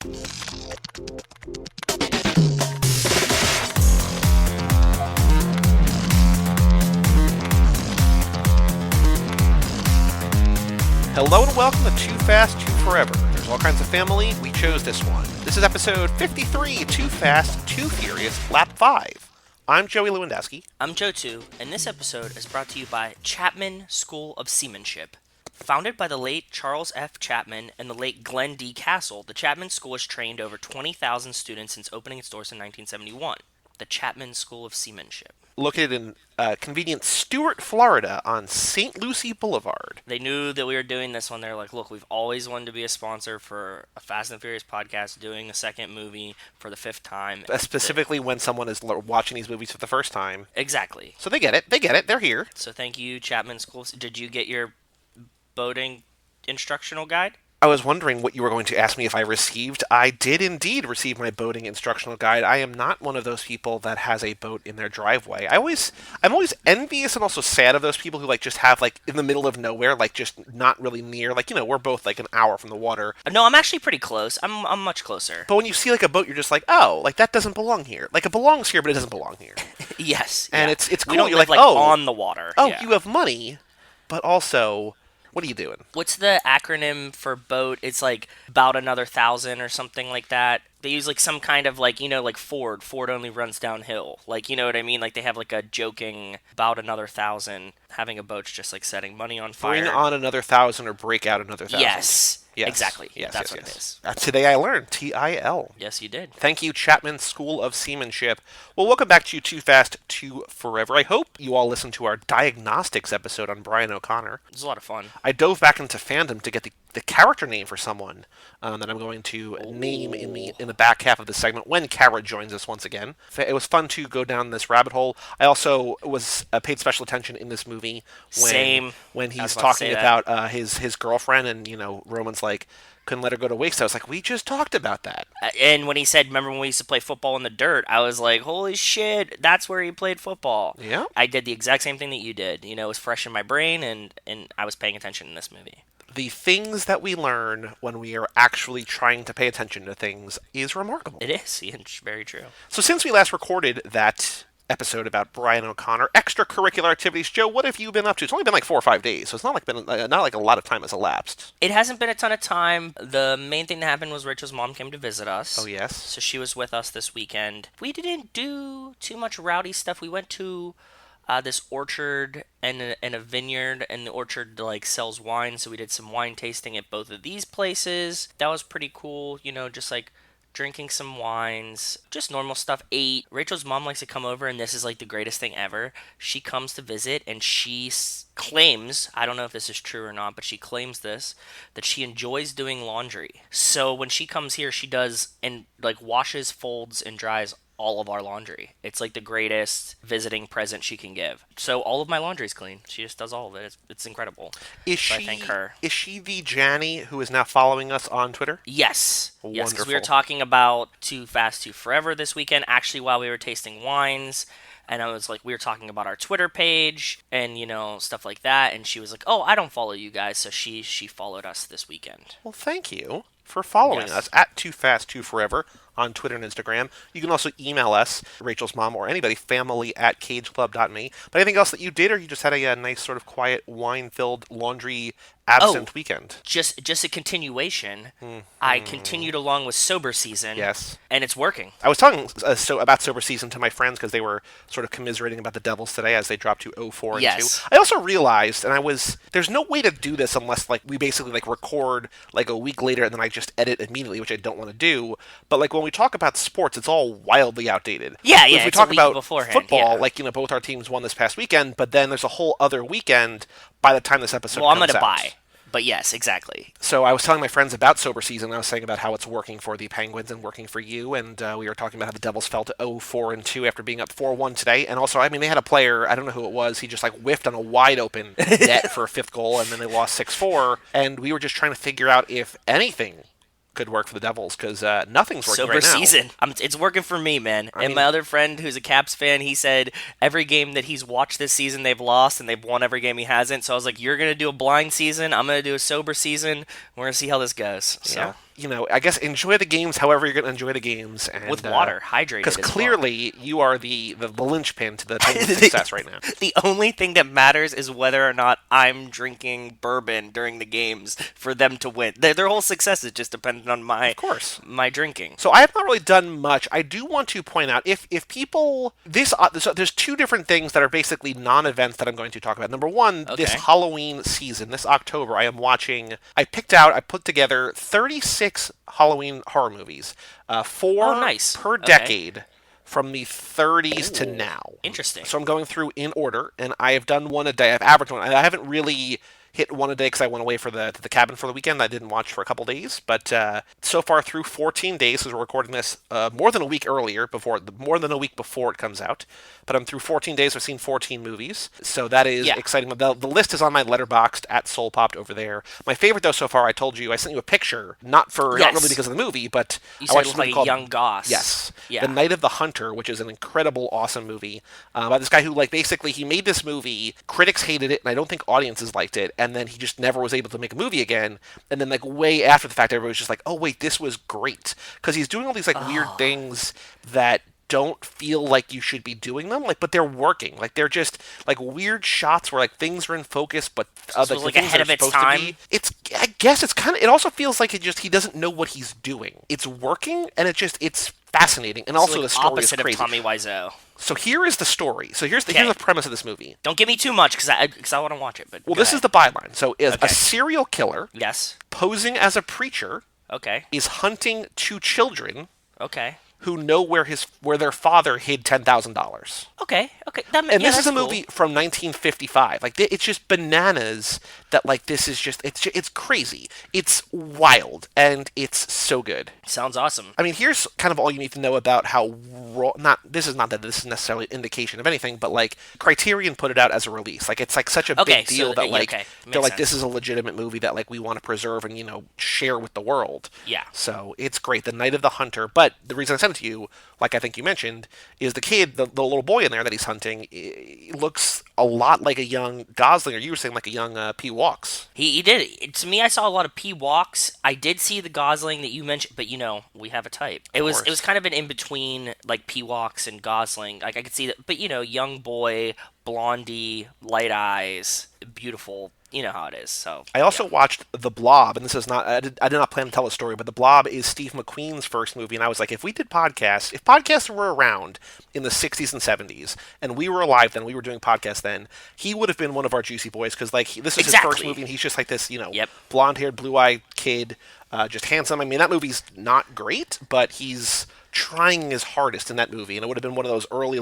Hello and welcome to Too Fast, Too Forever. There's all kinds of family. We chose this one. This is episode 53, Too Fast, Too Furious, Lap 5. I'm Joey Lewandowski. I'm Joe 2, and this episode is brought to you by Chapman School of Seamanship. Founded by the late Charles F. Chapman and the late Glenn D. Castle, the Chapman School has trained over 20,000 students since opening its doors in 1971. The Chapman School of Seamanship. Located in convenient Stuart, Florida on St. Lucie Boulevard. They knew that we were doing this one. They're like, look, we've always wanted to be a sponsor for a Fast and Furious podcast, doing a second movie for the 5th time. Specifically when someone is watching these movies for the first time. Exactly. So they get it. They're here. So thank you, Chapman School. Did you get your boating instructional guide? I was wondering what you were going to ask me if I received. I did indeed receive my boating instructional guide. I am not one of those people that has a boat in their driveway. I'm always envious and also sad of those people who just have in the middle of nowhere, just not really near. We're both an hour from the water. No, I'm actually pretty close. I'm much closer. But when you see a boat, you're just that doesn't belong here. It belongs here, but it doesn't belong here. Yes. And yeah. it's cool. We don't you're live, on the water. Oh, yeah. You have money, but also, what are you doing? What's the acronym for boat? It's about another 1,000 or something like that. They use some kind of Ford. Ford only runs downhill. You know what I mean? They have a joking about another 1,000. Having a boat's just setting money on fire. Bring on another 1,000 or break out another 1,000. Yes. Exactly. That's what it is. Today I learned. TIL. Yes, you did. Thank you, Chapman School of Seamanship. Well, welcome back to Too Fast, Too Forever. I hope you all listened to our diagnostics episode on Brian O'Connor. It was a lot of fun. I dove back into fandom to get the character name for someone that I'm going to name in the back half of the segment when Cara joins us once again. It was fun to go down this rabbit hole. I also was paid special attention in this movie when he's talking about his girlfriend, and Roman's couldn't let her go to waste. I was we just talked about that. And when he said, remember when we used to play football in the dirt, I was like, holy shit, that's where he played football. Yeah. I did the exact same thing that you did. It was fresh in my brain, and I was paying attention in this movie. The things that we learn when we are actually trying to pay attention to things is remarkable. It is. It's very true. So since we last recorded that episode about Brian O'Connor, extracurricular activities, Joe, what have you been up to? It's only been 4 or 5 days, so it's not a lot of time has elapsed. It hasn't been a ton of time. The main thing that happened was Rachel's mom came to visit us. Oh, yes. So she was with us this weekend. We didn't do too much rowdy stuff. We went to this orchard and a vineyard, and the orchard sells wine, so we did some wine tasting at both of these places. That was pretty cool, just drinking some wines, just normal stuff. Ate. Rachel's mom likes to come over, and this is the greatest thing ever. She comes to visit, and she claims, I don't know if this is true or not, but she claims that she enjoys doing laundry. So when she comes here, she does and washes, folds, and dries all of our laundry. It's the greatest visiting present she can give. So all of my laundry's clean. She just does all of it. It's incredible. I thank her. Is she the Janny who is now following us on Twitter? Yes. Wonderful. Yes, because we were talking about Too Fast, Too Forever this weekend, actually while we were tasting wines. And I was we were talking about our Twitter page and, stuff like that. And she was like, oh, I don't follow you guys. So she followed us this weekend. Well, thank you for following us at Too Fast, Too Forever on Twitter and Instagram. You can also email us, Rachel's mom or anybody, family@cageclub.me. But anything else that you did, or you just had a nice sort of quiet, wine-filled, laundry-absent weekend? Just a continuation. I continued along with Sober Season. Yes. And it's working. I was talking about Sober Season to my friends because they were sort of commiserating about the Devils today as they dropped to 0-4 and 2. I also realized, there's no way to do this unless we basically record a week later and then I just edit immediately, which I don't want to do. But when we talk about sports, it's all wildly outdated. Yeah, if we it's talk a week about beforehand, football, both our teams won this past weekend, but then there's a whole other weekend by the time this episode comes out. Well, I'm going to buy. But yes, exactly. So I was telling my friends about Sober Season. I was saying about how it's working for the Penguins and working for you, and we were talking about how the Devils fell to 0-4 and 2 after being up 4-1 today. And also, they had a player, I don't know who it was, he just whiffed on a wide open net for a 5th goal, and then they lost 6-4. And we were just trying to figure out if anything could work for the Devils because nothing's working Sober right now. season. It's working for me, man. I And mean, my other friend, who's a Caps fan, he said every game that he's watched this season, they've lost, and they've won every game he hasn't. So I was like, "You're gonna do a blind season. I'm gonna do a sober season. We're gonna see how this goes." yeah, So I guess enjoy the games however you're going to enjoy the games, and with water, hydrated. because as well. clearly you are the linchpin to the Titans' success right now. The only thing that matters is whether or not I'm drinking bourbon during the games for them to win. Their whole success is just dependent on Of course. my drinking. So I have not really done much. I do want to point out if people so there's two different things that are basically non-events that I'm going to talk about. Number one, this Okay. Halloween season, this October, I put together 36 Halloween horror movies, four Oh, nice. per Okay. decade from the 30s to Ooh, now. interesting. So I'm going through in order, and I have done one a day. I've averaged one. I haven't really hit one a day because I went away to the cabin for the weekend. I didn't watch for a couple days, but so far through 14 days, because we're recording this more than a week earlier, more than a week before it comes out. But I'm through 14 days. I've seen 14 movies, so that is Yeah. exciting. The list is on my Letterboxd at Soul Popped over there. My favorite though so far, I told you, I sent you a picture, not Yes. really because of the movie, but You I said watched it this was like movie a called young goss. Yes. Yeah. The Night of the Hunter, which is an incredible, awesome movie about this guy who, basically, he made this movie. Critics hated it, and I don't think audiences liked it. And then he just never was able to make a movie again. And then, way after the fact, everybody was just like, "Oh wait, this was great," because he's doing all these weird things that don't feel like you should be doing them, but they're working. They're just weird shots where things are in focus, but So the it's, like, things ahead that of are its supposed to time? be. I guess it's kind of. It also feels like he doesn't know what he's doing. It's working, and it's fascinating, and also So, the like, story is opposite crazy. of Tommy Wiseau. So here is the story. So here's Okay. the premise of this movie. Don't give me too much because I want to watch it. But Well, go this ahead. is the byline. So is Okay. a serial killer Yes. posing as a preacher Okay. is hunting two children Okay. who know where their father hid $10,000. Okay. Okay. And this is that's a movie from 1955. It's just bananas that this is just it's crazy. It's wild and it's so good. cool. Sounds awesome. I mean, here's kind of all you need to know about how this is not that this is necessarily an indication of anything, but Criterion put it out as a release. It's such a Okay, big deal so, that yeah, okay. they're Makes this sense. is a legitimate movie that we want to preserve and share with the world. Yeah. So it's great. The Night of the Hunter. But the reason I sent it to you, I think you mentioned, is the kid, the little boy in there that he's hunting, looks a lot like a young Gosling, or you were saying like a young P. Walks. He did. To me, I saw a lot of P walks. I did see the Gosling that you mentioned, but we have a type. It was course. kind of an in between P walks and Gosling. I could see that, but young boy, blondie, light eyes, beautiful. You know how it is. So I also watched The Blob, and this is not, I did not plan to tell a story, but The Blob is Steve McQueen's first movie, and I was like, if podcasts were around in the 60s and 70s, and we were alive then, we were doing podcasts then, he would have been one of our juicy boys, because this is his first Exactly. movie, and he's just this, Yep. blonde-haired, blue-eyed kid, just handsome. I mean, that movie's not great, but he's trying his hardest in that movie, and it would have been one of those early,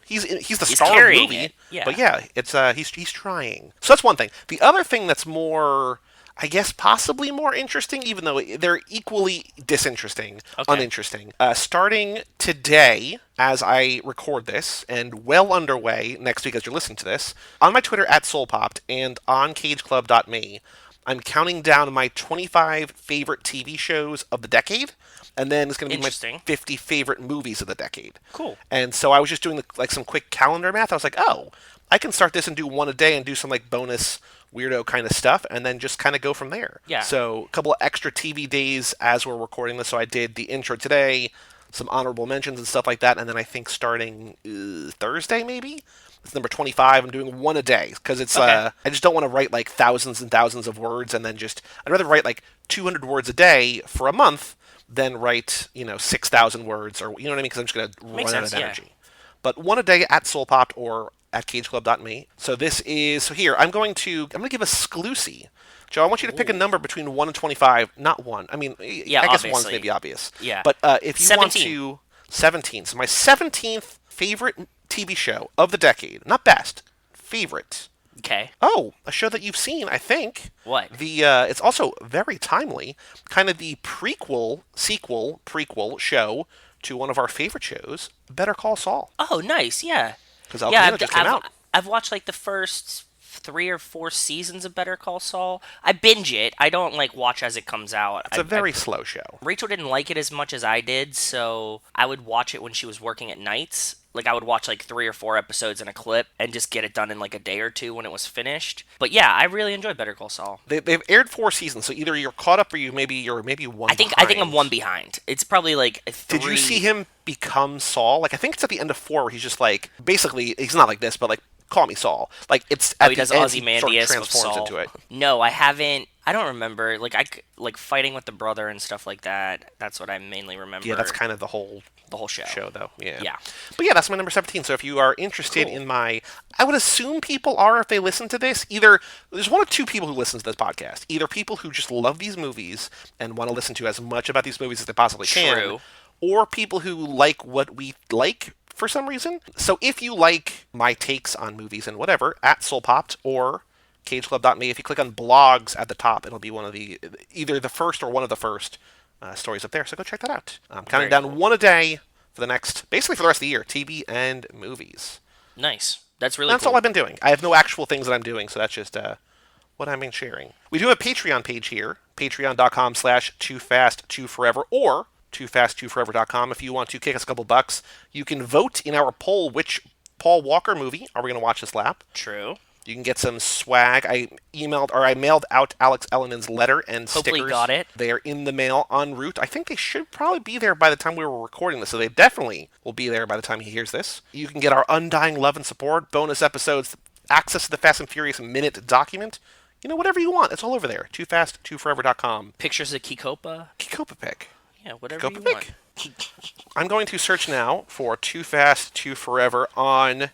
he's the star of the carrying movie. it, yeah. But yeah, it's he's trying. So that's one thing. The other thing that's more, I guess, possibly more interesting, even though they're equally disinteresting, Okay. uninteresting. Starting today, as I record this, and well underway next week as you're listening to this, on my Twitter at SoulPopped and on CageClub.me, I'm counting down my 25 favorite TV shows of the decade, and then it's going to be my Interesting. 50 favorite movies of the decade. Cool. And so I was just doing some quick calendar math. I was like, oh, I can start this and do one a day and do some bonus weirdo kind of stuff, and then just kind of go from there. Yeah. So a couple of extra TV days as we're recording this. So I did the intro today, some honorable mentions and stuff like that, and then I think starting Thursday maybe. It's number 25. I'm doing one a day because it's Okay. I just don't want to write thousands and thousands of words and then I'd rather write 200 words a day for a month than write 6,000 words, or you know what I mean, because I'm just gonna run Makes out sense, of yeah. energy. But one a day at SoulPopped or at CageClub.me. So here I'm going to give a exclusive. Joe, I want you to pick a number between 1 and 25. Not 1. I mean, Yeah, I guess 1's obviously. maybe obvious. Yeah. But if you want 17. to 17. So my 17th favorite TV show of the decade, not best, favorite. Okay. Oh, a show that you've seen, I think. What? It's also very timely, kind of the prequel show to one of our favorite shows, Better Call Saul, Oh, nice. Yeah. because El Yeah. Camino just came out. I've watched the first 3 or 4 seasons of Better Call Saul. I binge it. I don't like watch as it comes out. It's a very slow show. Rachel didn't like it as much as I did, so I would watch it when she was working at nights. Like, I would watch like 3 or 4 episodes in a clip and just get it done in like a day or two when it was finished. But yeah, I really enjoyed Better Call Saul. They've aired 4 seasons, so either you're caught up or you're maybe one. I think I'm one behind. It's probably like 3. Did you see him become Saul? Like, I think it's at the end of 4 where he's just like, basically, he's not like this, but like, call me Saul. Like, it's at he the does end, Ozymandias he with sort of transforms Saul. into it. No, I haven't. I don't remember. Like fighting with the brother and stuff like that. That's what I mainly remember. Yeah, that's kind of the whole show. Though. Yeah. Yeah. But yeah, that's my number 17. So if you are interested in I would assume people are if they listen to this. Either there's one or two people who listen to this podcast. Either people who just love these movies and want to listen to as much about these movies as they possibly can. True. Or people who like what we like for some reason. So if you like my takes on movies and whatever, at Soul Popped or CageClub.me, if you click on blogs at the top, it'll be one of either the first or one of the first stories up there. So go check that out. I'm counting down one a day for basically for the rest of the year, TV and movies. Nice. That's really That's cool. all I've been doing. I have no actual things that I'm doing, so that's just what I've been sharing. We do have a Patreon page here, patreon.com/toofast2forever or toofast2forever.com. If you want to kick us a couple bucks, you can vote in our poll which Paul Walker movie are we going to watch this lap. True. You can get some swag. I mailed out Alex Ellenman's letter and Hopefully stickers. got it. They are in the mail en route. I think they should probably be there by the time we were recording this, so they definitely will be there by the time he hears this. You can get our undying love and support, bonus episodes, access to the Fast and Furious Minute document. You know, whatever you want. It's all over there. toofast2forever.com. Pictures of Kikopa. Kikopa pic. Yeah, whatever Kikopa you pic. want. I'm going to search now for Too Fast, Too Forever on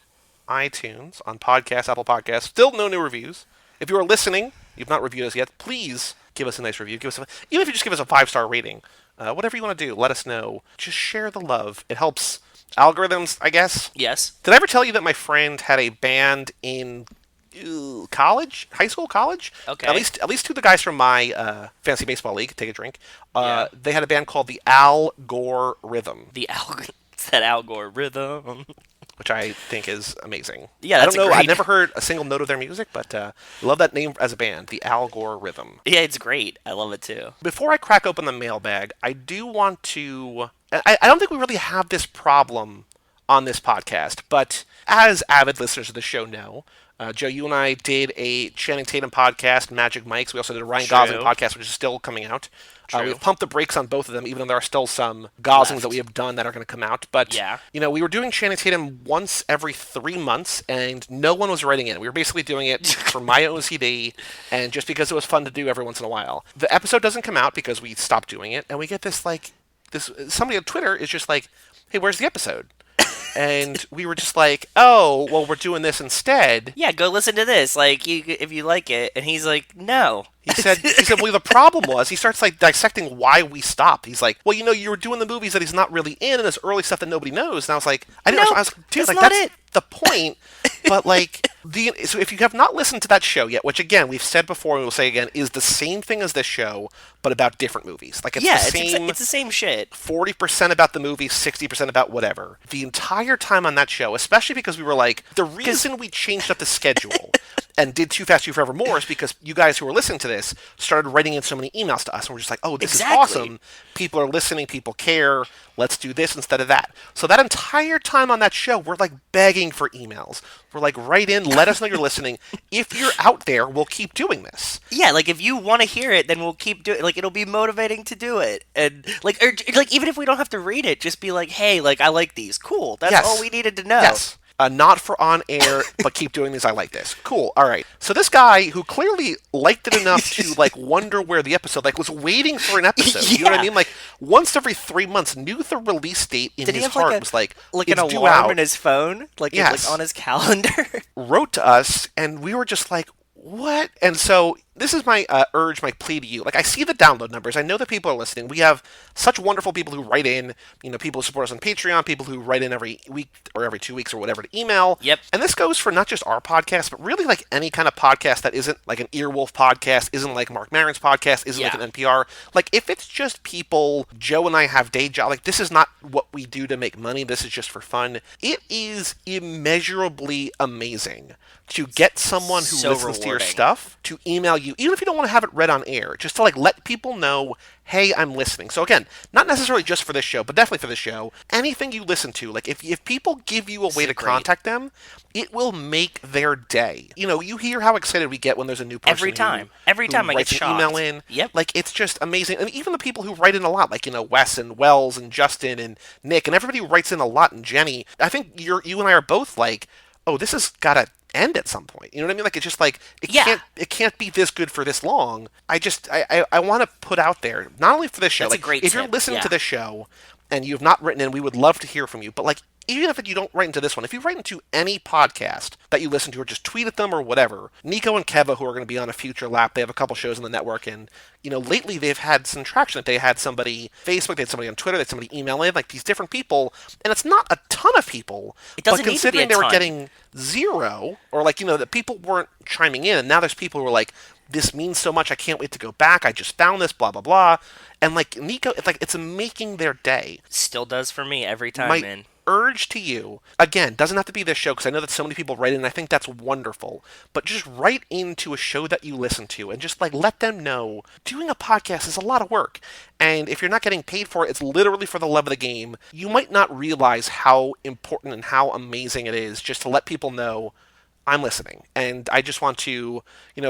iTunes, on podcasts, Apple Podcasts. Still no new reviews. If you are listening, you've not reviewed us yet, please give us a nice review. Even if you just give us a 5-star rating. Whatever you want to do, let us know. Just share the love. It helps algorithms, I guess. Yes. Did I ever tell you that my friend had a band in college? High school? College? Okay. At least two of the guys from my fantasy baseball league, take a drink, Yeah. they had a band called the Al Gore Rhythm. It's that Al Gore rhythm. Which I think is amazing. Yeah, I that's don't know. great. I've never heard a single note of their music, but I love that name as a band, the Al Gore Rhythm. Yeah, it's great. I love it too. Before I crack open the mailbag, I do want to... I don't think we really have this problem on this podcast, but as avid listeners of the show know, Joe, you and I did a Channing Tatum podcast, Magic Mike's. We also did a Ryan Gosling podcast, which is still coming out. We've pumped the brakes on both of them, even though there are still some Goslings that we have done that are going to come out. But, we were doing Channing Tatum once every 3 months, and no one was writing in. We were basically doing it for my OCD, and just because it was fun to do every once in a while. The episode doesn't come out because we stopped doing it, and we get somebody on Twitter is just like, hey, where's the episode? And we were just like, oh, well, we're doing this instead. Yeah, go listen to this. Like, if you like it. And he's like, no. He said, well, the problem was, he starts, like, dissecting why we stopped. He's like, well, you were doing the movies that he's not really in, and this early stuff that nobody knows. And I was like, I was like, dude, like, that's the point. But, like, so if you have not listened to that show yet, which, again, we've said before and we'll say again, is the same thing as this show, but about different movies. Like, it's the same shit. 40% about the movie, 60% about whatever. The entire time on that show, especially because we were like, the reason we changed up the schedule and did Too Fast, Too Forever more is because you guys who were listening to this started writing in so many emails to us, and we're just like, oh, this is awesome. People are listening, people care. Let's do this instead of that. So that entire time on that show, we're like begging for emails. We're like, write in, let us know you're listening. If you're out there, we'll keep doing this. Yeah, like if you want to hear it, then we'll keep doing it. Like it'll be motivating to do it. And like even if we don't have to read it, just be like, hey, like I like these. Cool. That's all we needed to know. Yes. Not for on air, but keep doing these. I like this. Cool. All right. So this guy who clearly liked it enough to like wonder where the episode, like was waiting for an episode. You know what I mean? Like once every 3 months, knew the release date in his heart was like an alarm in his phone, like on his calendar. Wrote to us, and we were just like, what? And so this is my urge, my plea to you. Like, I see the download numbers. I know that people are listening. We have such wonderful people who write in, people who support us on Patreon, people who write in every week or every 2 weeks or whatever to email. Yep. And this goes for not just our podcast, but really like any kind of podcast that isn't like an Earwolf podcast, isn't like Mark Maron's podcast, isn't like an NPR. Like, if it's just people, Joe and I have day jobs, like, this is not what we do to make money. This is just for fun. It is immeasurably amazing to get someone who So listens to your rewarding. stuff to email you, even if you don't want to have it read on air, just to like let people know, hey, I'm listening. So again, not necessarily just for this show, but definitely for this show. Anything you listen to, like if people give you a way to great. contact them, it will make their day. You hear how excited we get when there's a new person Every time. Every who time I get writes an shocked. email in. Yep. Like, it's just amazing. And even the people who write in a lot, like Wes and Wells and Justin and Nick and everybody who writes in a lot, and Jenny. I think you and I are both like, oh, this has got to end at some point. You know what I mean? Like, it's just like it can't be this good for this long. I want to put out there, not only for this show. That's like, a great if you're tip, listening yeah. to this show and you've not written in, we would love to hear from you. But like, even if you don't write into this one, if you write into any podcast that you listen to or just tweet at them or whatever, Nico and Keva, who are going to be on a future lap, they have a couple shows on the network, and lately they've had some traction. They had somebody Facebook, they had somebody on Twitter, they had somebody email in, like these different people, and it's not a ton of people. It doesn't but need to be considering a they were ton. getting zero, or like that people weren't chiming in, and now there's people who are like, this means so much, I can't wait to go back, I just found this, blah blah blah, and like Nico, it's making their day. Still does for me every time, My man. urge to you, again, doesn't have to be this show, because I know that so many people write in, and I think that's wonderful, but just write into a show that you listen to and just like let them know doing a podcast is a lot of work, and if you're not getting paid for it, it's literally for the love of the game. You might not realize how important and how amazing it is just to let people know I'm listening. And I just want to,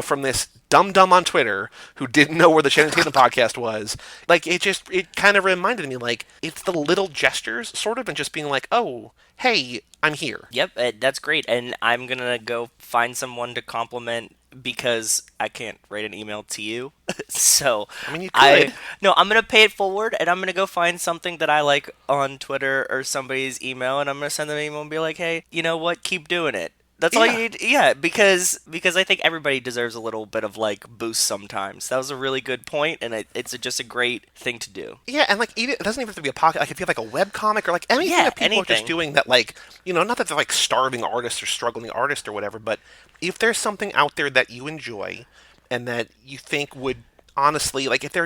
from this dum-dum on Twitter who didn't know where the Channing Tatum podcast was, like, it kind of reminded me, like, it's the little gestures, sort of, and just being like, oh, hey, I'm here. Yep, that's great. And I'm going to go find someone to compliment because I can't write an email to you. So I mean, you could. no, I'm going to pay it forward and I'm going to go find something that I like on Twitter or somebody's email, and I'm going to send them an email and be like, hey, you know what? Keep doing it. That's all you need. Yeah, because I think everybody deserves a little bit of like boost sometimes. That was a really good point, and it's just a great thing to do. Yeah, and like it doesn't even have to be a pocket. Like if you have like a web comic or like anything that people are just doing that, like not that they're like starving artists or struggling artists or whatever, but if there's something out there that you enjoy and that you think would honestly, like if they're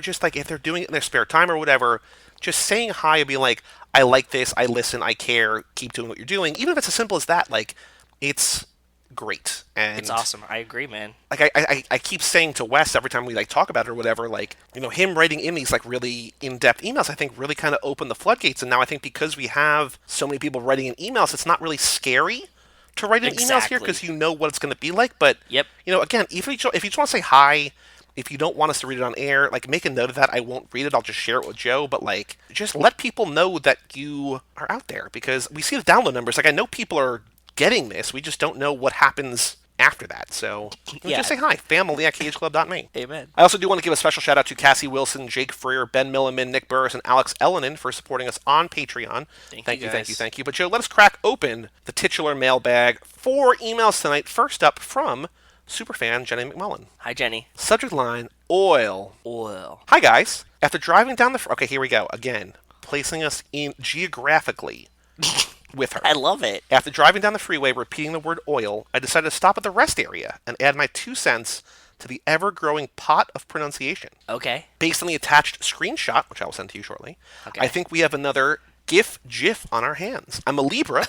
doing it in their spare time or whatever, just saying hi and being like, I like this, I listen, I care, keep doing what you're doing, even if it's as simple as that, like. It's great, and it's awesome. I agree, man. Like I keep saying to Wes every time we like talk about it or whatever, like him writing in these like really in-depth emails, I think really kind of opened the floodgates. And now I think because we have so many people writing in emails, it's not really scary to write in emails here because you know what it's going to be like. But yep, again, if you just want to say hi. If you don't want us to read it on air, like make a note of that. I won't read it. I'll just share it with Joe. But like, just let people know that you are out there because we see the download numbers. Like I know people are getting this. We just don't know what happens after that. So just say hi. Family at cageclub.me. Amen. I also do want to give a special shout out to Cassie Wilson, Jake Freer, Ben Milliman, Nick Burris, and Alex Ellenin for supporting us on Patreon. Thank you. But Joe, let us crack open the titular mailbag. 4 emails tonight. First up from superfan Jenny McMullen. Hi, Jenny. Subject line, oil. Oil. Hi, guys. After driving down the... Okay, here we go. Again, placing us in geographically with her. I love it. After driving down the freeway, repeating the word oil, I decided to stop at the rest area and add my 2 cents to the ever-growing pot of pronunciation. Okay. Based on the attached screenshot, which I will send to you shortly, I think we have another GIF on our hands. I'm a Libra,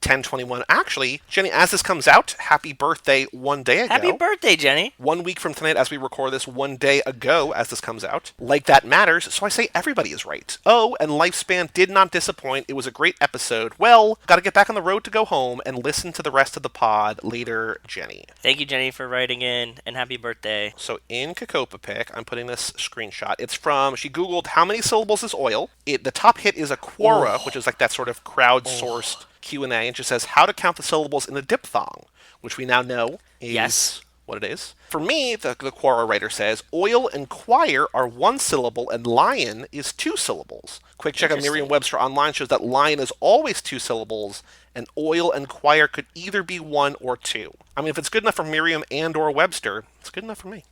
10/21. Actually, Jenny, as this comes out, happy birthday one day ago. Happy birthday, Jenny. 1 week from tonight as we record this, 1 day ago as this comes out. Like that matters, so I say everybody is right. Oh, and Lifespan did not disappoint. It was a great episode. Well, gotta get back on the road to go home and listen to the rest of the pod later, Jenny. Thank you, Jenny, for writing in, and happy birthday. So in Kakopapic, I'm putting this screenshot. It's from, she Googled, how many syllables is oil? The top hit is a Quora, which is like that sort of crowdsourced Q&A, and just says how to count the syllables in a diphthong, which we now know is what it is. For me, the Quora writer says, oil and choir are 1 syllable and lion is 2 syllables. Quick check on Merriam-Webster Online shows that lion is always 2 syllables, and oil and choir could either be 1 or 2. I mean, if it's good enough for Merriam and or Webster, it's good enough for me.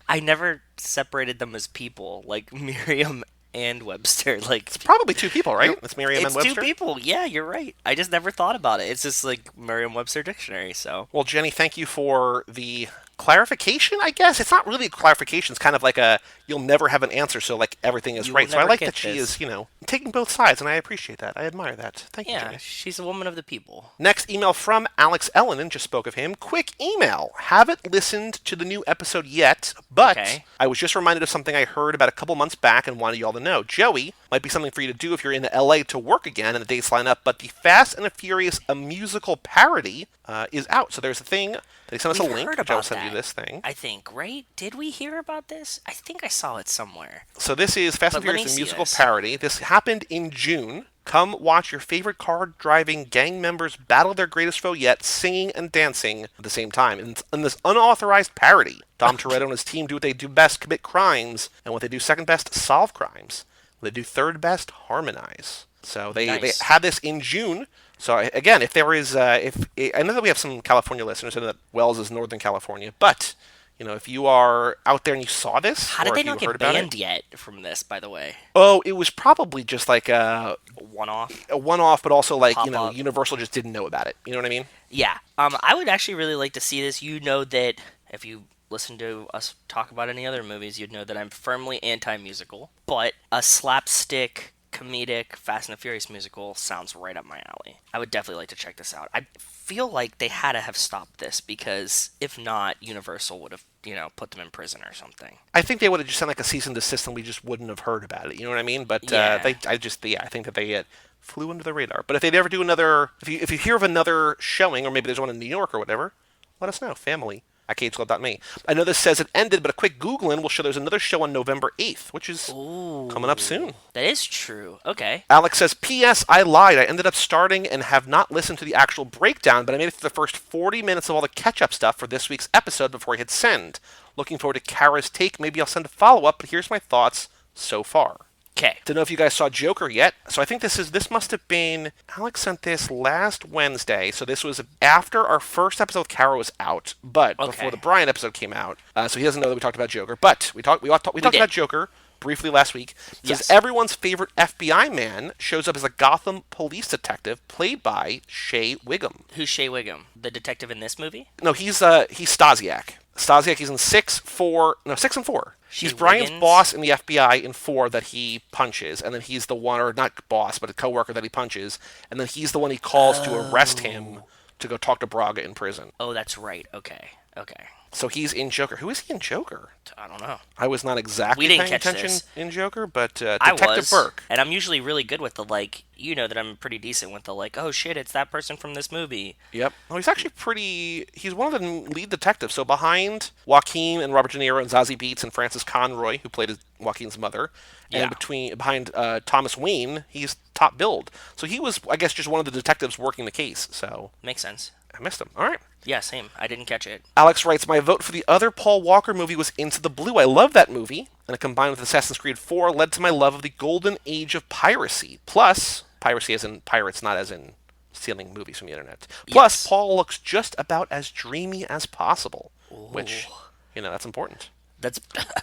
I never separated them as people, like Merriam and Webster. Like, Probably two people, right? It's Merriam and it's two Webster. people. Yeah, you're right. I just never thought about it. It's just like Merriam-Webster dictionary. So Well, Jenny, thank you for the clarification, I guess. It's not really a clarification. It's kind of like a, you'll never have an answer, so like everything is you will right. So I never like get that she this. is, taking both sides, and I appreciate that. I admire that. Thank you, Yeah, Jenny. she's a woman of the people. Next email from Alex Ellenen, just spoke of him. Quick email. Haven't listened to the new episode yet, but Okay. I was just reminded of something I heard about a couple months back and wanted y'all to know. Joey, might be something for you to do if you're in LA to work again and the dates line up, but the Fast and the Furious, a musical parody, is out. So there's a thing. They sent us We've a link, heard which I'll about send you that. this thing. I think, right? Did we hear about this? I think I saw it somewhere. So this is Fast and But let Furious, me the see musical this. parody. This happened in June. Come watch your favorite car-driving gang members battle their greatest foe yet, singing and dancing at the same time. In this unauthorized parody, Dom Toretto and his team do what they do best, commit crimes, and what they do second best, solve crimes. What they do third best, harmonize. So they Nice. had this in June. So again, if there is, if I know that we have some California listeners, and that Wells is Northern California, but if you are out there and you saw this, How did or they if you not heard get about it, banned yet from this, by the way? oh, it was probably just like One off? a one-off, but also like Pop up? Universal just didn't know about it. You know what I mean? Yeah. I would actually really like to see this. You know that if you listen to us talk about any other movies, you'd know that I'm firmly anti-musical. But a slapstick, comedic Fast and the Furious musical sounds right up my alley. I would definitely like to check this out. I feel like they had to have stopped this because if not, Universal would have, put them in prison or something. I think they would have just sent like a cease and desist, and we just wouldn't have heard about it. You know what I mean? But Yeah. I think that they flew under the radar. But if they ever do another, if you hear of another showing, or maybe there's one in New York or whatever, let us know. Family at cageclub.me. I know this says it ended, but a quick Googling will show there's another show on November 8th, which is coming up soon. That is true. Okay. Alex says, P.S. I lied. I ended up starting and have not listened to the actual breakdown, but I made it through the first 40 minutes of all the catch-up stuff for this week's episode before I hit send. Looking forward to Cara's take. Maybe I'll send a follow-up, but here's my thoughts so far. Okay. Don't know if you guys saw Joker yet. So I think this must have been, Alex sent this last Wednesday. So this was after our first episode with Cara was out, but before the Brian episode came out. So he doesn't know that we talked about Joker. But we talked did. about Joker briefly last week. It says Yes. everyone's favorite FBI man shows up as a Gotham police detective played by Shea Wiggum. Who's Shea Wiggum? The detective in this movie? No, he's Stasiak. Stasiak, he's in 6 and 4. Shea He's Brian's Wiggins? boss in the FBI in 4 that he punches, and then he's the one, or not boss, but a coworker that he punches, and then he's the one he calls to arrest him to go talk to Braga in prison. Oh, that's right. Okay. Okay. So he's in Joker. Who is he in Joker? I don't know. I was not exactly We didn't paying catch attention this. in Joker, but I Detective was, Burke. and I'm usually really good with the like. You know that I'm pretty decent with the like. Oh shit, it's that person from this movie. Yep. Oh, he's actually pretty. He's one of the lead detectives. So behind Joaquin and Robert De Niro and Zazie Beetz and Frances Conroy, who played Joaquin's mother, Yeah. and behind Thomas Wayne, he's top billed. So he was, I guess, just one of the detectives working the case. So Makes sense. I missed him. All right. Yeah, same. I didn't catch it. Alex writes, my vote for the other Paul Walker movie was Into the Blue. I love that movie, and it combined with Assassin's Creed 4 led to my love of the golden age of piracy. Plus, piracy as in pirates, not as in stealing movies from the internet. Plus, Yes. Paul looks just about as dreamy as possible, which, that's important. That's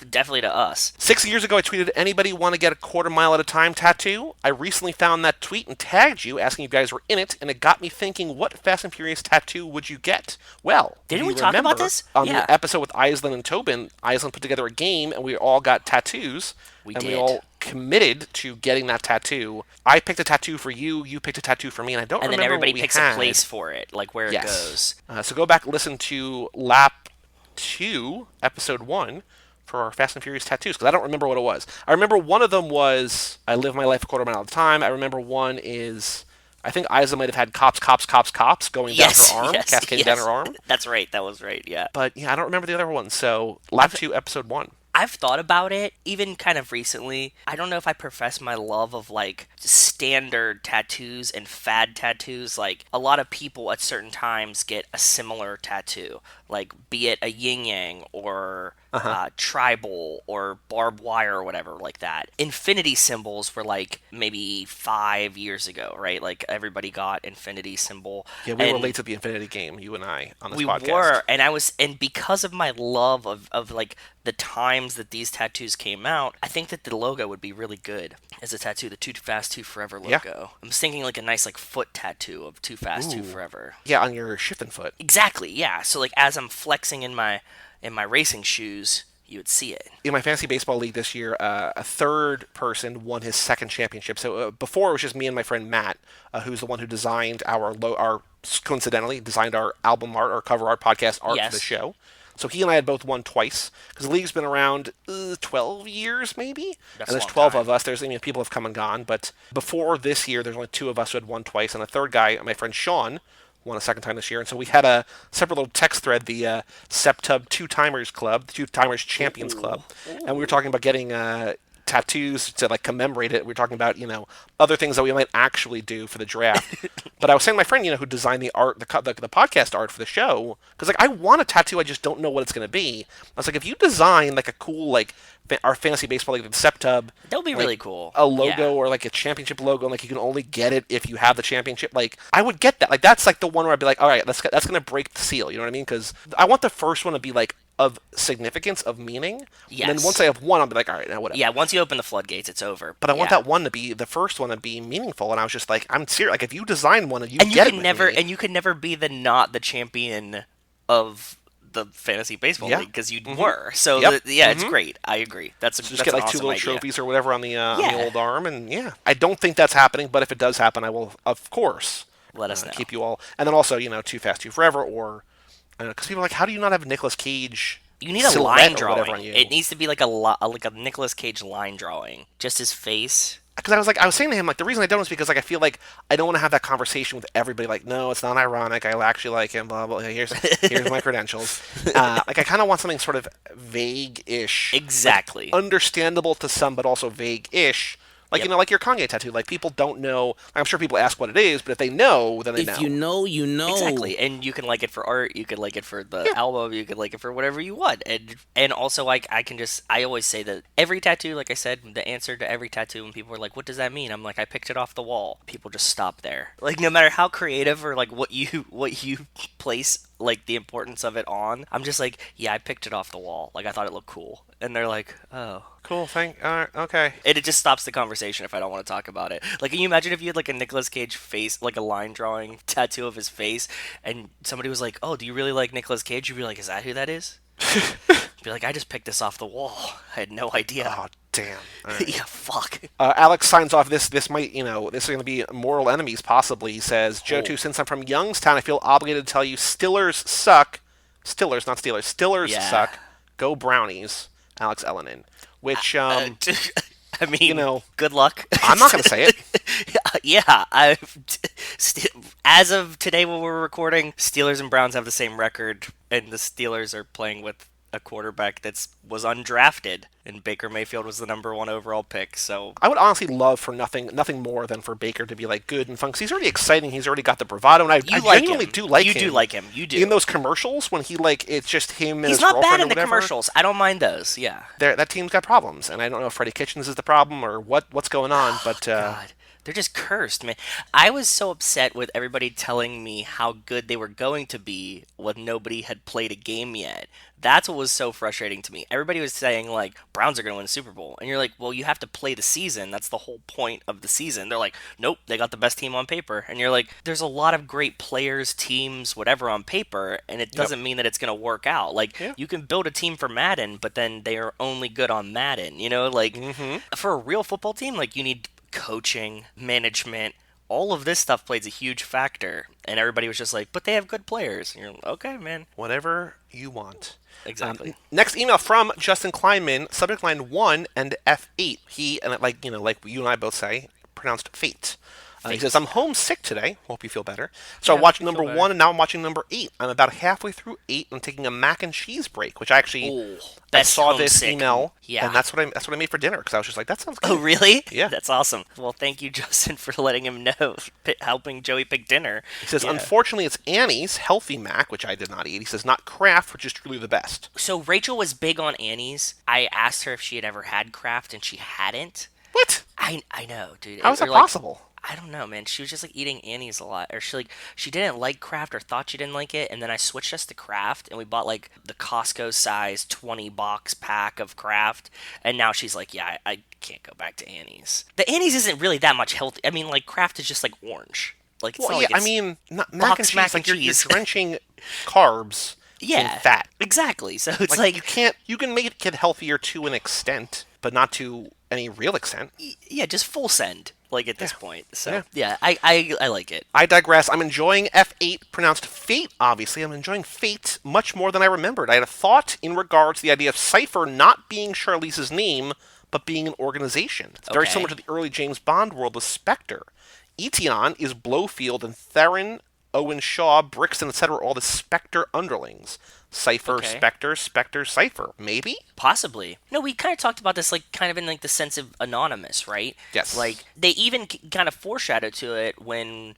definitely to us. 6 years ago, I tweeted, anybody want to get a quarter mile at a time tattoo? I recently found that tweet and tagged you, asking if you guys were in it, and it got me thinking, what Fast and Furious tattoo would you get? Well, Didn't if we you talk about remember, this? on Yeah. the episode with Island and Tobin, Island put together a game, and we all got tattoos. We and did. we all committed to getting that tattoo. I picked a tattoo for you, you picked a tattoo for me, and I don't And then remember everybody what we picks had. a place for it, like where it goes. So go back, listen to Lap 2, Episode 1, for our Fast and Furious tattoos, because I don't remember what it was. I remember one of them was, I live my life a quarter mile at a time. I remember one is, I think Isa might have had cops, cops, cops, cops going down her arm, cascading down her arm. That's right. That was right. Yeah. But yeah, I don't remember the other one. So Lap 2, Episode 1. I've thought about it, even kind of recently. I don't know if I profess my love of like standard tattoos and fad tattoos. Like a lot of people at certain times get a similar tattoo, like be it a yin yang or tribal or barbed wire or whatever like that. Infinity symbols were like maybe 5 years ago, right? Like everybody got infinity symbol, Yeah, we were late and to the Infinity game, you and I, on this we podcast. were, and because of my love of like the times that these tattoos came out, I think that the logo would be really good as a tattoo, the Too Fast Too Forever Yeah. logo. I'm just thinking like a nice like foot tattoo of Too Fast Too Ooh. Forever. Yeah, on your shifting foot. Exactly, yeah. So like as I'm flexing in my racing shoes, you would see it. In my fantasy baseball league this year, a third person won his second championship. So before it was just me and my friend Matt, who's the one who designed our coincidentally designed our album art, our cover art, podcast art for the Yes, show. So he and I had both won twice because the league's been around 12 years maybe, that's and a there's long 12 time. of us. There's people have come and gone, but before this year, there's only two of us who had won twice, and a third guy, my friend Sean, won a second time this year. And so we had a separate little text thread, the Septub Two Timers Club, the Two Timers Champions Club, Ooh, and we were ooh. talking about getting tattoos to like commemorate it. We were talking about other things that we might actually do for the draft. But I was saying to my friend, who designed the art, the podcast art for the show, because like I want a tattoo, I just don't know what it's going to be. I was like, if you design like a cool like our fantasy baseball like the Septub, That would be like really cool. a Yeah. logo or like a championship logo, and like you can only get it if you have the championship. Like I would get that. Like that's like the one where I'd be like, all right, that's gonna break the seal. You know what I mean? Because I want the first one to be like of significance, of meaning, and then once Yes. I have one, I'll be like, all right, now whatever. Yeah, once you open the floodgates, it's over. But I want Yeah. that one to be the first one to be meaningful, and I was just like, I'm serious. Like if you design one and you And get it with me, you could never be the not the champion of the fantasy baseball yeah, league because you mm-hmm, were. So yep, yeah, it's mm-hmm. great. I agree. So just That's get an like two awesome little idea. trophies or whatever on the Yeah. old arm, and yeah, I don't think that's happening, but if it does happen, I will of course Let us know. keep you all. And then also, Too Fast, Too Forever, or because people are like, how do you not have a Nicolas Cage You need a line silhouette or whatever on drawing. It you? needs to be like like a Nicolas Cage line drawing. Just his face. Because I was saying to him, like, the reason I don't is because, like, I feel like I don't want to have that conversation with everybody. Like, no, it's not ironic. I actually like him. Blah blah. Here's my credentials. Like, I kind of want something sort of vague-ish, like Exactly. understandable to some, but also vague-ish. Like, Yep. like your Kanye tattoo. Like, people don't know. I'm sure people ask what it is, but if they know, then they If you know. know, you know. Exactly, and you can like it for art, you could like it for the Yeah. album, you could like it for whatever you want, and also like I always say that every tattoo, like I said, the answer to every tattoo when people are like, "What does that mean?" I'm like, "I picked it off the wall." People just stop there. Like no matter how creative or like what you place like the importance of it on, I'm just like, "Yeah, I picked it off the wall." Like I thought it looked cool, and they're like, "Oh." Cool. Okay. And it just stops the conversation if I don't want to talk about it. Like, can you imagine if you had like a Nicolas Cage face, like a line drawing tattoo of his face, and somebody was like, "Oh, do you really like Nicolas Cage?" You'd be like, "Is that who that is?" You'd be like, "I just picked this off the wall. I had no idea." Oh, damn. All right. Yeah, fuck. Alex signs off this. This might, this is going to be mortal enemies, possibly. He says, Joe, Oh, since I'm from Youngstown, I feel obligated to tell you Stillers suck. Stillers, not Steelers. Stillers yeah. suck. Go Brownies. Alex Ellenin. Which, I mean, know, good luck. I'm not going to say it. Yeah, as of today when we're recording, Steelers and Browns have the same record, and the Steelers are playing with a quarterback that was undrafted, and Baker Mayfield was the #1 overall pick. So I would honestly love for nothing more than for Baker to be like good and fun. 'Cause he's already exciting. He's already got the bravado, and I you like genuinely him. do like You him. do like him. You do. In those commercials, when he like, it's just him and He's his not girlfriend bad or in the whatever. commercials. I don't mind those. Yeah. That team's got problems, and I don't know if Freddie Kitchens is the problem or what's going on, but God, they're just cursed, man. I was so upset with everybody telling me how good they were going to be when nobody had played a game yet. That's what was so frustrating to me. Everybody was saying like Browns are going to win the Super Bowl, and you're like, well, you have to play the season. That's the whole point of the season. They're like, nope, they got the best team on paper, and you're like, there's a lot of great players, teams, whatever on paper, and it Yep. doesn't mean that it's going to work out. Like Yeah. you can build a team for Madden, but then they are only good on Madden. You know, like for a real football team, like you need coaching, management, all of this stuff plays a huge factor. And everybody was just like, but they have good players. And you're like, okay, man. whatever you want. Exactly. Next email from Justin Kleinman, subject line 1 and F8. He, and like you and I both say, pronounced fate. He Fate. says, I'm homesick today. Hope you feel better. So I Yeah, hope watched you feel number better. 1, and now I'm watching number 8. I'm about halfway through 8. I'm taking a mac and cheese break, which Oh, I best saw this homesick. email, Yeah. and that's what I made for dinner, because I was just like, that sounds Oh, good. really? Yeah. That's awesome. Well, thank you, Justin, for letting him know, helping Joey pick dinner. He says, Yeah. unfortunately, it's Annie's healthy mac, which I did not eat. He says, not Kraft, which is truly the best. So Rachel was big on Annie's. I asked her if she had ever had Kraft, and she hadn't. What? I know, dude. How is Or that like possible? I don't know, man. She was just like eating Annie's a lot, or she didn't like Kraft or thought she didn't like it, and then I switched us to Kraft, and we bought like the Costco size 20 box pack of Kraft, and now she's like, yeah, I can't go back to Annie's. The Annie's isn't really that much healthy. I mean, like Kraft is just like orange. Like it's Well, not yeah, like I it's mean, mac and box cheese, mac and like you're cheese. drenching carbs in Yeah, fat. exactly. So it's Like, you like can't, you can make it healthier to an extent, but not to any real extent. yeah, just full send. Like at this Yeah. point. So Yeah. yeah, I like it. I digress. I'm enjoying F8, pronounced fate, obviously. I'm enjoying fate much more than I remembered. I had a thought in regards to the idea of Cypher not being Charlize's name, but being an organization. It's very Okay. similar to the early James Bond world with Spectre. Etion is Blowfield, and Theron, Owen Shaw, Brixton, etc. all the Spectre underlings. Cypher, Okay. Spectre, Cypher. Maybe? Possibly. No, we kind of talked about this, like, kind of in, like, the sense of anonymous, right? Yes. Like, they even kind of foreshadowed to it when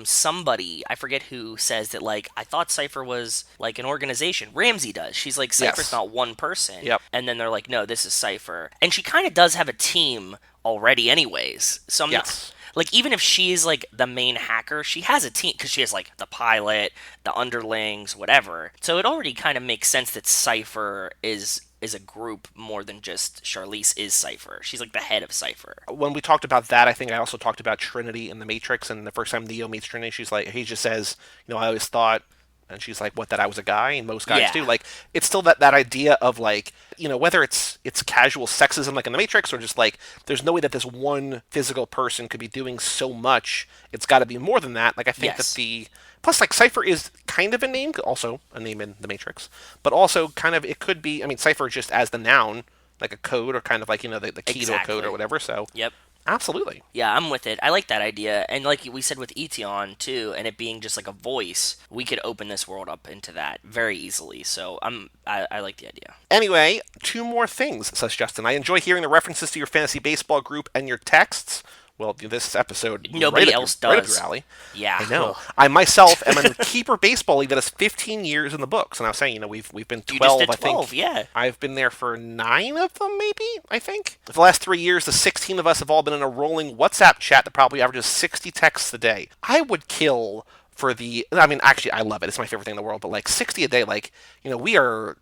somebody, I forget who, says that, like, I thought Cypher was, like, an organization. Ramsey does. She's like, Cypher's Yes. not one person. Yep. And then they're like, no, this is Cypher. And she kind of does have a team already anyways. So I'm Yes. like, even if she's like the main hacker, she has a team because she has like the pilot, the underlings, whatever. So it already kind of makes sense that Cypher is a group more than just Charlize is Cypher. She's like the head of Cypher. When we talked about that, I think I also talked about Trinity in the Matrix, and the first time Neo meets Trinity, she's like, he just says, I always thought, and she's like, what, that I was a guy, and most guys Yeah. do. Like, it's still that idea of like, whether it's casual sexism like in the Matrix, or just like, there's no way that this one physical person could be doing so much. It's got to be more than that. Like, I think Yes. that plus, like, Cypher is kind of a name, also a name in the Matrix, but also kind of, it could be, I mean, Cypher just as the noun, like a code, or kind of like, the key to a code Exactly. or whatever. So, Yep. absolutely. Yeah, I'm with it. I like that idea. And like we said with Etion too, and it being just like a voice, we could open this world up into that very easily. So I like the idea. Anyway, 2 more things, says Justin. I enjoy hearing the references to your fantasy baseball group and your texts. Well, this episode Nobody else right up does. your alley. Yeah. I know. I myself am in Keeper Baseball League that has 15 years in the books, and I was saying, we've been 12. You just did I 12, think. yeah. I've been there for 9 of them, maybe. I think. For the last 3 years, the 16 of us have all been in a rolling WhatsApp chat that probably averages 60 texts a day. I would kill for the. I mean, actually, I love it. It's my favorite thing in the world. But like 60 a day, like we are.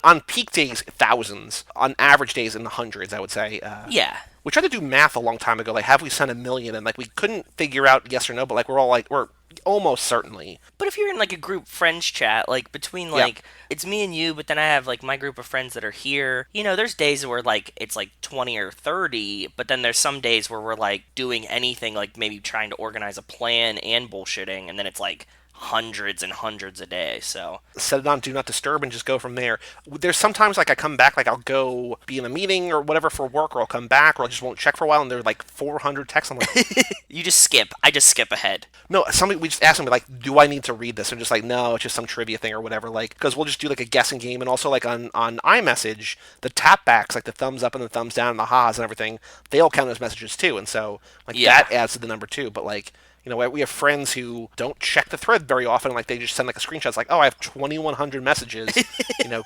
On peak days, thousands. On average days, in the hundreds, I would say. Yeah. We tried to do math a long time ago. Like, have we sent 1,000,000? And like, we couldn't figure out yes or no. But like, we're almost certainly. But if you're in like a group friends chat, like between like it's me and you, but then I have like my group of friends that are here, there's days where like it's like 20 or 30, but then there's some days where we're like doing anything, like maybe trying to organize a plan and bullshitting, and then it's like hundreds and hundreds a day. So Set it on do not disturb and just go from there. There's sometimes like I come back, like I'll go be in a meeting or whatever for work, or I'll come back, or I just won't check for a while, and there's like 400 texts. I'm like, you just skip. I just skip ahead. no, somebody, we just ask them, like, do I need to read this? And just like, no, it's just some trivia thing or whatever. Like, because we'll just do like a guessing game, and also like on iMessage, the tapbacks, like the thumbs up and the thumbs down and the ha's and everything, they all count as messages too, and so like Yeah. that adds to the number too. But like, we have friends who don't check the thread very often. Like, they just send like a screenshot. It's like, oh, I have 2,100 messages.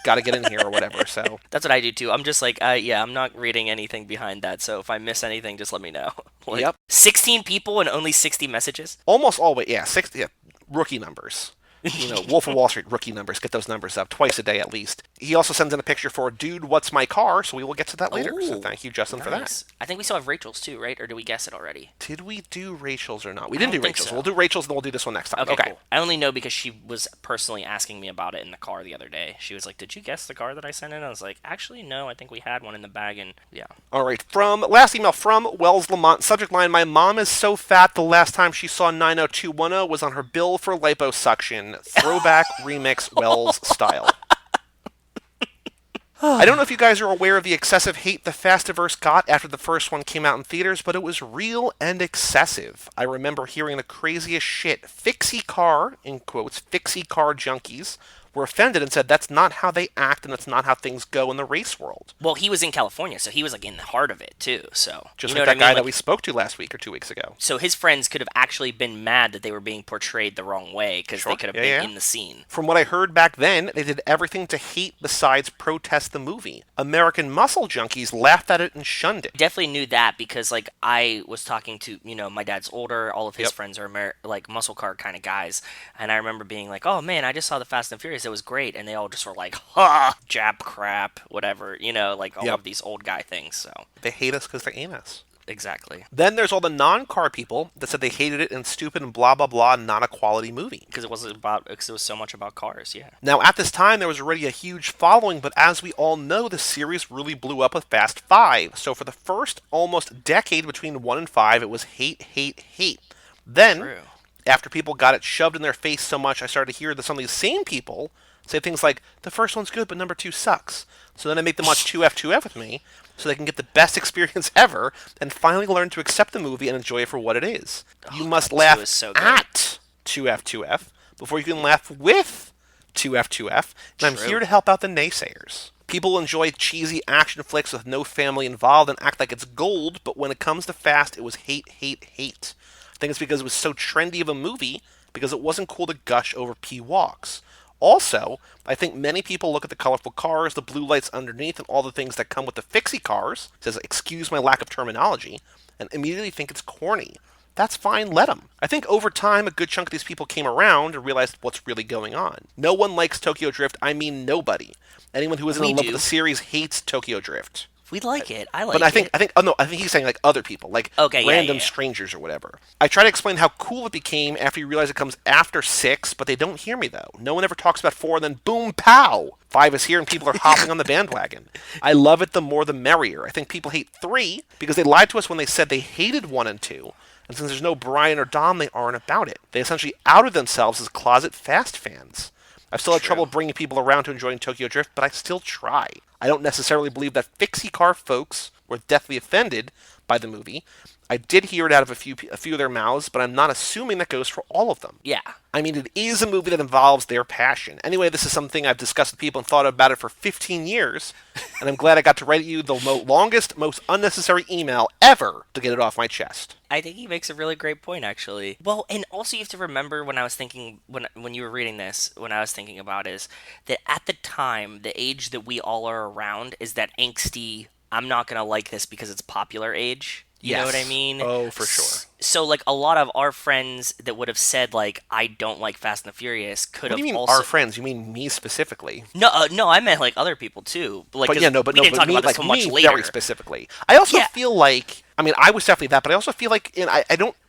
Got to get in here or whatever. So That's what I do too. I'm just like, yeah, I'm not reading anything behind that. So if I miss anything, just let me know. Like, Yep. 16 people and only 60 messages. almost always, yeah, 60, yeah, rookie numbers. Wolf of Wall Street rookie numbers. Get those numbers up twice a day at least. He also sends in a picture for Dude, What's My Car? So we will get to that later. So Ooh, thank you, Justin, for that. nice. I think we still have Rachel's too, right? Or did we guess it already? Did we do Rachel's or not? We I didn't don't do think Rachel's. so. We'll do Rachel's, and then we'll do this one next time. Okay, cool. I only know because she was personally asking me about it in the car the other day. She was like, "Did you guess the car that I sent in?" I was like, "Actually, no. I think we had one in the bag." And yeah, All right. Last email from Wells Lamont. Subject line: My mom is so fat. The last time she saw 90210 was on her bill for liposuction. Throwback remix Wells style. I don't know if you guys are aware of the excessive hate the Fastiverse got after the first one came out in theaters, but it was real and excessive. I remember hearing the craziest shit. Fixie car, in quotes, fixie car junkies were offended and said that's not how they act and that's not how things go in the race world. Well, he was in California, so he was like in the heart of it too. So Just you know like what I that mean? guy Like, that we spoke to last week or 2 weeks ago. so his friends could have actually been mad that they were being portrayed the wrong way because Sure. they could have Yeah, been yeah. in the scene. From what I heard back then, they did everything to hate besides protest the movie. American Muscle junkies laughed at it and shunned it. Definitely knew that because like I was talking to my dad's older, all of his Yep. friends are like muscle car kind of guys, and I remember being like, oh man, I just saw the Fast and Furious, it was great, and they all just were like, ha, jab crap, whatever, like all Yep. of these old guy things. So They hate us because they ain't us. exactly, Then there's all the non-car people that said they hated it and stupid and blah blah blah, not a quality movie. because it was so much about cars. Yeah. Now, at this time, there was already a huge following, but as we all know, the series really blew up with Fast 5. So for the first almost decade between 1 and 5, it was hate, hate, hate. Then, True. after people got it shoved in their face so much, I started to hear that some of these same people say things like, the first one's good, but number 2 sucks. So then I make them watch 2F2F with me, so they can get the best experience ever, and finally learn to accept the movie and enjoy it for what it is. You must God, 2 laugh is so good. at 2F2F before you can laugh with 2F2F, and I'm True. here to help out the naysayers. People enjoy cheesy action flicks with no family involved and act like it's gold, but when it comes to Fast, it was hate, hate, hate. I think it's because it was so trendy of a movie, because it wasn't cool to gush over P walks. Also, I think many people look at the colorful cars, the blue lights underneath, and all the things that come with the fixie cars, says, excuse my lack of terminology, and immediately think it's corny. That's fine, let them. I think over time, a good chunk of these people came around and realized what's really going on. No one likes Tokyo Drift, I mean nobody. Anyone who isn't We in love do. with the series hates Tokyo Drift. We like it. I like But I it. think he's saying like other people, like Okay, yeah, random yeah, yeah. strangers or whatever. I try to explain how cool it became after you realize it comes after 6, but they don't hear me though. No one ever talks about 4, and then boom, pow! 5 is here and people are hopping on the bandwagon. I love it, the more the merrier. I think people hate 3 because they lied to us when they said they hated 1 and 2. And since there's no Brian or Dom, they aren't about it. They essentially outed themselves as closet Fast fans. I've still had True. trouble bringing people around to enjoying Tokyo Drift, but I still try. I don't necessarily believe that fixie car folks were deathly offended by the movie. I did hear it out of a few of their mouths, but I'm not assuming that goes for all of them. Yeah. I mean, it is a movie that involves their passion. Anyway, this is something I've discussed with people and thought about it for 15 years, and I'm glad I got to write you the longest, most unnecessary email ever to get it off my chest. I think he makes a really great point, actually. Well, and also you have to remember when I was thinking, when you were reading this, when I was thinking about is that at the time, the age that we all are around is that angsty, I'm not going to like this because it's popular age. You know what I Yes. mean? Oh, for sure. So, like, a lot of our friends that would have said, like, I don't like Fast and the Furious could What do have you mean also... our friends? You mean me specifically? No, I meant, like, other people, too. Like, But 'cause yeah, no, but we no, didn't but talk me, about this like till much me later. very specifically. I also Yeah. feel like, I mean, I was definitely that, but I also feel like, and I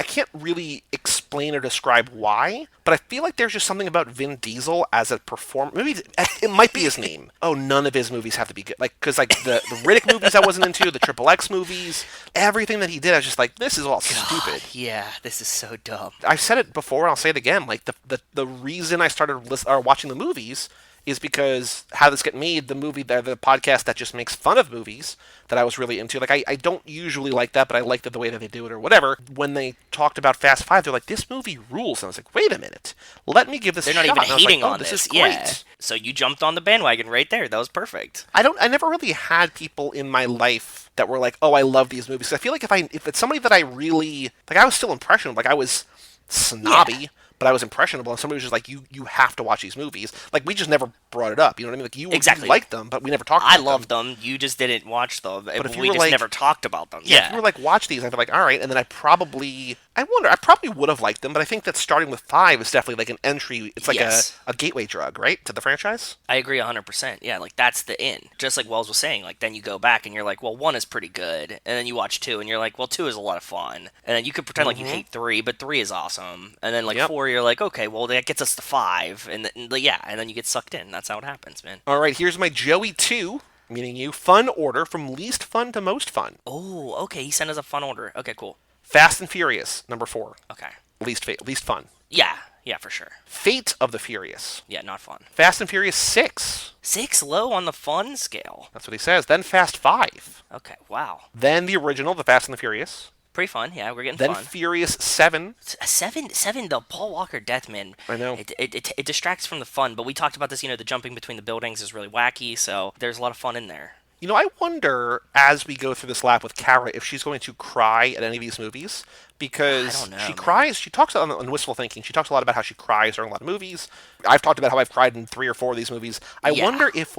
can't really explain or describe why, but I feel like there's just something about Vin Diesel as a performer. Maybe it might be his name. Oh, none of his movies have to be good, like because like the Riddick movies I wasn't into, the Triple X movies, everything that he did, I was just like, this is all stupid. Yeah, this is so dumb. I've said it before, and I'll say it again. Like the reason I started watching the movies is because How This Get Made, the movie, the podcast that just makes fun of movies that I was really into. Like I don't usually like that, but I liked it the way that they do it or whatever. When they talked about Fast Five, they're like, "This movie rules," and I was like, "Wait a minute, let me give this They're a not shot." even And I was like, hating "Oh, on this this. is great." Yeah. So you jumped on the bandwagon right there. That was perfect. I never really had people in my life that were like, "Oh, I love these movies." I feel like if it's somebody that I really like, I was still impressionable. Like I was snobby. Yeah. But I was impressionable, and somebody was just like, "You have to watch these movies." Like we just never brought it up. You know what I mean? Like you Exactly. liked them, but we never talked. I about loved them. You just didn't watch them. But if you we were just like- never talked about them. Yeah, if you were like, watch these, I'd be like, all right, and then I probably would have liked them, but I think that starting with 5 is definitely like an entry. It's like Yes. a gateway drug, right, to the franchise. I agree 100%. Yeah, like that's the in. Just like Wells was saying, like then you go back and you're like, well, 1 is pretty good, and then you watch 2 and you're like, well, 2 is a lot of fun, and then you could pretend like you hate 3, but 3 is awesome, and then like Yep. 4, you're like, okay, well that gets us to 5, and yeah, and then you get sucked in. That's how it happens, man. All right, here's my Joey 2, meaning you, fun order from least fun to most fun. Oh, okay. He sent us a fun order. Okay, cool. Fast and Furious, number 4, Okay. least fun. Yeah, Yeah, for sure. Fate of the Furious. Yeah, not fun. Fast and Furious 6. 6 low on the fun scale. That's what he says. Then Fast 5. Okay, wow. Then the original, The Fast and the Furious. Pretty fun. Yeah, we're getting Then fun. Furious 7. Seven. The Paul Walker death, man. I know. It distracts from the fun. But we talked about this. The jumping between the buildings is really wacky. So there's a lot of fun in there. I wonder, as we go through this lap with Cara, if she's going to cry at any of these movies. Because I don't know, she man. cries, she talks on Wistful Thinking, she talks a lot about how she cries during a lot of movies. I've talked about how I've cried in 3 or 4 of these movies. I Yeah. wonder if,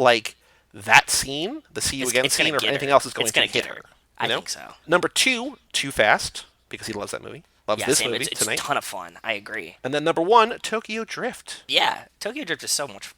that scene, the See You It's- Again it's gonna scene, or get her. anything else is going It's to gonna hit get her. her. You I know? think so. Number 2, Too Fast, because he loves that movie. Loves Yeah, this same. movie It's tonight. a ton of fun. I agree. And then number 1, Tokyo Drift. Yeah, Tokyo Drift is so much.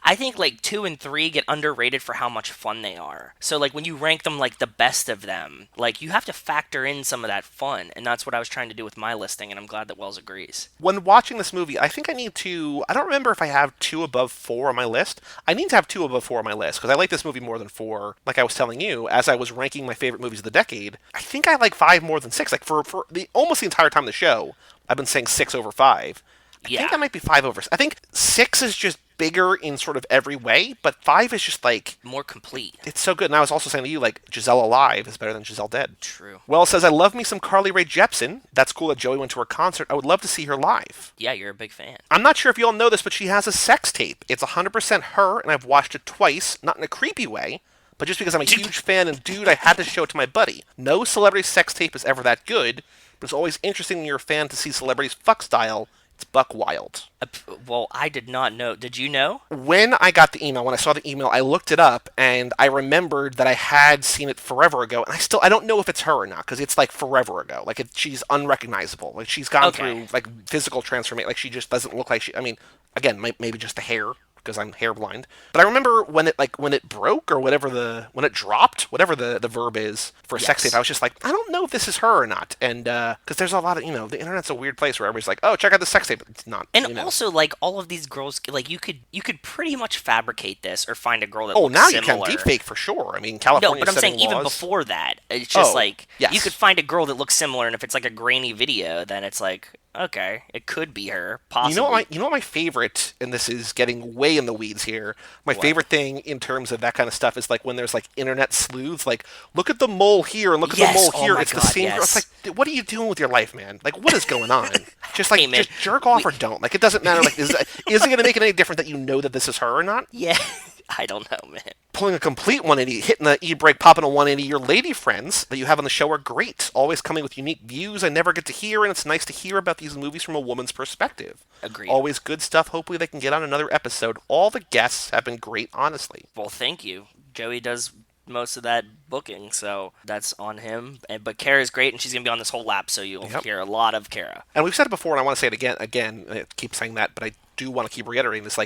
I think 2 and 3 get underrated for how much fun they are. So when you rank them the best of them, you have to factor in some of that fun, and that's what I was trying to do with my listing, and I'm glad that Wells agrees. When watching this movie, I think I need to. I don't remember if I have 2 above 4 on my list. I need to have 2 above 4 on my list because I like this movie more than 4. Like I was telling you, as I was ranking my favorite movies of the decade, I think I like 5 more than 6. For the almost the entire time of the show, I've been saying 6 over 5. I Yeah. think that might be 5 over. I think 6 is just bigger in sort of every way, but 5 is just More complete. it's so good. And I was also saying to you, Giselle Alive is better than Giselle Dead. True. Well says, I love me some Carly Rae Jepsen. That's cool that Joey went to her concert. I would love to see her live. Yeah, you're a big fan. I'm not sure if you all know this, but she has a sex tape. It's 100% her, and I've watched it twice, not in a creepy way, but just because I'm a huge fan, and dude, I had to show it to my buddy. No celebrity sex tape is ever that good, but it's always interesting when you're a fan to see celebrities fuck style. It's buck wild. Well, I did not know. Did you know? When I got the email, when I saw the email, I looked it up, and I remembered that I had seen it forever ago, and I don't know if it's her or not, because it's forever ago. She's unrecognizable. She's gone through physical transformation. She just doesn't look like she. I mean, again, maybe just the hair, because I'm hair blind. But I remember when it broke, or when it dropped, whatever the verb is for a sex Yes. tape, I was just I don't know if this is her or not. And because there's a lot of the internet's a weird place where everybody's like, oh, check out the sex tape. It's not. And also, all of these girls, you could pretty much fabricate this or find a girl that Oh, looks now similar. you can deepfake for sure. I mean, No, California. but I'm saying even laws. before that, it's just yes. you could find a girl that looks similar, and if it's a grainy video, then it's okay, it could be her, possibly. You know what my favorite, and this is getting way in the weeds here. My What? favorite thing in terms of that kind of stuff is when there's internet sleuths, look at the mole here and look at Yes, the mole oh here. my It's the God, same girl. yes. It's what are you doing with your life, man? What is going on? Just Hey, man, just jerk off or don't. It doesn't matter. Is it going to make it any different that you know that this is her or not? Yeah, I don't know, man. Pulling a complete 180, hitting the e-brake, popping a 180. Your lady friends that you have on the show are great, always coming with unique views I never get to hear, and it's nice to hear about these movies from a woman's perspective. Agreed. Always good stuff. Hopefully they can get on another episode. All the guests have been great, honestly. Well, thank you. Joey does most of that booking, so that's on him. But Kara's great, and she's going to be on this whole lap, so you'll hear a lot of Kara. And we've said it before, and I want to say it again, I keep saying that, but I do want to keep reiterating this.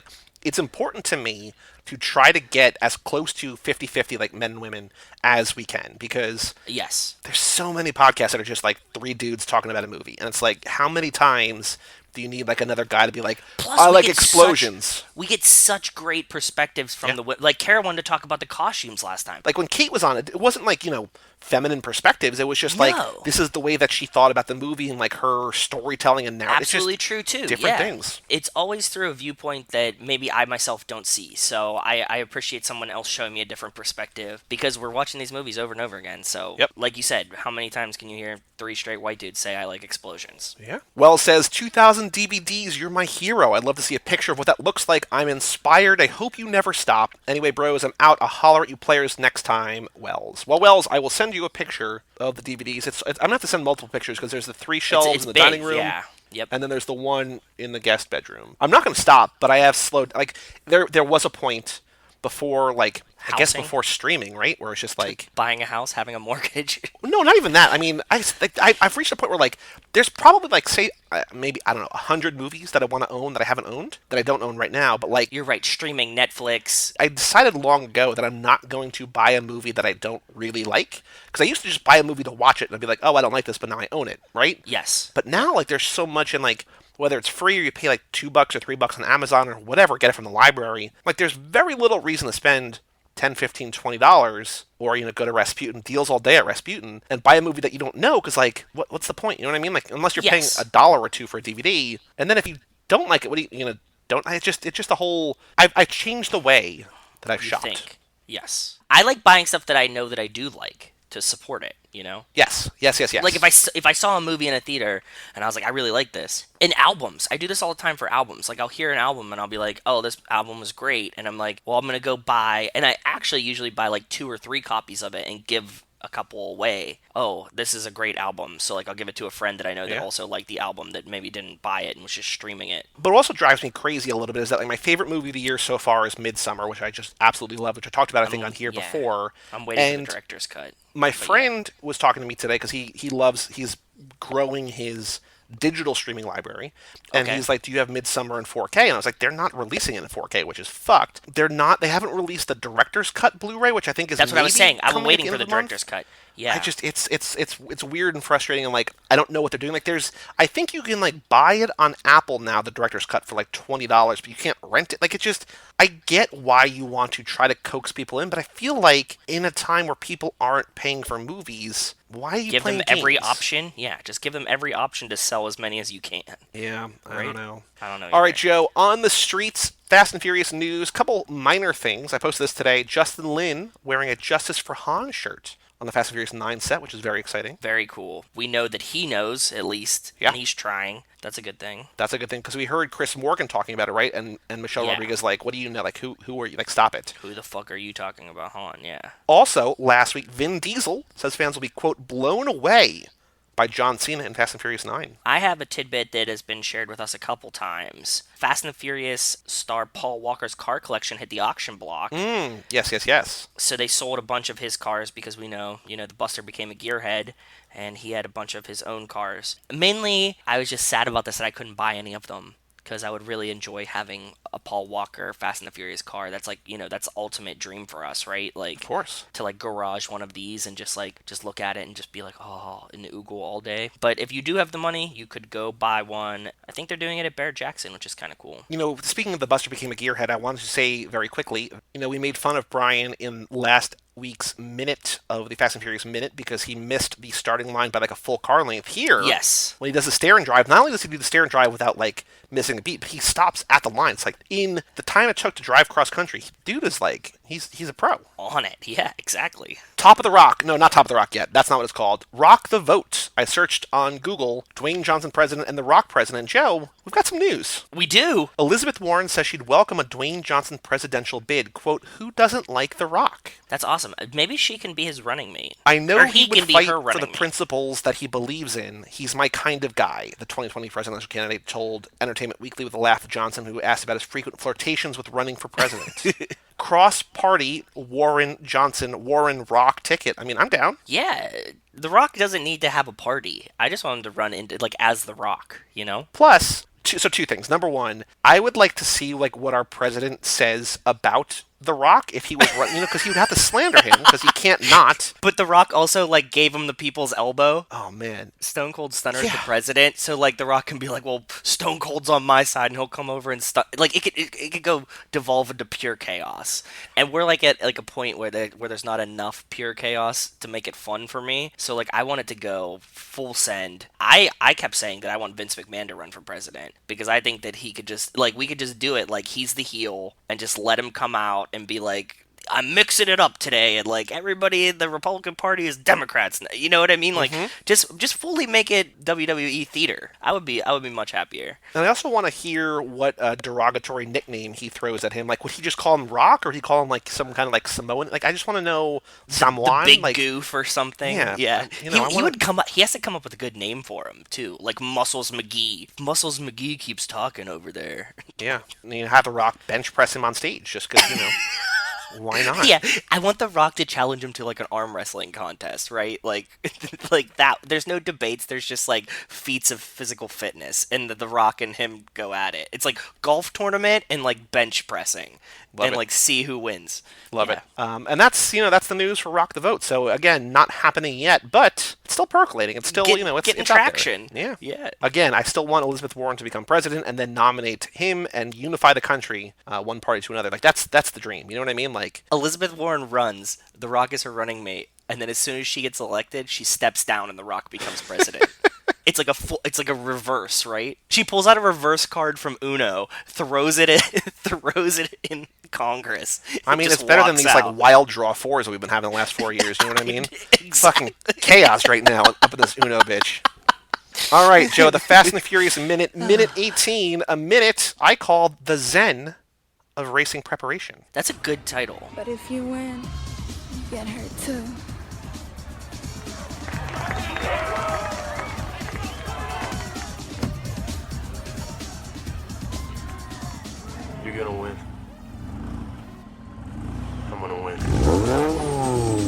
It's important to me to try to get as close to 50-50 men and women as we can, because Yes. there's so many podcasts that are just 3 dudes talking about a movie, and it's how many times do you need another guy to be Plus, I we like get explosions? We get such great perspectives from Kara wanted to talk about the costumes last time. When Kate was on it wasn't feminine perspectives. It was just No. this is the way that she thought about the movie and her storytelling and narrative. Absolutely true too. different yeah. things. It's always through a viewpoint that maybe I myself don't see. So I appreciate someone else showing me a different perspective because we're watching these movies over and over again. So like you said, how many times can you hear 3 straight white dudes say I like explosions? Yeah. Well, says 2,000 DVDs. You're my hero. I'd love to see a picture of what that looks like. I'm inspired. I hope you never stop. Anyway, bros, I'm out. I'll holler at you players next time. Wells. Well, Wells, I will send you a picture of the DVDs. I'm gonna have to send multiple pictures because there's the 3 shelves It's in the big, dining room. yeah. Yep. And then there's the one in the guest bedroom. I'm not going to stop, but I have slowed. There was a point before, I guess Housing? before streaming, right? Where it's just Buying a house, having a mortgage. no, not even that. I mean, I've reached a point where there's probably say maybe I don't know 100 movies that I want to own that I haven't owned that I don't own right now. But You're right, streaming, Netflix. I decided long ago that I'm not going to buy a movie that I don't really like because I used to just buy a movie to watch it and I'd be like, oh, I don't like this, but now I own it, right? Yes. But now there's so much in whether it's free or you pay $2 or $3 on Amazon or whatever, get it from the library. There's very little reason to spend $10, $15, $20 or go to Rasputin, deals all day at Rasputin, and buy a movie that you don't know because what's the point? You know what I mean? Unless you're paying Yes. $1 or $2 for a DVD, and then if you don't like it. What do you don't? It's just the whole. I've changed the way that I've You shopped. think? Yes. I like buying stuff that I know that I do like to support it. Yes, yes, yes, Like yes. if I saw a movie in a theater and I was like, I really like this. In albums, I do this all the time for albums. Like I'll hear an album and I'll be like, oh, this album was great, and I'm like, well, I'm gonna go buy, and I actually usually buy like 2 or 3 copies of it and give a couple away. Oh, this is a great album, so like I'll give it to a friend that I know that Yeah. also liked the album that maybe didn't buy it and was just streaming it. But what also drives me crazy a little bit is that like my favorite movie of the year so far is Midsummer, which I just absolutely love, which I talked about I think on here Yeah, before. I'm waiting for the And director's cut. my But yeah, friend was talking to me today because he's growing his digital streaming library, and okay. he's like, "Do you have Midsummer in 4K?" And I was like, "They're not releasing it in 4K, which is fucked. They're not. They haven't released the director's cut Blu-ray, which I think is That's what I was maybe saying. I'm coming at the waiting end for of the the month." director's cut. I Yeah. just it's weird and frustrating, and like I don't know what they're doing. Like there's I think you can like buy it on Apple now, the director's cut for like $20, but you can't rent it. Like it's just I get why you want to try to coax people in, but I feel like in a time where people aren't paying for movies, why are you Give them playing every games? option. Yeah, just give them every option to sell as many as you can. Yeah, I don't Right? know. I don't know All right, either. Joe, on the streets, Fast and Furious news, couple minor things. I posted this today. Justin Lin wearing a Justice for Han shirt on the Fast and Furious 9 set, which is very exciting. Very cool. We know that he knows at least, Yeah, and he's trying. That's a good thing. that's a good thing because we heard Chris Morgan talking about it, right? And Michelle Yeah. Rodriguez like, what do you know? Like, who are you? Like, stop it. Who the fuck are you talking about, Han? Yeah. Also, last week, Vin Diesel says fans will be quote blown away by John Cena in Fast and Furious 9. I have a tidbit that has been shared with us a couple times. Fast and Furious star Paul Walker's car collection hit the auction block. Yes, yes, yes. So they sold a bunch of his cars because we know, the Buster became a gearhead and he had a bunch of his own cars. Mainly, I was just sad about this that I couldn't buy any of them because I would really enjoy having a Paul Walker Fast and the Furious car. That's like, that's ultimate dream for us, right? Of Like course. to like garage one of these and just look at it and just be like, oh, in the Oogle all day. But if you do have the money, you could go buy one. I think they're doing it at Barrett Jackson, which is kind of cool. Speaking of the Buster became a gearhead, I wanted to say very quickly, we made fun of Brian in last week's minute of the Fast and Furious minute because he missed the starting line by like a full car length. Here, Yes. when he does the stare and drive, not only does he do the stare and drive without like missing a beat, but he stops at the line. It's like in the time it took to drive cross country, dude is like he's a pro. On it. Yeah, exactly. Top of the Rock. No, not Top of the Rock yet. That's not what it's called. Rock the Vote. I searched on Google Dwayne Johnson president and The Rock president. Joe, we've got some news. We do. Elizabeth Warren says she'd welcome a Dwayne Johnson presidential bid. Quote, who doesn't like The Rock? That's awesome. Maybe she can be his running mate. I know Or he he would can be fight her for the running mate. principles that he believes in. He's my kind of guy, the 2020 presidential candidate told Entertainment Weekly with a laugh at Johnson, who asked about his frequent flirtations with running for president. Cross-party Warren Johnson, Warren Rock ticket. I mean, I'm down. Yeah, The Rock doesn't need to have a party. I just want him to run into like as The Rock. Plus, two things. Number one, I would like to see like what our president says about The Rock if he was running, because he would have to slander him because he can't not. But The Rock also like gave him the people's elbow. Oh man, Stone Cold stunners the yeah. president, so like The Rock can be like, "Well, Stone Cold's on my side," and he'll come over and stun. Like it could go devolve into pure chaos, and we're like at like a point where there's not enough pure chaos to make it fun for me. So like I want it to go full send. I kept saying that I want Vince McMahon to run for president because I think that he could just like we could just do it like he's the heel and just let him come out and be like, I'm mixing it up today, and like everybody in the Republican Party is Democrats. You know what I mean? Like just fully make it WWE theater. I would be much happier. And I also want to hear what derogatory nickname he throws at him. Like, would he just call him Rock, or would he call him like some kind of like Samoan? Like, I just want to know Samoan. Big Like, goof or something. yeah, Yeah. I He want would come up. He has to come up with a good name for him too, like Muscles McGee. Muscles McGee keeps talking over there. yeah, have the Rock bench press him on stage just because why not? Yeah, I want The Rock to challenge him to like an arm wrestling contest, right? Like, like that. There's no debates. There's just like feats of physical fitness, and the Rock and him go at it. It's like golf tournament and like bench pressing, Love and it. like see who wins. Love Yeah. it. And that's the news for Rock the Vote. So again, not happening yet, but it's still percolating. It's still it's Getting it's out there. traction. Yeah. Yeah. Again, I still want Elizabeth Warren to become president and then nominate him and unify the country, one party to another. Like that's the dream. You know what I mean? Like Elizabeth Warren runs. The Rock is her running mate, and then as soon as she gets elected, she steps down, and The Rock becomes president. It's like it's like a reverse, right? She pulls out a reverse card from Uno, throws it in, throws it in Congress. I And mean, just it's better than walks these like out. wild draw fours that we've been having the last 4 years. You know what I mean? Fucking Exactly. chaos right now up in this Uno bitch. All right, Joe, the Fast and the Furious minute 18, a minute I called the Zen of racing preparation. That's a good title. But if you win, you get hurt too. You're gonna win. I'm gonna win.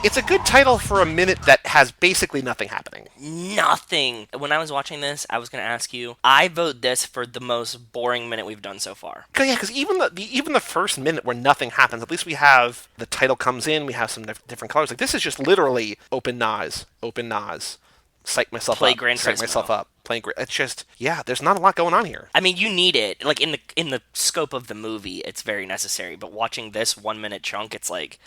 It's a good title for a minute that has basically nothing happening. Nothing. When I was watching this, I was going to ask you. I vote this for the most boring minute we've done so far. Yeah, because even the first minute where nothing happens, at least we have the title comes in, we have some different colors. Like this is just literally open Nas, psych myself Play up, Gran psych Turismo. myself up, playing. It's just there's not a lot going on here. I mean, you need it. Like in the scope of the movie, it's very necessary. But watching this 1 minute chunk, it's like,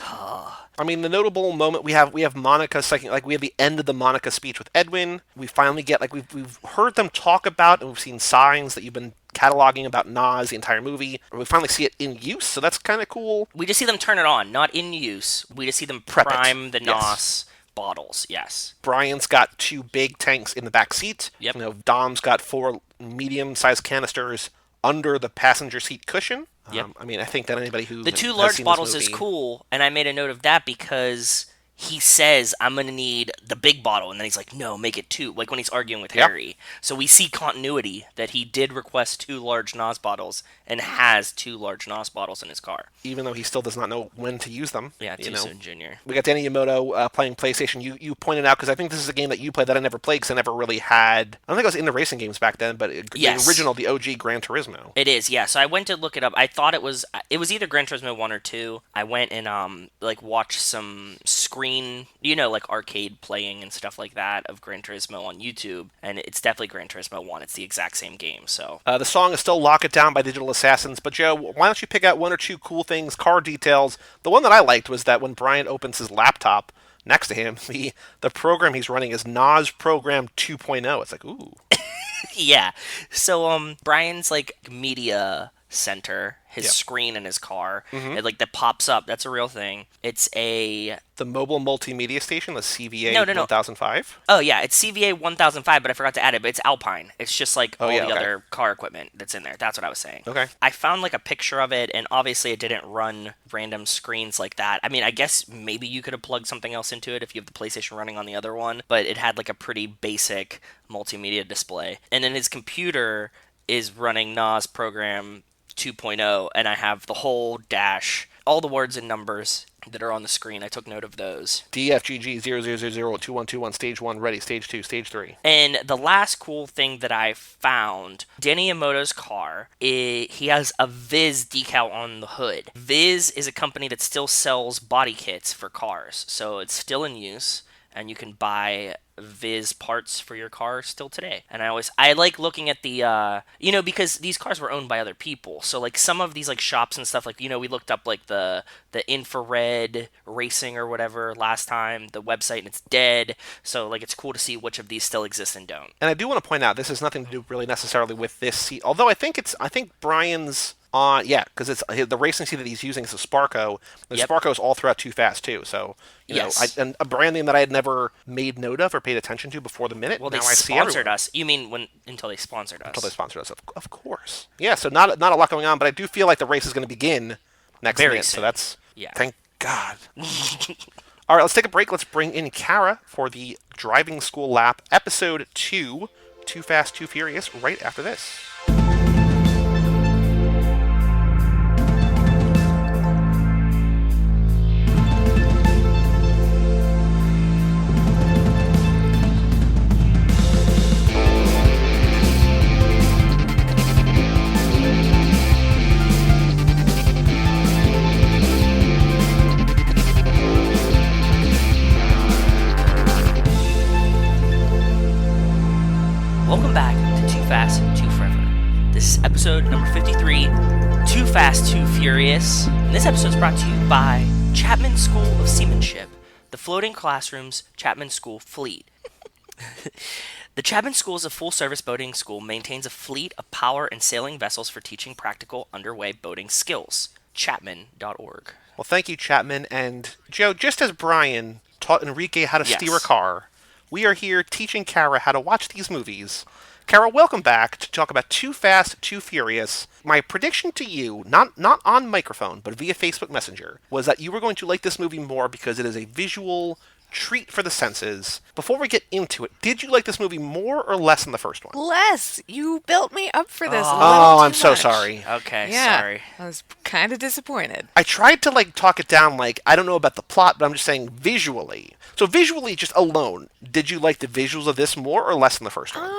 I mean, the notable moment we have Monica psyching, like we have the end of the Monica speech with Edwin. We finally get like we've heard them talk about and we've seen signs that you've been cataloging about Nas the entire movie. We finally see it in use, so that's kind of cool. we just see them turn it on, not in use. We just see them Prep it. prime the Yes. NOS bottles. Yes. Brian's got 2 big tanks in the back seat. Yep. Dom's got 4 medium-sized canisters under the passenger seat cushion. Yep. I mean, I think that anybody who The 2 has large seen this bottles is movie- cool, and I made a note of that because he says, I'm going to need the big bottle, and then he's like, no, make it 2, like when he's arguing with Yep. Harry. So we see continuity that he did request 2 large NOS bottles and has 2 large NOS bottles in his car. even though he still does not know when to use them. Yeah, you too know. soon, Junior. We got Danny Yamamoto playing PlayStation. You pointed out, because I think this is a game that you played that I never played because I never really had. I don't think I was into racing games back then, but Yes. the original, the OG Gran Turismo. It is, yeah. So I went to look it up. I thought it was either Gran Turismo 1 or 2. I went and like watched some screen, like arcade playing and stuff like that of Gran Turismo on YouTube, and it's definitely Gran Turismo 1. It's the exact same game. So The song is still Lock It Down by Digital Assassins. But Joe, why don't you pick out 1 or 2 cool things, car details? The one that I liked was that when Brian opens his laptop next to him, the program he's running is Nas Program 2.0. It's like, ooh. yeah. So Brian's like media center, his Yep. screen in his car, it, like that pops up. That's a real thing. It's a The mobile multimedia station, the CVA No. 1005. Oh yeah, it's CVA 1005, but I forgot to add it. But it's Alpine. It's just like all yeah, the okay. other car equipment that's in there. That's what I was saying. Okay. I found like a picture of it, and obviously it didn't run random screens like that. I mean, I guess maybe you could have plugged something else into it if you have the PlayStation running on the other one, but it had like a pretty basic multimedia display. And then his computer is running Nas Program 2.0, and I have the whole dash, all the words and numbers that are on the screen. I took note of those. DFGG 00002121, stage 1 ready, stage 2, stage 3. And the last cool thing that I found, Danny Yamoto's car, he has a Viz decal on the hood. Viz is a company that still sells body kits for cars, so it's still in use, and you can buy Viz parts for your car still today. And I like looking at the because these cars were owned by other people, so like some of these like shops and stuff, like we looked up like the infrared racing or whatever last time, the website, and it's dead. So like it's cool to see which of these still exist and don't. And I do want to point out, this has nothing to do really necessarily with this seat, although I think Brian's because it's the racing seat that he's using is a Sparco. There's Yep. Sparcos all throughout Too Fast too, so Yes. and a brand name that I had never made note of or paid attention to before the minute. Well, now they I see sponsored everywhere. us. You mean until they sponsored us? Until they sponsored us, of course. Yeah, so not a lot going on, but I do feel like the race is going to begin next Very minute, so soon. that's Yeah. thank God. All right, let's take a break. Let's bring in Cara for the driving school lap, episode 2, Too Fast, Too Furious, right after this. number 53, Too Fast, Too Furious. And this episode is brought to you by Chapman School of Seamanship, the floating classrooms Chapman School Fleet. The Chapman School is a full-service boating school, maintains a fleet of power and sailing vessels for teaching practical underway boating skills. Chapman.org. Well, thank you, Chapman. And Joe, just as Brian taught Enrique how to steer a car, we are here teaching Cara how to watch these movies. Cara, welcome back to talk about Too Fast, Too Furious. My prediction to you, not on microphone, but via Facebook Messenger, was that you were going to like this movie more because it is a visual treat for the senses. Before we get into it, did you like this movie more or less than the first one? Less. You built me up for this. Oh, I'm so sorry. Okay, Yeah, sorry. I was kind of disappointed. I tried to talk it down I don't know about the plot, but I'm just saying visually. So visually, just alone, did you like the visuals of this more or less than the first one?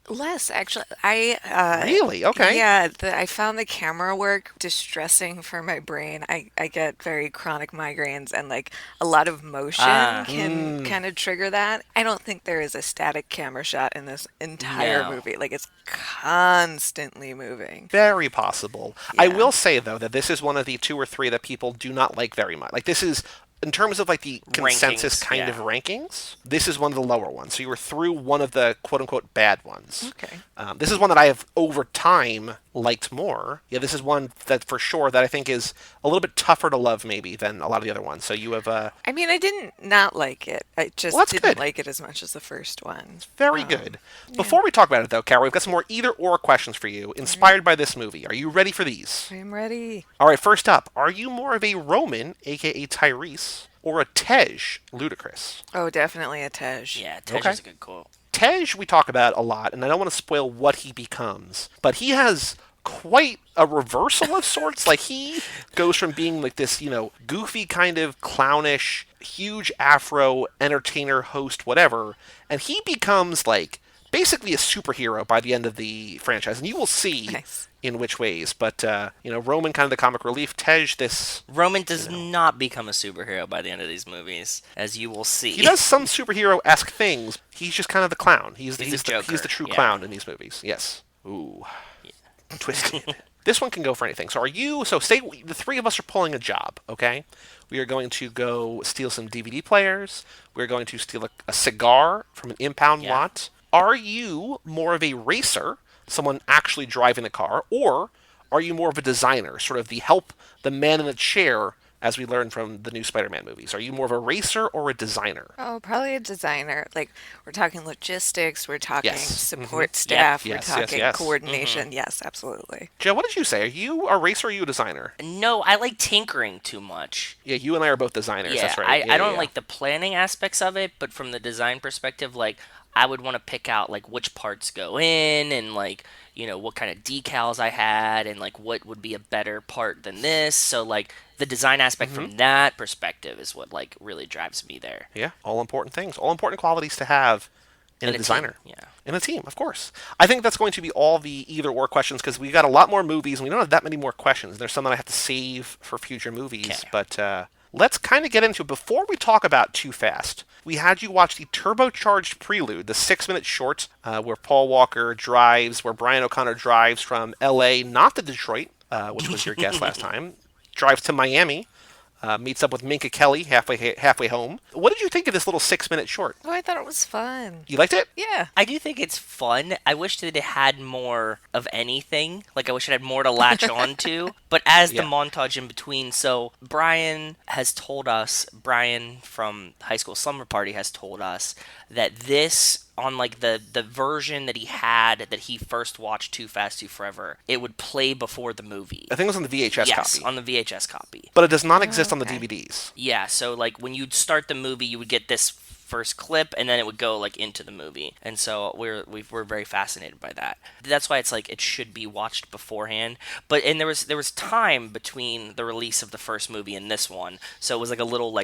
Less actually. Really? Okay. Yeah, I found the camera work distressing for my brain. I get very chronic migraines, and a lot of motion can kind of trigger that. I don't think there is a static camera shot in this entire movie. It's constantly moving. Very possible. Yeah. I will say though that this is one of the 2 or 3 that people do not like very much. This is, in terms of the consensus Rankings, of rankings, this is one of the lower ones. So you were through one of the quote-unquote bad ones. Okay. This is one that I have, over time, liked more. Yeah, this is one that, for sure, that I think is a little bit tougher to love, maybe, than a lot of the other ones. So you have... I mean, I didn't not like it. I just that's didn't good. like it as much as the first one. Very good. Before we talk about it, though, Cara, we've got some more either-or questions for you, inspired by this movie. Are you ready for these? I'm ready. All right, first up, are you more of a Roman, a.k.a. Tyrese, or a Tej, Ludacris? Oh, definitely a Tej. Yeah, Tej Okay. is a good quote. Tej we talk about a lot, and I don't want to spoil what he becomes, but he has quite a reversal of sorts. He goes from being this, goofy kind of clownish, huge afro entertainer, host, whatever, and he becomes basically a superhero by the end of the franchise, and you will see Nice. in which ways. But Roman, kind of the comic relief, Tej, this... Roman does not become a superhero by the end of these movies, as you will see. He does some superhero-esque things. He's just kind of the clown. He's a Joker. He's the true Yeah. clown in these movies. Yes. Ooh. Twisted. This one can go for anything. So say the 3 of us are pulling a job, okay? We are going to go steal some DVD players. We're going to steal a cigar from an impound lot. Are you more of a racer, someone actually driving the car, or are you more of a designer, sort of the man in the chair, as we learned from the new Spider-Man movies? Are you more of a racer or a designer? Oh, probably a designer. We're talking logistics, we're talking Yes. support staff, Yes, we're yes, talking yes. coordination. Yes, absolutely. Joe, what did you say? Are you a racer or are you a designer? No, I like tinkering too much. Yeah, you and I are both designers. Yeah, That's right. I don't like the planning aspects of it, but from the design perspective, I would want to pick out which parts go in and what kind of decals I had and what would be a better part than this. So the design aspect from that perspective is what really drives me there. Yeah, all important things, all important qualities to have in a designer. Team, yeah. In a team, of course. I think that's going to be all the either-or questions because we've got a lot more movies and we don't have that many more questions. There's some that I have to save for future movies, Okay. but let's kind of get into it. Before we talk about Too Fast, we had you watch the turbocharged prelude, the 6-minute short where Paul Walker drives, where Brian O'Connor drives from L.A., not to Detroit, which was your guess last time, drives to Miami, meets up with Minka Kelly halfway home. What did you think of this little 6-minute short? Oh, I thought it was fun. You liked it? Yeah. I do think it's fun. I wish that it had more of anything. I wish it had more to latch on to. But as the montage in between, so Brian from High School Slumber Party has told us that this, on the version that he had, that he first watched Too Fast, Too Forever, it would play before the movie. I think it was on the VHS Yes, copy. on the VHS copy. But it does not exist on the okay. DVDs. Yeah, so when you'd start the movie, you would get this first clip, and then it would go into the movie. And so we're very fascinated by that. That's why it's it should be watched beforehand. And there was time between the release of the first movie and this one, so it was a little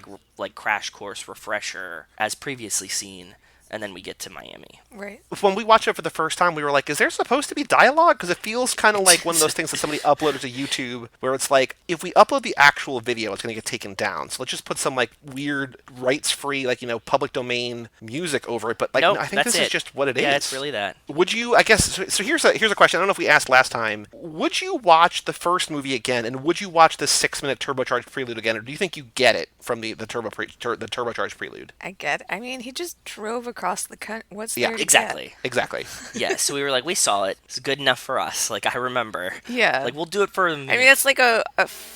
crash course refresher, as previously seen. and then we get to Miami. Right. When we watched it for the first time, we were like, is there supposed to be dialogue? Because it feels kind of like one of those things that somebody uploaded to YouTube where it's like, if we upload the actual video, it's going to get taken down. So let's just put some like weird rights-free, like, public domain music over it. But like, Nope, I think that's this is it. just what it is. Yeah, it's really that. Would you, I guess, so here's a question. I don't know if we asked last time. Would you watch the first movie again, and would you watch the 6-minute turbocharged prelude again, or do you think you get it from the turbocharged prelude? I mean, he just drove across the country. What's Yeah, there to Exactly. Exactly. Yeah, so we were like, we saw it. It's good enough for us. Like, I remember. get? Yeah. Like, we'll do it for a I mean, it's like a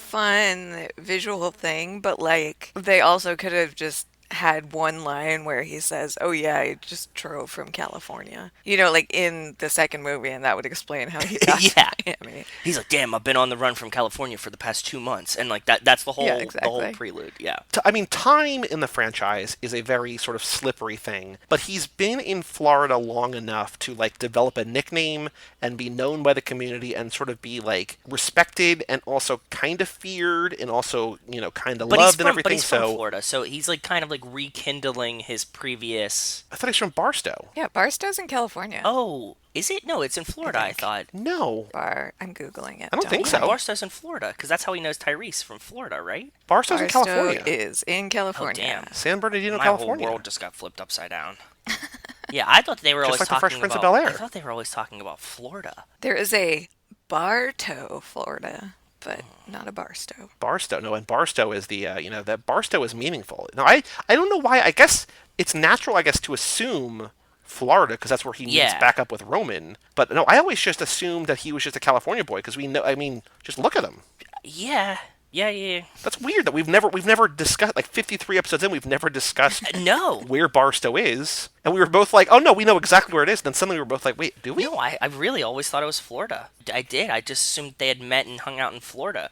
fun visual thing, but like they also could have just had one line where he says, "Oh yeah, I just drove from California." Like in the second movie, and that would explain how he got Yeah. to Miami. He's like, damn, I've been on the run from California for the past 2 months. And like that's the whole Yeah, the whole exactly. prelude. Yeah. I mean, time in the franchise is a very sort of slippery thing, but he's been in Florida long enough to like develop a nickname and be known by the community and sort of be like respected and also kind of feared and also kind of loved and everything. But he's from So Florida, so he's like kind of like rekindling his previous. I thought he's from Barstow. Yeah, Barstow's in California. Oh, is it? No, it's in Florida. I think. thought. No, I'm googling it. I don't think Yeah, so. Barstow's in Florida because that's how he knows Tyrese from Florida, right? Barstow's in Barstow California. is in California. Oh, damn. San Bernardino, My California. whole world just got flipped upside down. Yeah, I thought they were Just always like the Fresh talking Prince of about. Bel-Air. I thought they were always talking about Florida. There is a Bartow, Florida, but not a Barstow. Barstow. No, and Barstow is the that Barstow is meaningful. No, I don't know why. I guess it's natural. I guess to assume Florida because that's where he meets Yeah. back up with Roman. But no, I always just assumed that he was just a California boy because we know. I mean, just look at him. Yeah. That's weird that we've never discussed, like 53 episodes in, we've never discussed No. where Barstow is, and we were both like, oh no, we know exactly where it is. And then suddenly we were both like, wait, do we? No, I really always thought it was Florida. I did. I just assumed they had met and hung out in Florida.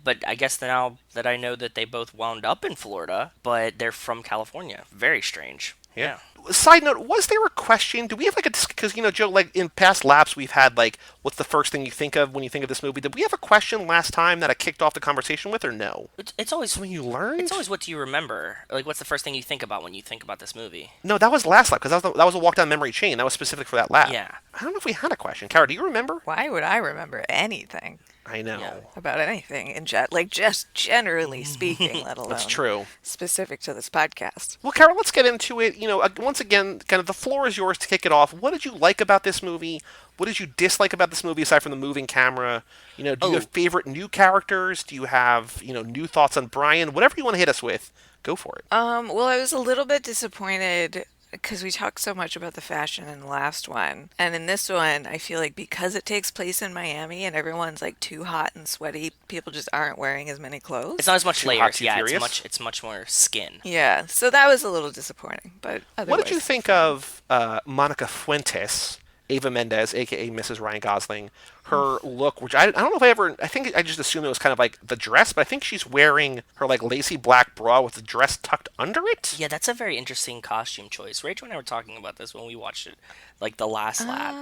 But I guess now that I know that they both wound up in Florida, but they're from California. Very strange. Yeah. Side note, was there a question? Do we have like because Joe, like in past laps we've had like, what's the first thing you think of when you think of this movie? Did we have a question last time that I kicked off the conversation with, or no? It's always Something you learned? It's always what do you remember? Like, what's the first thing you think about when you think about this movie? No, that was last lap because that was a walk down memory chain. That was specific for that lap. Yeah. I don't know if we had a question. Cara, do you remember? Why would I remember anything I know. Yeah. about anything in like just generally speaking, let alone That's true. specific to this podcast? Well, Cara, let's get into it. Once again, kind of the floor is yours to kick it off. What did you like about this movie? What did you dislike about this movie aside from the moving camera? Do you have favorite new characters? Do you have, new thoughts on Brian? Whatever you want to hit us with, go for it. Well, I was a little bit disappointed because we talked so much about the fashion in the last one. And in this one, I feel like because it takes place in Miami and everyone's like too hot and sweaty, people just aren't wearing as many clothes. It's not as much Too hot, layers. too Yeah, furious? it's much more skin. Yeah, so that was a little disappointing. But otherwise, What did you think of Monica Fuentes, Ava Mendez, aka Mrs. Ryan Gosling? Her look, which I don't know if I think I just assumed it was kind of like the dress, but I think she's wearing her like lacy black bra with the dress tucked under it. Yeah, that's a very interesting costume choice. Rachel and I were talking about this when we watched it, like the last lap.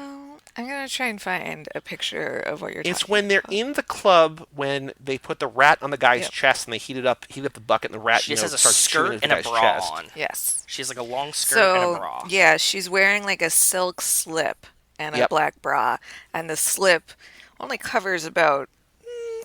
I'm gonna try and find a picture of what you're talking It's when they're about. in the club when they put the rat on the guy's Yep. chest and they heat up the bucket and the rat She just has a starts chewing skirt into and the a guy's bra chest. on. Yes. She has like a long skirt So and a bra. yeah, she's wearing like a silk slip and a Yep. black bra, and the slip only covers about,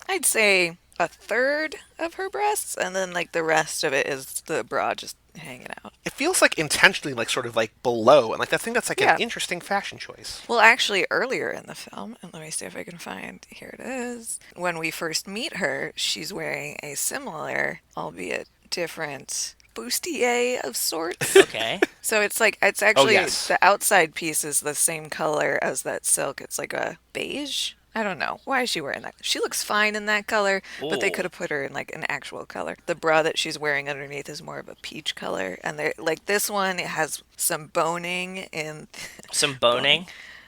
I'd say, a third of her breasts, and then like the rest of it is the bra just hanging out. It feels like intentionally like sort of like below, and like I think that's like Yeah. an interesting fashion choice. Well, actually, earlier in the film, and let me see if I can find, here it is. When we first meet her, she's wearing a similar, albeit different, bustier of sorts. Okay. So it's like, it's actually, yes. the outside piece is the same color as that silk. It's like a beige. I don't know. Why is she wearing that? She looks fine in that color, but they Ooh. could have put her in like an actual color. The bra that she's wearing underneath is more of a peach color. And they're like this one, it has some boning in. Some boning.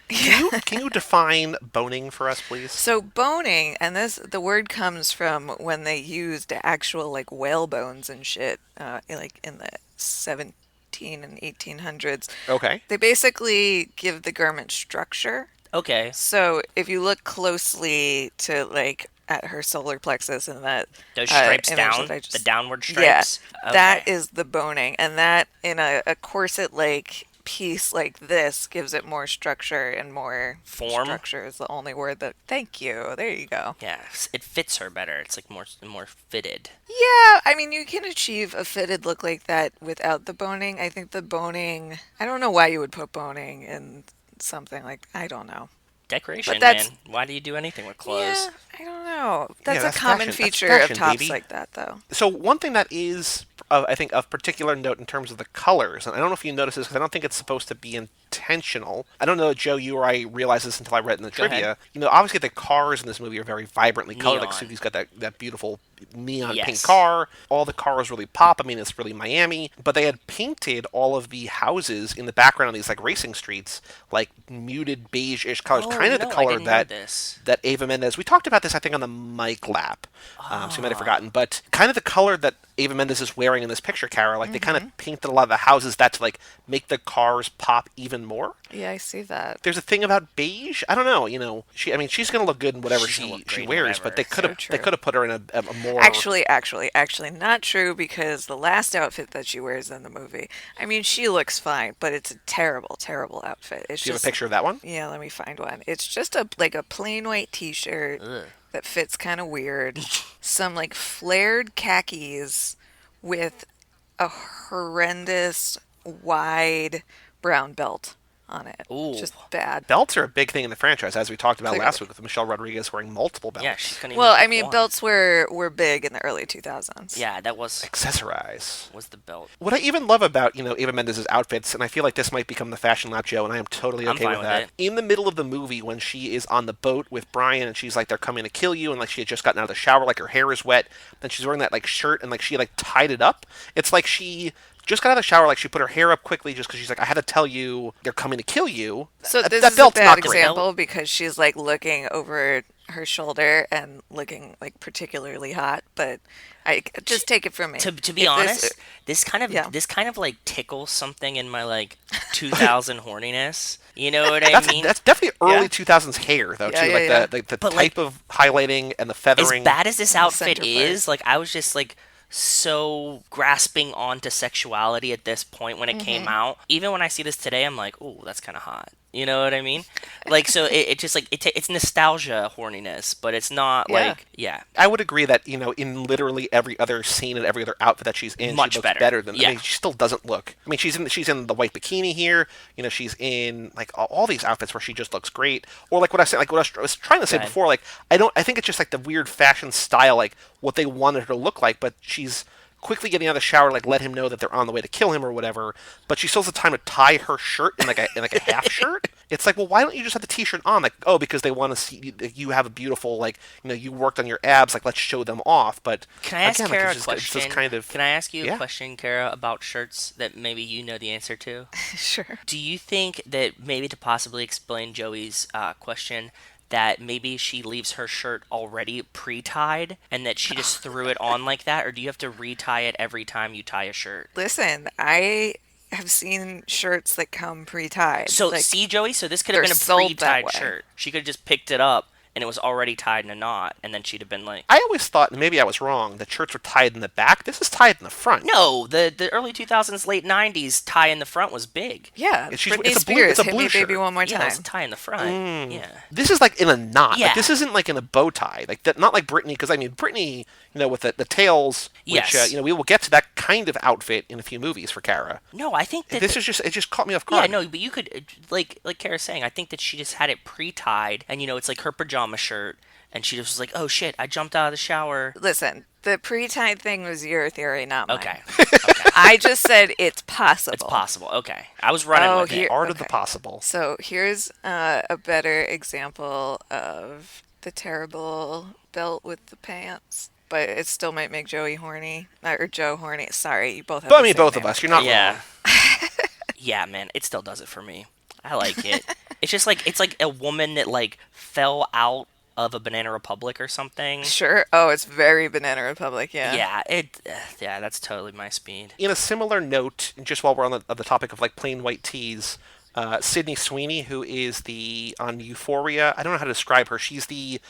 Can you define boning for us, please? So boning, and the word comes from when they used actual like whale bones and shit, like in the 17 and 1800s. Okay. They basically give the garment structure. Okay. So if you look closely to like at her solar plexus and that Those stripes image down, that I just- the downward yeah, stripes. that Okay. is the boning, and that in a corset like piece like this gives it more structure and more Form? structure is the only word that. Thank you. There you go. Yeah, it fits her better. It's like more fitted. Yeah, I mean, you can achieve a fitted look like that without the boning. I think the boning. I don't know why you would put boning in something like. I don't know. Decoration, But that's- man. Why do you do anything with clothes? Yeah, I don't know. That's that's a common fashion. That's feature fashion, of tops baby. like that, though. So one thing that is, I think, of particular note in terms of the colors, and I don't know if you notice this because I don't think it's supposed to be intentional. I don't know, Joe, you or I realized this until I read it in the Go ahead. trivia. You know, obviously the cars in this movie are very vibrantly colored. Like Neon. Suki's got that beautiful neon Yes. pink car. All the cars really pop. I mean, it's really Miami. But they had painted all of the houses in the background of these like racing streets like muted beige-ish colors, Oh, kind of no, the I color didn't know that this. that Ava Mendes. We talked about this, I think, on the Mike lap. So you might have forgotten, but kind of the color that Ava Mendes is wearing in this picture, Cara. Like they kind of painted a lot of the houses that to like make the cars pop even more. Yeah, I see that. There's a thing about beige. I don't know. You know, she's gonna look good in whatever She's gonna she look great in wears, whatever. but they could So have true. put her in a more Actually, not true because the last outfit that she wears in the movie, I mean, she looks fine, but it's a terrible, terrible outfit. It's Do you have just, a picture of that one? yeah, let me find one. It's just a plain white t-shirt that fits kind of weird. Some like flared khakis with a horrendous wide brown belt on it. Ooh. Just bad. Belts are a big thing in the franchise, as we talked about last Clearly. week with Michelle Rodriguez wearing multiple belts. Yeah, she's gonna. Well, even I pick mean, one. belts were big in the early 2000s. Yeah, that was Accessorize. the belt. What I even love about, Eva Mendes' outfits, and I feel like this might become the fashion lap, Joe, and I am totally I'm okay fine with with that. it. In the middle of the movie, when she is on the boat with Brian, and she's like, they're coming to kill you, and like she had just gotten out of the shower, like her hair is wet, then she's wearing that like shirt, and like she like tied it up. It's like she just got out of the shower, like she put her hair up quickly just because she's like, I had to tell you they're coming to kill you. So That- this that is a belt's bad not great. example because she's like looking over her shoulder and looking like particularly hot, but I just take it from me. To be If honest, this yeah. kind of like tickles something in my like 2000 horniness. You know what I That's mean? that's definitely early Yeah. 2000s hair though Yeah, too, yeah, like yeah. the But, type like, of highlighting and the As feathering. bad as this outfit center part. is, like I was just like so grasping onto sexuality at this point when it came out. Even when I see this today, I'm like, oh, that's kind of hot. You know what I mean? Like, so it just like it's nostalgia horniness, but it's not Yeah. like I would agree that in literally every other scene and every other outfit that she's in, Much she looks better. than. Yeah. I mean, she still doesn't look. I mean, she's in the white bikini here. She's in like all these outfits where she just looks great. Or like what I said, like what I was trying to say Go ahead. before. Like I think it's just like the weird fashion style, like what they wanted her to look like, but she's quickly getting out of the shower, like let him know that they're on the way to kill him or whatever. But she still has the time to tie her shirt in like a half shirt. It's like, well, why don't you just have the t-shirt on? Like, oh, because they want to see you have a beautiful, like, you worked on your abs. Like, let's show them off. But Can I ask again, like, Kara a it's question? just kind of, Can I ask you Yeah. a question, Kara, about shirts that maybe you know the answer to? Sure. Do you think that maybe to possibly explain Joey's question, that maybe she leaves her shirt already pre-tied and that she just threw it on like that, or do you have to retie it every time you tie a shirt? Listen, I have seen shirts that come pre-tied. So like, see, Joey, so this could have they're been a sold that pre-tied way. shirt. She could have just picked it up and it was already tied in a knot, and then she'd have been like, I always thought, and maybe I was wrong, that shirts were tied in the back. This is tied in the front. no, the early 2000s, late 90s tie in the front was big. yeah, It's- she's- Britney it's a blue- Spears, it's a hit blue me baby shirt. one more Yeah, it time. was a tie in the front. Yeah. This is like in a knot. Yeah. Like, this isn't like in a bow tie. Like that, not like Britney, because I mean Britney, with the tails. Which, Yes. we will get to that kind of outfit in a few movies for Cara. No, I think that This is just, it just caught me off yeah, guard. no, but you could like Kara's saying. I think that she just had it pre-tied, and it's like her pajama shirt, and she just was like, "Oh shit, I jumped out of the shower." Listen, the pre-tied thing was your theory, not mine. Okay, okay, I just said it's possible. it's possible. Okay, I was running Oh, with here- it. Art of the Okay. possible. So here's a better example of the terrible belt with the pants, but it still might make Joey horny or Joe horny. Sorry, you both have. But the I mean, same both of name. us. You're not Yeah, wrong. yeah, man, it still does it for me. I like it. It's just like it's like a woman that like fell out of a Banana Republic or something. Sure. Oh, it's very Banana Republic. Yeah. Yeah, that's totally my speed. In a similar note, just while we're on the topic of like plain white tees, Sydney Sweeney, who is the on Euphoria. I don't know how to describe her. She's the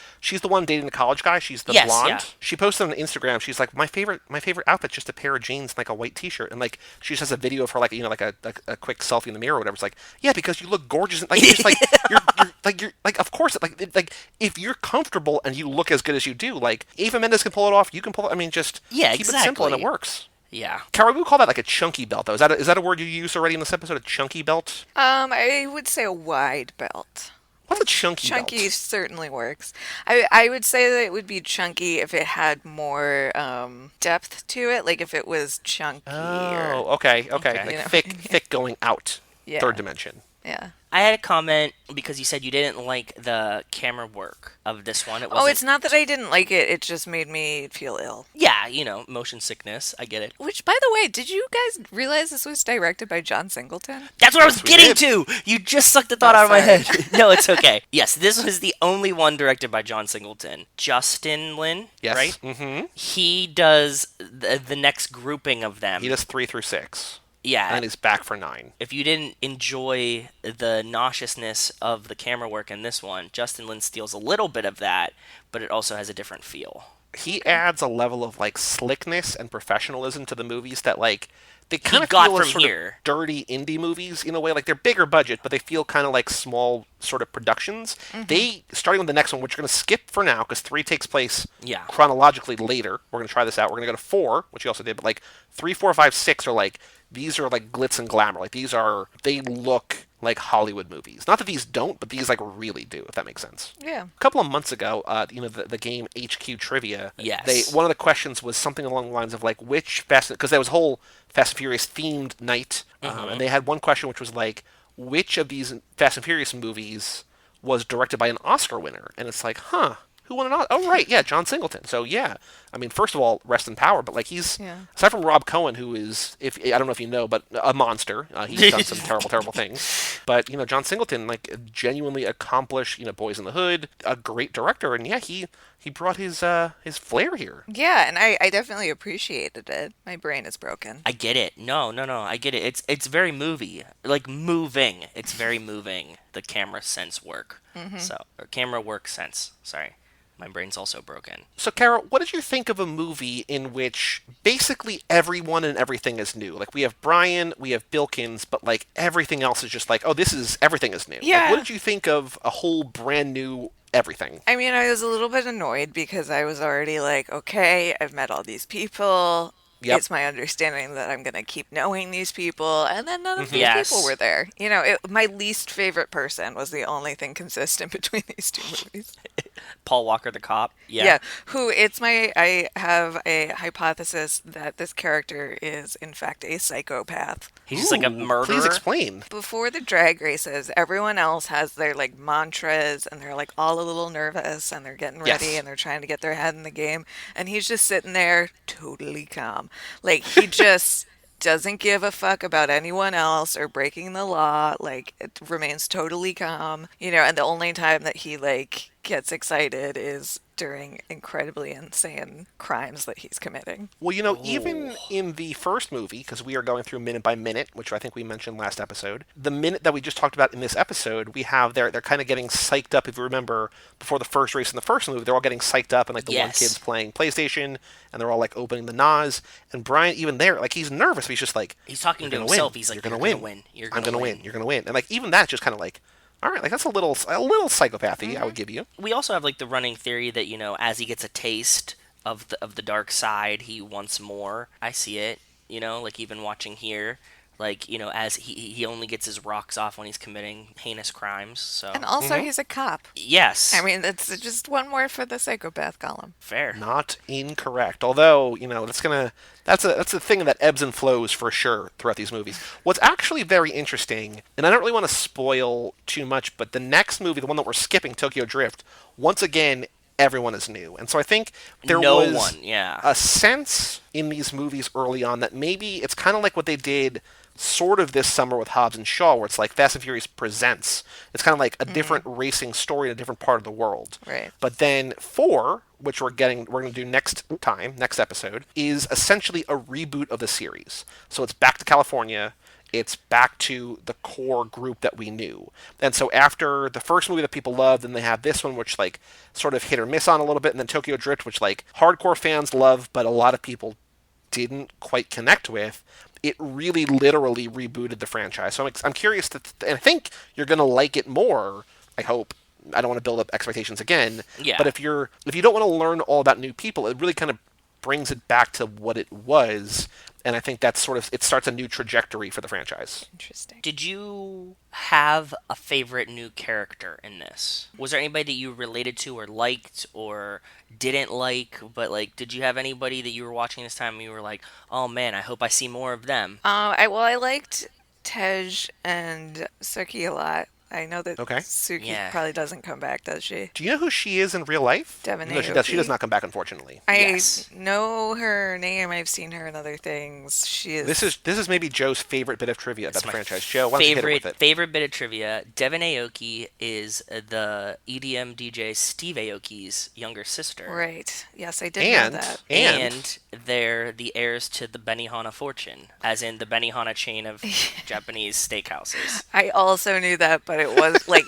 one dating the college guy. She's the Yes, blonde. yeah. She posted on Instagram. She's like, my favorite outfit's just a pair of jeans and like a white T-shirt. And like she just has a video of her like like a quick selfie in the mirror or whatever. It's like, yeah, because you look gorgeous. And, like you're just like you're like of course like if you're comfortable and you look as good as you do, like Ava Mendes can pull it off. You can pull it. I mean, just Yeah, keep it simple and it exactly. works. Yeah. Cara, we would call that like a chunky belt, though. Is that a word you used already in this episode? A chunky belt? I would say a wide belt. What's a chunky Chunky belt? certainly works. I would say that it would be chunky if it had more depth to it, like if it was chunkier. Oh, okay. Okay. Like You know? thick going out. Yeah. Third dimension. Yeah. I had a comment because you said you didn't like the camera work of this one. It wasn't, Oh, it's not that I didn't like it. It just made me feel ill. Yeah, motion sickness. I get it. Which, by the way, did you guys realize this was directed by John Singleton? That's what I was Yes, we getting did. to. You just sucked the thought out of my sorry. head. No, it's okay. Yes, this was the only one directed by John Singleton. Justin Lin, Yes. right? Mm-hmm. He does the next grouping of them. He does 3 through 6. Yeah. And he's back for 9. If you didn't enjoy the nauseousness of the camera work in this one, Justin Lin steals a little bit of that, but it also has a different feel. He adds a level of like slickness and professionalism to the movies that like they kind of got feel as from sort here. of dirty indie movies in a way. Like they're bigger budget, but they feel kind of like small sort of productions. They starting with the next one, which we're going to skip for now because 3 takes place Yeah. chronologically later. We're going to try this out. We're going to go to 4, which you also did, but like 3, 4, 5, 6 are like these are like glitz and glamour. Like they look like Hollywood movies. Not that these don't, but these like really do. If that makes sense. Yeah. A couple of months ago, the game HQ Trivia. Yes. One of the questions was something along the lines of like which because there was a whole Fast and Furious themed night, and they had one question which was like which of these Fast and Furious movies was directed by an Oscar winner, and it's like, huh. Who won an Oscar? Oh, right, yeah, John Singleton. So, yeah. I mean, first of all, rest in power, but, like, he's... Yeah. Aside from Rob Cohen, who is, if I don't know if you know, but a monster. He's done some terrible, terrible things. But, John Singleton, like, genuinely accomplished, Boys in the Hood, a great director, and, yeah, he brought his flair here. Yeah, and I definitely appreciated it. My brain is broken. I get it. No, I get it. It's very movie, like moving. It's very moving. The camera sense work. Or camera work sense. Sorry, my brain's also broken. So, Kara, what did you think of a movie in which basically everyone and everything is new? Like, we have Brian, we have Bilkins, but, like, everything else is just like, oh, everything is new. Yeah. Like, what did you think of a whole brand new everything? I mean, I was a little bit annoyed because I was already like, okay, I've met all these people. Yep. It's my understanding that I'm going to keep knowing these people. And then none of these Yes. people were there. My least favorite person was the only thing consistent between these two movies. Paul Walker, the cop. Yeah. I have a hypothesis that this character is, in fact, a psychopath. He's just like a Ooh, murderer. Please explain. Before the drag races, everyone else has their like mantras and they're like all a little nervous and they're getting ready Yes. and they're trying to get their head in the game. And he's just sitting there totally calm. Like he just doesn't give a fuck about anyone else or breaking the law. Like it remains totally calm, and the only time that he like gets excited is during incredibly insane crimes that he's committing. Well, even in the first movie, because we are going through minute by minute, which I think we mentioned last episode, the minute that we just talked about in this episode, we have they're kind of getting psyched up. If you remember, before the first race in the first movie, they're all getting psyched up, and like the one Yes. kid's playing PlayStation, and they're all like opening the NOS, and Brian, even there, like he's nervous, but he's just like, He's talking "You're to gonna himself. win. He's like, You're gonna "You're win. gonna win. You're I'm gonna gonna win." win. You're gonna win." And like even that's just kind of like, all right, like that's a little psychopathy, I would give you. We also have like the running theory that as he gets a taste of the dark side, he wants more. I see it. Like even watching here, like as he only gets his rocks off when he's committing heinous crimes. So And also he's a cop. yes, I mean, that's just one more for the psychopath column. fair. Not incorrect. Although, that's a thing that ebbs and flows for sure throughout these movies. What's actually very interesting, and I don't really want to spoil too much, but the next movie, the one that we're skipping, Tokyo Drift, once again, everyone is new. And so I think there No was one, yeah. a sense in these movies early on that maybe it's kind of like what they did sort of this summer with Hobbs and Shaw, where it's like Fast and Furious Presents. It's kind of like a different racing story in a different part of the world. Right. But then 4, which we're going to do next episode, is essentially a reboot of the series. So it's back to California. It's back to the core group that we knew. And so after the first movie that people loved, then they have this one, which like sort of hit or miss on a little bit, and then Tokyo Drift, which like hardcore fans love, but a lot of people didn't quite connect with. It really literally rebooted the franchise. So I'm curious and I think you're going to like it more. I hope. I don't want to build up expectations again. Yeah. But if you don't want to learn all about new people, it really kind of brings it back to what it was. And I think that's sort of, it starts a new trajectory for the franchise. Interesting. Did you have a favorite new character in this? Was there anybody that you related to or liked or didn't like? But like, did you have anybody that you were watching this time and you were like, oh man, I hope I see more of them? I liked Tej and Suki a lot. I know that Okay. Suki Yeah. probably doesn't come back, does she? Do you know who she is in real life? Devin No, she does. She Aoki. does not come back, unfortunately. I Yes. know her name. I've seen her in other things. She is. This is maybe Joe's favorite bit of trivia about It's the my franchise. Joe, why don't you hit it with it? favorite bit of trivia. Devin Aoki is the EDM DJ Steve Aoki's younger sister. Right. Yes, I did And know that. And they're the heirs to the Benihana fortune, as in the Benihana chain of Japanese steakhouses. I also knew that, but it was like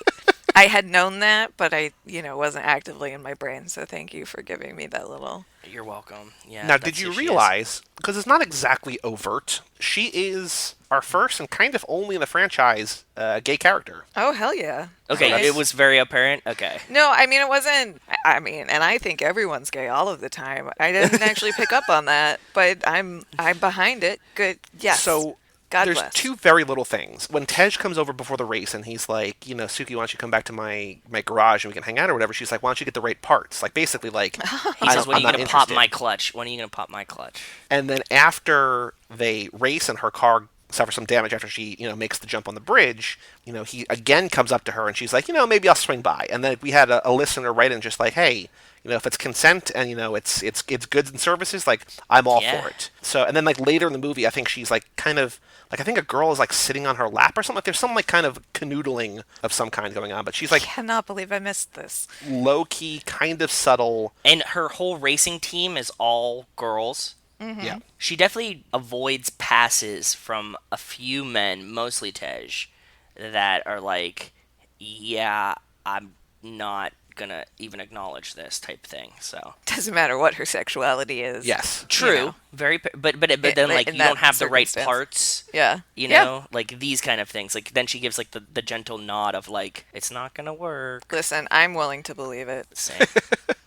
I had known that, but I, wasn't actively in my brain. So thank you for giving me that little. You're welcome. Yeah. Now, that's did you who she is. realize, because it's not exactly overt, she is our first and kind of only in the franchise gay character. Oh hell yeah. Okay, Nice. it was very apparent. Okay. No, I mean it wasn't. I mean, and I think everyone's gay all of the time. I didn't actually pick up on that, but I'm behind it. Good. Yes. So God there's bless. two very little things. When Tej comes over before the race and he's like, Suki, why don't you come back to my garage and we can hang out or whatever? She's like, why don't you get the right parts? Like basically like, He says, "When are I'm you not gonna pop interested." my clutch? When are you gonna pop my clutch?" And then after they race and her car suffers some damage after she, makes the jump on the bridge, he again comes up to her and she's like, maybe I'll swing by. And then we had a listener write in just like, hey, if it's consent and it's goods and services, like I'm all Yeah. for it. So and then like later in the movie, I think she's like kind of like I think a girl is like sitting on her lap or something. Like there's some like kind of canoodling of some kind going on, but she's like Cannot believe I missed this. low key, kind of subtle. And her whole racing team is all girls. Yeah. She definitely avoids passes from a few men, mostly Tej, that are like, "Yeah, I'm not gonna even acknowledge this" type thing. So Doesn't matter what her sexuality is. Yes. true, know. very, but then like in you that don't have the right circumstance. parts. Yeah. You Yeah. know, like these kind of things. Like then she gives like the gentle nod of like, "It's not gonna work." Listen, I'm willing to believe it. Same.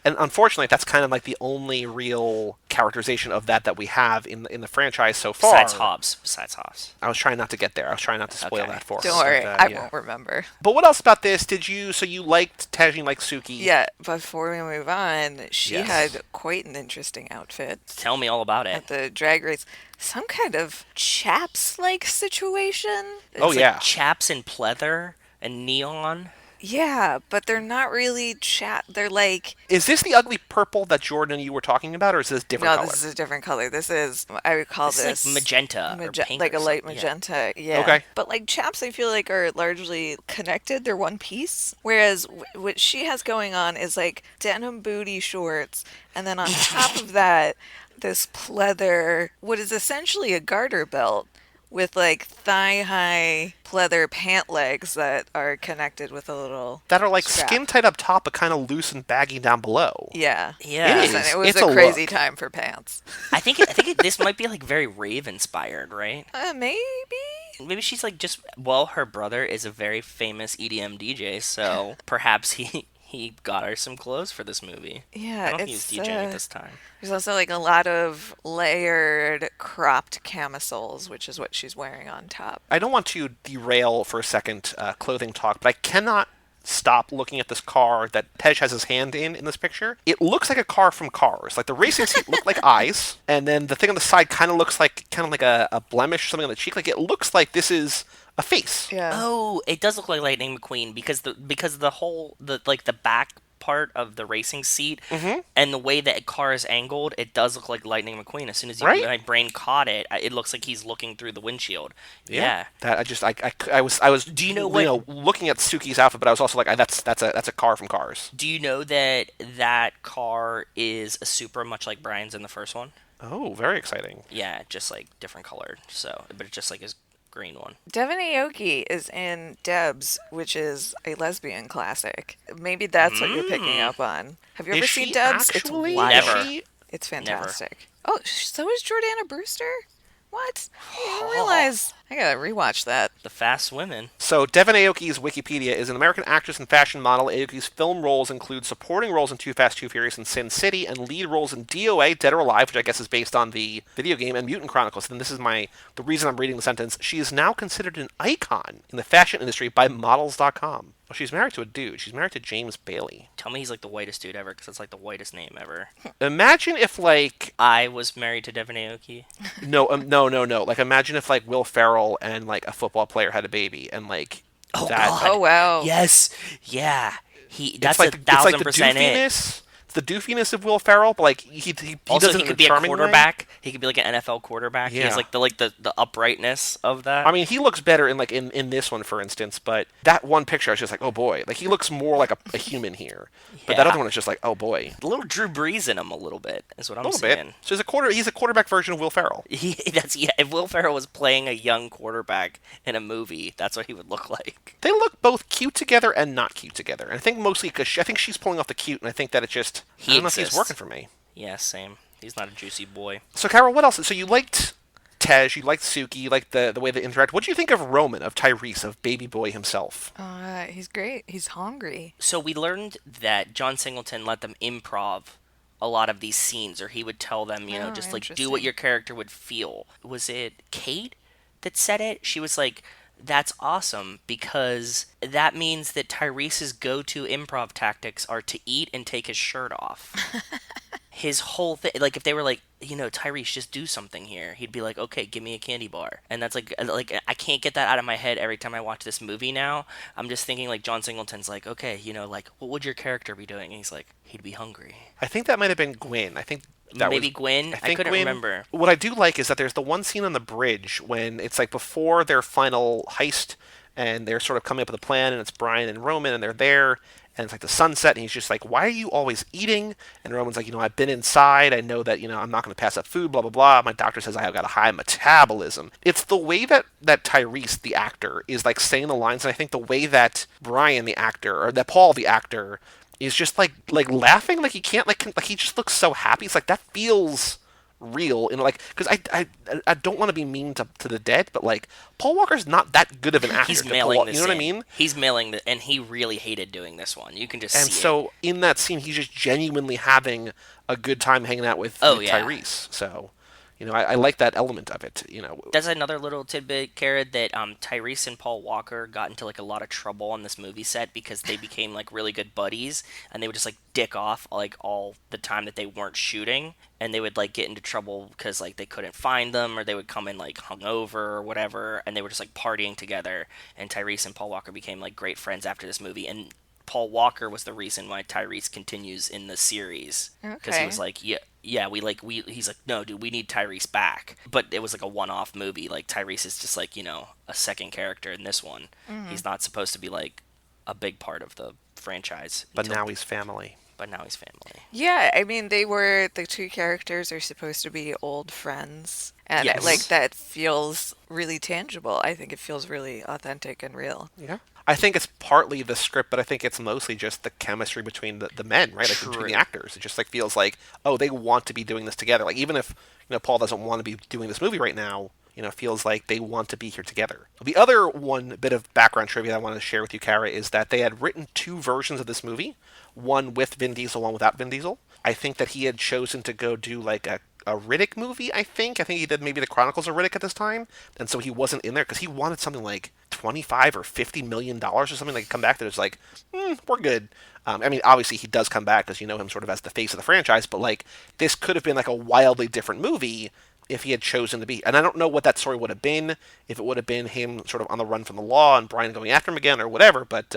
And unfortunately, that's kind of like the only real characterization of that we have in the franchise so far. Besides Hobbs. I was trying not to get there. I was trying not to spoil Okay. that for us. Don't worry, But, I yeah. won't remember. But what else about this did you? So you liked Tej, you liked Suki. Yeah, before we move on, she Yes. had quite an interesting outfit Tell me all about it. at the drag race. Some kind of chaps-like situation. Oh, It's yeah. Chaps in pleather and neon. Yeah, but they're not really chat. They're like, Is this the ugly purple that Jordan and you were talking about, or is this different no, color? this is a different color. This is, I would call It's this like magenta or pink like or a light something. Yeah. magenta. Yeah. Okay. But like chaps, I feel like are largely connected. They're one piece. Whereas what she has going on is like denim booty shorts, and then on top of that, this pleather, what is essentially a garter belt. With like thigh-high pleather pant legs that are connected with a little that are like strap. skin tight up top, but kind of loose and baggy down below. Yeah. Yeah. It Listen, is. it was It's a a crazy look. time for pants. This might be like very rave inspired, right? Maybe. Maybe she's like just her brother is a very famous EDM DJ, so perhaps he got her some clothes for this movie. Yeah, I don't think he was it's, DJing at this time. There's also like a lot of layered cropped camisoles, which is what she's wearing on top. I don't want to derail for a second clothing talk, but I cannot stop looking at this car that Tej has his hand in this picture. It looks like a car from Cars. Like the racing seat looked like eyes, and then the thing on the side kind of looks like a blemish or something on the cheek. Like it looks like this is a face. Yeah. Oh, it does look like Lightning McQueen because the whole the back part of the racing seat and the way that car is angled, it does look like Lightning McQueen. As soon as Right? my brain caught it, it looks like he's looking through the windshield. Yeah. That I was. Do you know what- looking at Suki's outfit, but I was also like, that's a car from Cars. Do you know that car is a Supra, much like Brian's in the first one? Oh, very exciting. Yeah, just like different colored. So, but it just like is green one. Devin Aoki is in Debs, which is a lesbian classic. Maybe that's what you're picking up on. Have you Is ever she seen Debs? It's actually? wild. Never. Is she? It's fantastic. Oh, so is Jordana Brewster? What? I didn't even Oh. realize. I gotta rewatch that. The Fast Women. So, Devin Aoki's Wikipedia is an American actress and fashion model. Aoki's film roles include supporting roles in Too Fast, Too Furious, and Sin City, and lead roles in DOA, Dead or Alive, which I guess is based on the video game, and Mutant Chronicles. And this is the reason I'm reading the sentence. She is now considered an icon in the fashion industry by models.com. Well, she's married to a dude. She's married to James Bailey. Tell me he's like the whitest dude ever, because it's like the whitest name ever. Imagine if, like, I was married to Devin Aoki. no. Like, imagine if, like, Will Ferrell and, like, a football player had a baby, and, like, Oh, that. God. Oh, wow. Yes. Yeah. That's It's like a it's like the 1,000% it. doofiness. It's the doofiness of Will Ferrell, but like he Also, does it he in could a be a charming way. quarterback. He could be like an NFL quarterback. He Yeah. has like the uprightness of that. I mean, he looks better in this one, for instance. But that one picture, I was just like, oh boy, like he looks more like a human here. But that Yeah. other one is just like, oh boy, a little Drew Brees in him a little bit is what I'm a little saying. bit. So he's a quarterback version of Will Ferrell. If Will Ferrell was playing a young quarterback in a movie, that's what he would look like. They look both cute together and not cute together. And I think mostly because I think she's pulling off the cute, and I think that it just I don't know if he's exists. working for me. Yeah, same. He's not a juicy boy. So, Carol, what else? So you liked Tej, you liked Suki, you liked the way they interact. What do you think of Roman, of Tyrese, of Baby Boy himself? He's great. He's hungry. So we learned that John Singleton let them improv a lot of these scenes, or he would tell them, Oh, just like do interesting. what your character would feel. Was it Kate that said it? She was like, that's awesome because that means that Tyrese's go-to improv tactics are to eat and take his shirt off. His whole thing, like if they were like, Tyrese, just do something here, he'd be like, okay, give me a candy bar. And that's like I can't get that out of my head every time I watch this movie now. I'm just thinking like John Singleton's like, okay, like what would your character be doing? And he's like, he'd be hungry. I think that might have been Gwyn. I think that Maybe was, Gwyn? I think couldn't Gwyn. remember. What I do like is that there's the one scene on the bridge when it's like before their final heist, and they're sort of coming up with a plan, and it's Brian and Roman, and they're there, and it's like the sunset, and he's just like, why are you always eating? And Roman's like, I've been inside, I know that, I'm not going to pass up food, blah, blah, blah. My doctor says I have got a high metabolism. It's the way that Tyrese, the actor, is like saying the lines, and I think the way that Brian, the actor, or that Paul, the actor, is just like laughing, like he can't, like he just looks so happy. It's like, that feels real, because I don't want to be mean to the dead, but like Paul Walker's not that good of an actor. He's to mailing pull, this you know what I in. mean? He's mailing and he really hated doing this one. You can just And see so in that scene, he's just genuinely having a good time hanging out with yeah. Tyrese. So, I like that element of it. That's another little tidbit, Kara, that Tyrese and Paul Walker got into like a lot of trouble on this movie set because they became like really good buddies, and they would just like dick off like all the time that they weren't shooting, and they would like get into trouble because like they couldn't find them, or they would come in like hungover or whatever, and they were just like partying together. And Tyrese and Paul Walker became like great friends after this movie, and Paul Walker was the reason why Tyrese continues in the series because he Okay. was like, he's like, no, dude, we need Tyrese back. But it was like a one-off movie. Like Tyrese is just like, a second character in this one. He's not supposed to be like a big part of the franchise. But now he's family. But now he's family. Yeah, I mean, the two characters are supposed to be old friends. And Yes. like that feels really tangible. I think it feels really authentic and real. Yeah. I think it's partly the script, but I think it's mostly just the chemistry between the men, right? Like between True. the actors. It just like feels like, oh, they want to be doing this together. Like even if Paul doesn't want to be doing this movie right now, it feels like they want to be here together. The other one bit of background trivia I wanted to share with you, Cara, is that they had written two versions of this movie, one with Vin Diesel, one without Vin Diesel. I think that he had chosen to go do like a Riddick movie, I think. I think he did maybe the Chronicles of Riddick at this time, and so he wasn't in there because he wanted something like $25 or $50 million or something. Like come back that was like, we're good. I mean, obviously he does come back because you know him sort of as the face of the franchise, but like this could have been like a wildly different movie if he had chosen to be. And I don't know what that story would have been, if it would have been him sort of on the run from the law and Brian going after him again or whatever, but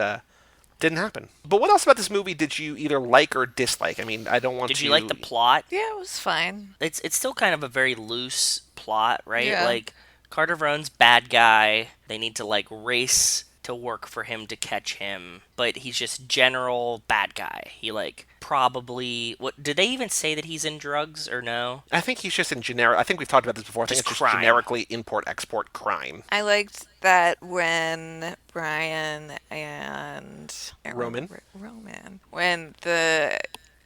didn't happen. But what else about this movie did you either like or dislike? I mean, I don't want to... Did you like the plot? Yeah, it was fine. It's still kind of a very loose plot, right? Yeah. Like Carter Verone's bad guy. They need to like race to work for him to catch him, but he's just general bad guy. He like probably what did they even say that he's in drugs or no? I think he's just in generic. I think we've talked about this before. I think Just it's crime. just generically import-export crime. I liked that when Brian and Roman? when the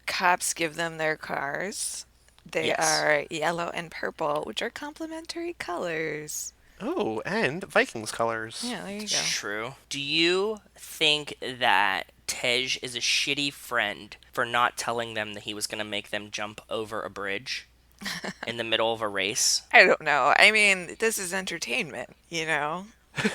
cops give them their cars, they Yes. are yellow and purple, which are complementary colors. Oh, and Vikings colors. Yeah, there you go. It's true. Do you think that Tej is a shitty friend for not telling them that he was going to make them jump over a bridge in the middle of a race? I don't know. I mean, this is entertainment, you know?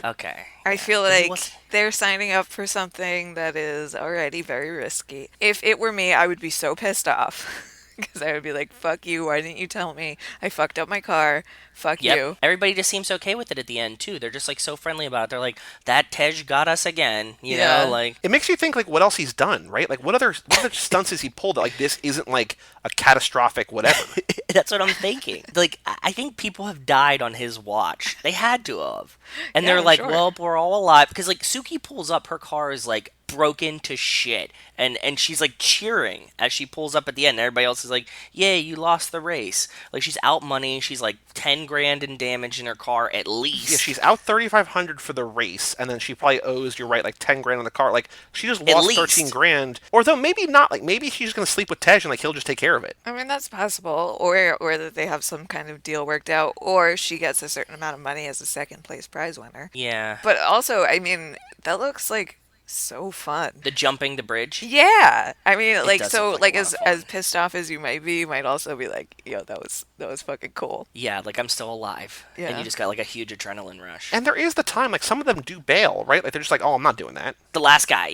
Okay. I feel But he like was- they're signing up for something that is already very risky. If it were me, I would be so pissed off. Because I would be like, fuck you, why didn't you tell me? I fucked up my car. Fuck Yep. you. Everybody just seems okay with it at the end too. They're just like so friendly about it. They're like, "That Tej got us again," you Yeah. know, like It makes you think, like, what else he's done, right? Like, what other stunts has he pulled that, like, this isn't, like, a catastrophic whatever? that's what I'm thinking. Like, I think people have died on his watch. They had to have, and Yeah, they're like, sure. "Well, we're all alive," because like Suki pulls up, her car is like broken to shit, and she's like cheering as she pulls up at the end. And everybody else is like, "Yay, you lost the race!" Like she's out money. She's like 10 grand in damage in her car at least. Yeah, she's out 3,500 for the race, and then she probably owes, you're right, like 10 grand on the car. Like, she just At lost least. 13 grand. Or though maybe not. Like, maybe she's gonna sleep with Tej and like he'll just take care of it. I mean, that's possible. Or that they have some kind of deal worked out. Or she gets a certain amount of money as a second place prize winner. Yeah, But also, I mean, that looks like so fun. the jumping the bridge. Yeah, I mean, like, does so, look like, like a lot of as fun. pissed off as you might be, you might also be like, yo, that was fucking cool. Yeah, like I'm still alive, and Yeah. you just got like a huge adrenaline rush. And there is the time, like, some of them do bail, right? Like, they're just like, oh, I'm not doing that. The last guy,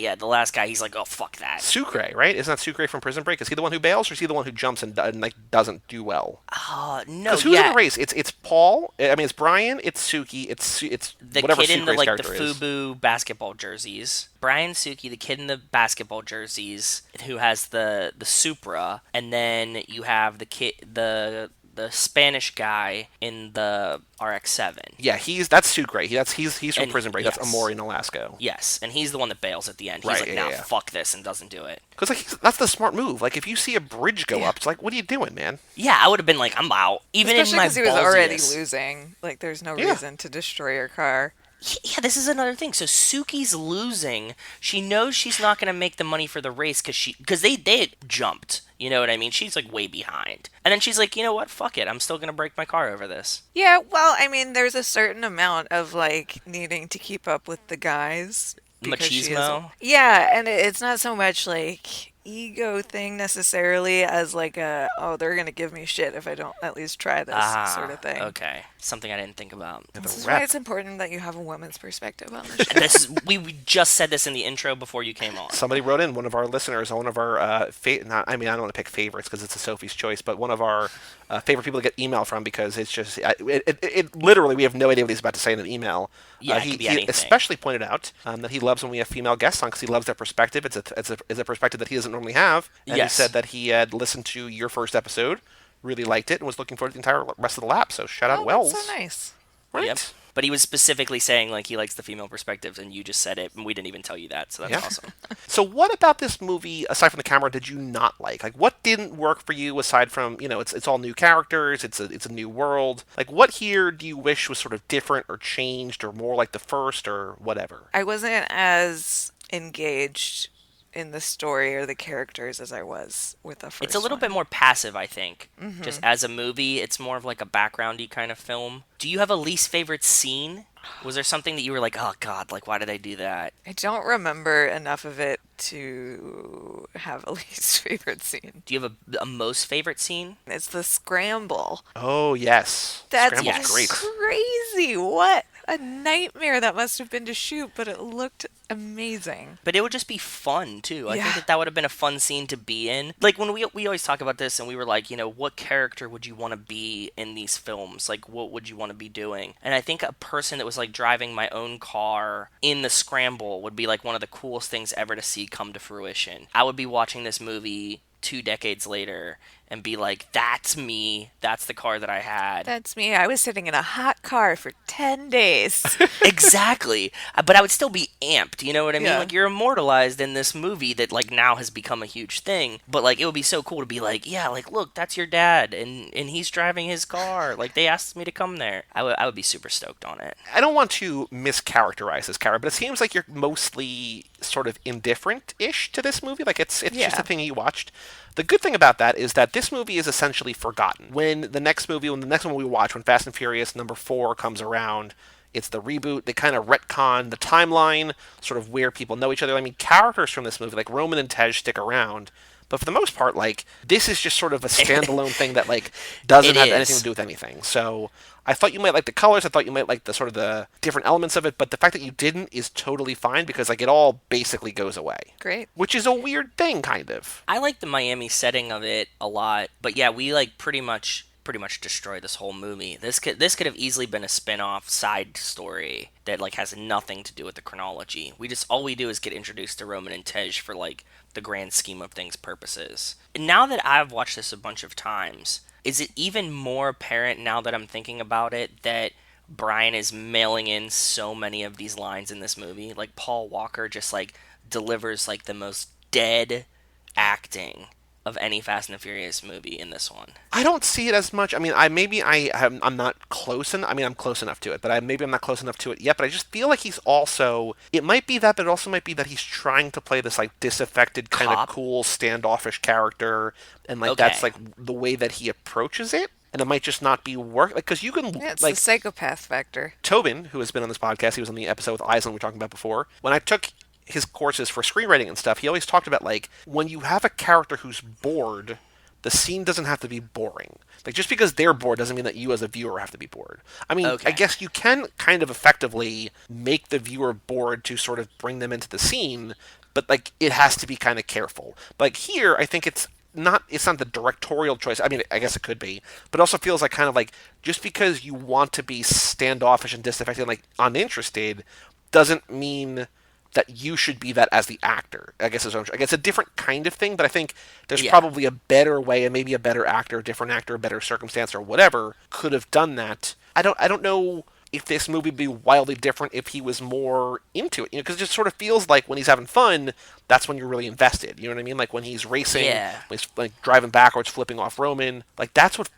he's like, "Oh fuck that." Sucre, right? Isn't that Sucre from Prison Break? Is he the one who bails, or is he the one who jumps and like, doesn't do well? No, Because who's yeah. in the race? It's Paul. I mean, it's Brian. It's Suki. It's The whatever kid in the Sucre's like the character is. FUBU basketball jerseys. Brian Suki, the kid in the basketball jerseys, who has the Supra, and then you have the kid the Spanish guy in the RX-7. Yeah, that's Sucre. He's from And- Prison Break. yes. That's Amori Nolasco. Yes, and he's the one that bails at the end. He's Right, like, yeah, "Nah, yeah. fuck this," and doesn't do it. Because like that's the smart move. Like if you see a bridge go Yeah. up, it's like, what are you doing, man? Yeah, I would have been like, "I'm out," even Especially in my because he was already ballsiness. losing. Like, there's no Yeah. reason to destroy your car. Yeah, this is another thing. So Suki's losing. She knows she's not going to make the money for the race because they had jumped. You know what I mean? She's like way behind. And then she's like, "You know what? Fuck it. I'm still going to break my car over this." Yeah, well, I mean, there's a certain amount of, like, needing to keep up with the guys. because she is- Machismo? Yeah, and it's not so much, like, ego thing necessarily as, like, they're going to give me shit if I don't at least try this sort of thing. Okay. Something I didn't think about. This is rep. why it's important that you have a woman's perspective on the show. This is, we just said this in the intro before you came on. Somebody wrote in, one of our listeners, one of our I don't want to pick favorites because it's a Sophie's choice, but one of our favorite people to get email from because it's just it literally we have no idea what he's about to say in an email. Yeah, it he could be anything. especially pointed out that he loves when we have female guests on because he loves their perspective. It's a perspective that he doesn't normally have. And Yes. he said that he had listened to your first episode, really liked it, and was looking forward to the entire rest of the lap. So shout out Oh, Wells. that's so nice. Right. Yep. But he was specifically saying like he likes the female perspectives, and you just said it, and we didn't even tell you that. So that's Yeah. awesome. So what about this movie, aside from the camera, did you not like? Like, what didn't work for you aside from, it's all new characters, it's a new world. Like, what here do you wish was sort of different or changed or more like the first or whatever? I wasn't as engaged in the story or the characters as I was with the first It's a little one. bit more passive, I think. Mm-hmm. Just as a movie, it's more of like a backgroundy kind of film. Do you have a least favorite scene? Was there something that you were like, "Oh God, like why did I do that?" I don't remember enough of it to have a least favorite scene. Do you have a most favorite scene? It's the scramble. Oh, yes. That's Scramble's great. crazy. What a nightmare that must have been to shoot, but it looked amazing. But it would just be fun too. I Yeah. think that would have been a fun scene to be in. Like when we always talk about this, and we were like, what character would you want to be in these films? Like, what would you want to be doing? And I think a person that was like driving my own car in the scramble would be like one of the coolest things ever to see come to fruition. I would be watching this movie 2 decades later and be like, that's me. That's the car that I had. That's me. I was sitting in a hot car for 10 days. Exactly. But I would still be amped, you know what I mean? Yeah. Like, you're immortalized in this movie that, like, now has become a huge thing. But, like, it would be so cool to be like, yeah, like, look, that's your dad, and he's driving his car. Like, they asked me to come there. I would be super stoked on it. I don't want to mischaracterize this character, but it seems like you're mostly sort of indifferent-ish to this movie. Like it's Yeah. just a thing you watched. The good thing about that is that this movie is essentially forgotten. When the next one we watch, when Fast and Furious #4 comes around, it's the reboot. They kind of retcon the timeline, sort of where people know each other. I mean, characters from this movie, like Roman and Tej, stick around. But for the most part, like, this is just sort of a standalone thing that, like, doesn't It have is. anything to do with anything. So I thought you might like the colors. I thought you might like the sort of the different elements of it. But the fact that you didn't is totally fine because, like, it all basically goes away. Great. Which is a weird thing, kind of. I like the Miami setting of it a lot, but yeah, we like pretty much destroy this whole movie. This could have easily been a spin-off side story that like has nothing to do with the chronology. All we do is get introduced to Roman and Tej for like the grand scheme of things purposes. And now that I've watched this a bunch of times, is it even more apparent now that I'm thinking about it that Brian is mailing in so many of these lines in this movie? Like Paul Walker just like delivers like the most dead acting of any Fast and the Furious movie in this one. I don't see it as much. I mean, I'm not close enough. I mean, I'm close enough to it, but maybe I'm not close enough to it yet. But I just feel like he's also. It might be that, but it also might be that he's trying to play this like disaffected, kind of Cop? cool, standoffish character, and like Okay. that's like the way that he approaches it. And it might just not be work because you can Yeah, it's like the psychopath factor. Tobin, who has been on this podcast, he was on the episode with Island we were talking about before. When I took his courses for screenwriting and stuff, he always talked about like when you have a character who's bored, the scene doesn't have to be boring. Like just because they're bored doesn't mean that you as a viewer have to be bored. I mean, Okay. I guess you can kind of effectively make the viewer bored to sort of bring them into the scene, but like it has to be kind of careful. But like here, I think it's not the directorial choice. I mean, I guess it could be, but it also feels like kind of like just because you want to be standoffish and disaffected, and like uninterested, doesn't mean that you should be that as the actor. I guess it's a different kind of thing, but I think there's Yeah. probably a better way, and maybe a better actor, a different actor, a better circumstance, or whatever could have done that. I don't know if this movie would be wildly different if he was more into it, because it just sort of feels like when he's having fun, that's when you're really invested. You know what I mean? Like when he's racing, Yeah. when he's like driving backwards, flipping off Roman, like that's what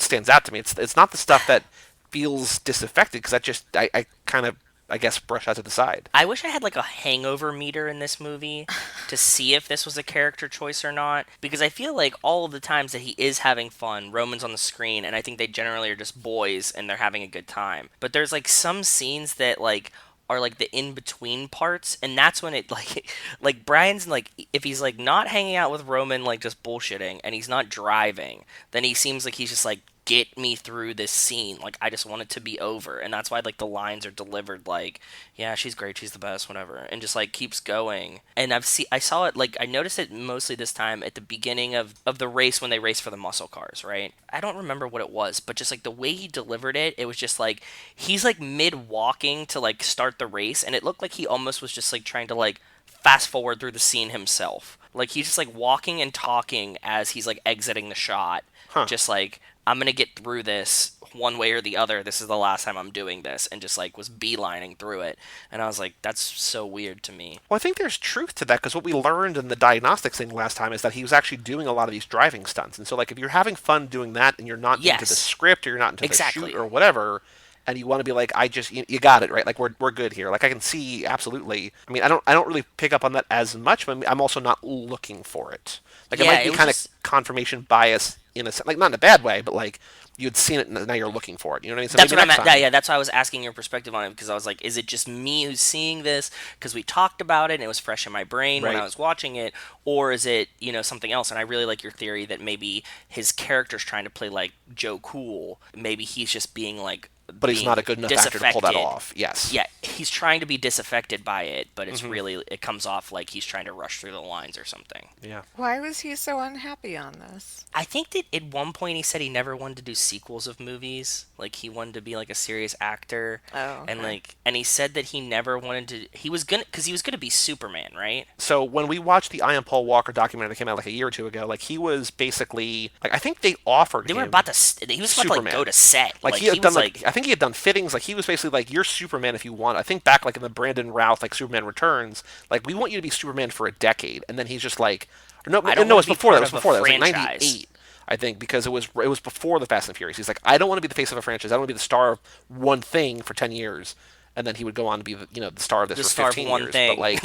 stands out to me. It's not the stuff that feels disaffected because I kind of I guess brush that to the side. I wish I had like a hangover meter in this movie to see if this was a character choice or not, because I feel like all of the times that he is having fun, Roman's on the screen, and I think they generally are just boys and they're having a good time. But there's like some scenes that like are like the in between parts, and that's when it like like Brian's like if he's like not hanging out with Roman like just bullshitting and he's not driving, then he seems like he's just like get me through this scene. Like I just want it to be over, and that's why like the lines are delivered like, yeah, she's great, she's the best, whatever, and just like keeps going. And I saw it like I noticed it mostly this time at the beginning of the race when they race for the muscle cars, right? I don't remember what it was, but just like the way he delivered it, it was just like he's like mid walking to like start the race, and it looked like he almost was just like trying to like fast forward through the scene himself. Like he's just like walking and talking as he's like exiting the shot. Just like I'm gonna get through this one way or the other. This is the last time I'm doing this, and just like was beelining through it. And I was like, that's so weird to me. Well, I think there's truth to that because what we learned in the diagnostics thing last time is that he was actually doing a lot of these driving stunts. And so, like, if you're having fun doing that and you're not into the Yes. script or you're not into Exactly. the shoot or whatever, and you want to be like, you got it right. Like we're good here. Like I can see absolutely. I mean, I don't really pick up on that as much, but I'm also not looking for it. Like it Yeah, might be it was kind just- of confirmation bias in a sense, like not in a bad way, but like you'd seen it and now you're looking for it. You know what I mean? So That's maybe what I'm next at. time. Yeah, that's why I was asking your perspective on it, because I was like, is it just me who's seeing this because we talked about it and it was fresh in my brain when Right. I was watching it, or is it something else? And I really like your theory that maybe his character's trying to play like Joe Cool. Maybe he's just being like But he's being not a good enough actor to pull that disaffected. off. Yes. Yeah, he's trying to be disaffected by it, but it's really, it comes off like he's trying to rush through the lines or something. Yeah. Why was he so unhappy on this? I think that at one point he said he never wanted to do sequels of movies. Like, he wanted to be like a serious actor. Oh, And okay. like, and he said that he never wanted to. He was gonna, because he was gonna be Superman, right? So when we watched the I Am Paul Walker documentary that came out like a year or two ago, like he was basically like I think they offered They him were about to. He was about to like Superman. go to set. Like, he had done like I think he had done fittings. Like, he was basically like, you're Superman if you want. I think back like in the Brandon Routh like Superman Returns, like, we want you to be Superman for a decade, and then he's just like, no, I don't no, wanna it's be before that. part It was of a before that. It was like franchise. '98. I think, because it was before the Fast and Furious. He's like, I don't want to be the face of a franchise. I don't want to be the star of one thing for 10 years, and then he would go on to be the star of this the for star of 15 one years. thing. But like,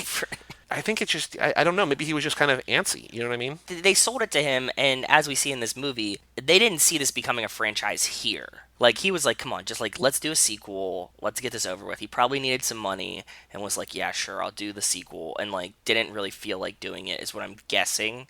I think it's just I don't know. Maybe he was just kind of antsy. You know what I mean? They sold it to him, and as we see in this movie, they didn't see this becoming a franchise here. Like, he was like, come on, just like, let's do a sequel, let's get this over with. He probably needed some money and was like, yeah, sure, I'll do the sequel, and like, didn't really feel like doing it, is what I'm guessing.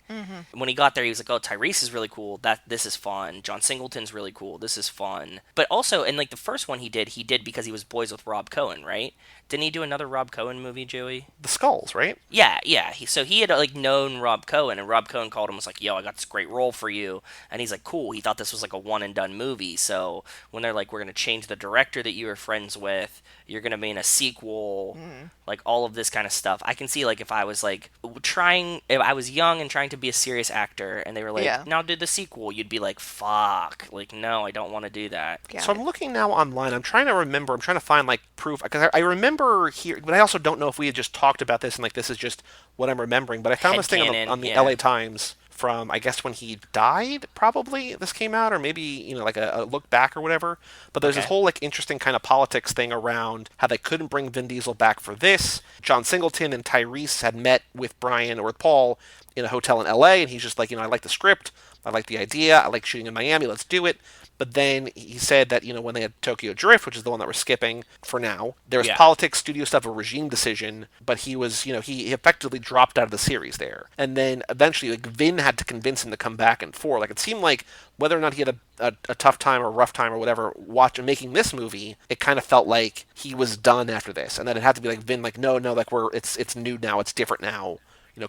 When he got there, he was like, oh, Tyrese is really cool, this is fun. John Singleton's really cool, this is fun. But also, and like, the first one he did because he was boys with Rob Cohen, right? Didn't he do another Rob Cohen movie, Joey? The Skulls, right? Yeah. So he had like known Rob Cohen, and Rob Cohen called him, was like, "Yo, I got this great role for you," and he's like, "Cool." He thought this was like a one and done movie. So when they're like, "We're gonna change the director that you were friends with, you're gonna be in a sequel," like all of this kind of stuff, I can see like if I was like if I was young and trying to be a serious actor, and they were like, Yeah. "Now do the sequel," you'd be like, "Fuck!" Like, no, I don't want to do that. Yeah. So I'm looking now online. I'm trying to remember. I'm trying to find like proof, because I remember here, but I also don't know if we had just talked about this and like this is just what I'm remembering. But I found this thing Headcanon, on the yeah. LA Times from, I guess, when he died. Probably this came out, or maybe like a look back or whatever. But there's this Okay. whole like interesting kind of politics thing around how they couldn't bring Vin Diesel back for this. John Singleton and Tyrese had met with Brian or with Paul in a hotel in LA, and he's just like, I like the script, I like the idea, I like shooting in Miami, let's do it. But then he said that, when they had Tokyo Drift, which is the one that we're skipping for now, there was Yeah. politics, studio stuff, a regime decision, but he was, he effectively dropped out of the series there. And then eventually, like, Vin had to convince him to come back and forth. Like, it seemed like whether or not he had a tough time or rough time or whatever making this movie, it kind of felt like he was done after this. And then it had to be like Vin, like, no, like, it's new now, it's different now,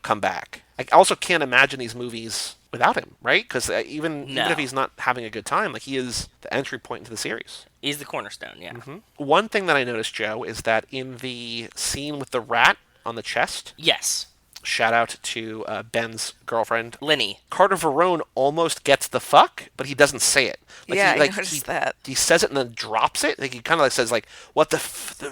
come back. I also can't imagine these movies without him, right? Because even No. if he's not having a good time, like, he is the entry point into the series. He's the cornerstone, yeah. One thing that I noticed, Joe, is that in the scene with the rat on the chest, Yes, shout out to Ben's girlfriend, Lenny. Carter Verone almost gets the fuck, but he doesn't say it. Like, Yeah, he, I like, noticed that. He says it and then drops it. Like, he kind of like says like, "What the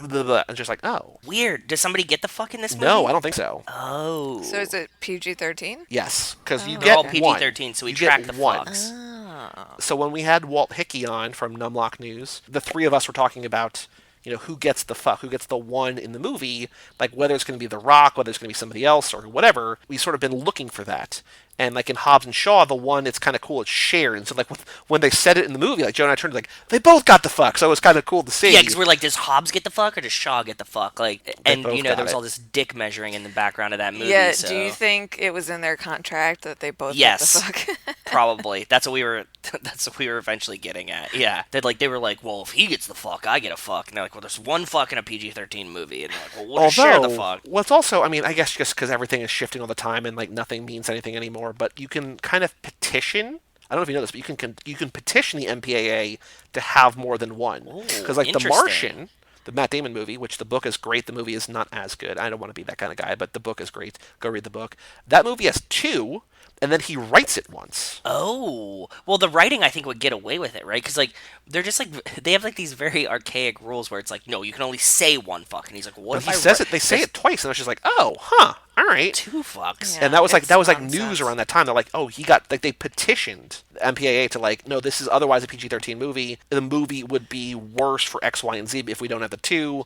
blah, blah," and just like, oh, Weird. Does somebody get the fuck in this movie? no, I don't think so. Oh. So is it PG-13? Yes, because you They're get all one. PG-13, so we You track get the one. fucks. So when we had Walt Hickey on from Numlock News, the three of us were talking about, who gets the fuck, who gets the one in the movie, like whether it's going to be The Rock, whether it's going to be somebody else or whatever. We've sort of been looking for that. And like in Hobbs and Shaw, the one, it's kind of cool, it's shared. And so like when they said it in the movie, like Joe and I turned like, they both got the fuck. So it was kind of cool to see. Yeah, because we're like, does Hobbs get the fuck or does Shaw get the fuck? Like, and both there got was it. all this dick measuring in the background of that movie. Yeah, so do you think it was in their contract that they both Yes. get the fuck? probably that's what we were. That's what we were eventually getting at. Yeah, they were like, well, if he gets the fuck, I get a fuck. And they're like, well, there's one fuck in a PG-13 movie, and they're like, well, we'll just share the fuck. Well, it's also, I mean, I guess just because everything is shifting all the time and like nothing means anything anymore, but you can kind of petition. I don't know if you know this, but you can petition the MPAA to have more than one. Because like The interesting. Martian, the Matt Damon movie, which the book is great, the movie is not as good. I don't want to be that kind of guy, but the book is great. Go read the book. That movie has two, and then he writes it once. Oh, well, the writing I think would get away with it, right? Because like they're just like they have like these very archaic rules where it's like, no, you can only say one fuck, and he's like, what But if he I says wri- it. They say it twice, and it's just like, oh, huh, all right. two fucks? Yeah. And that was like it's news nonsense. around that time. They're like, oh, he got like they petitioned the MPAA to like, no, this is otherwise a PG-13 movie. The movie would be worse for X, Y, and Z if we don't have the two,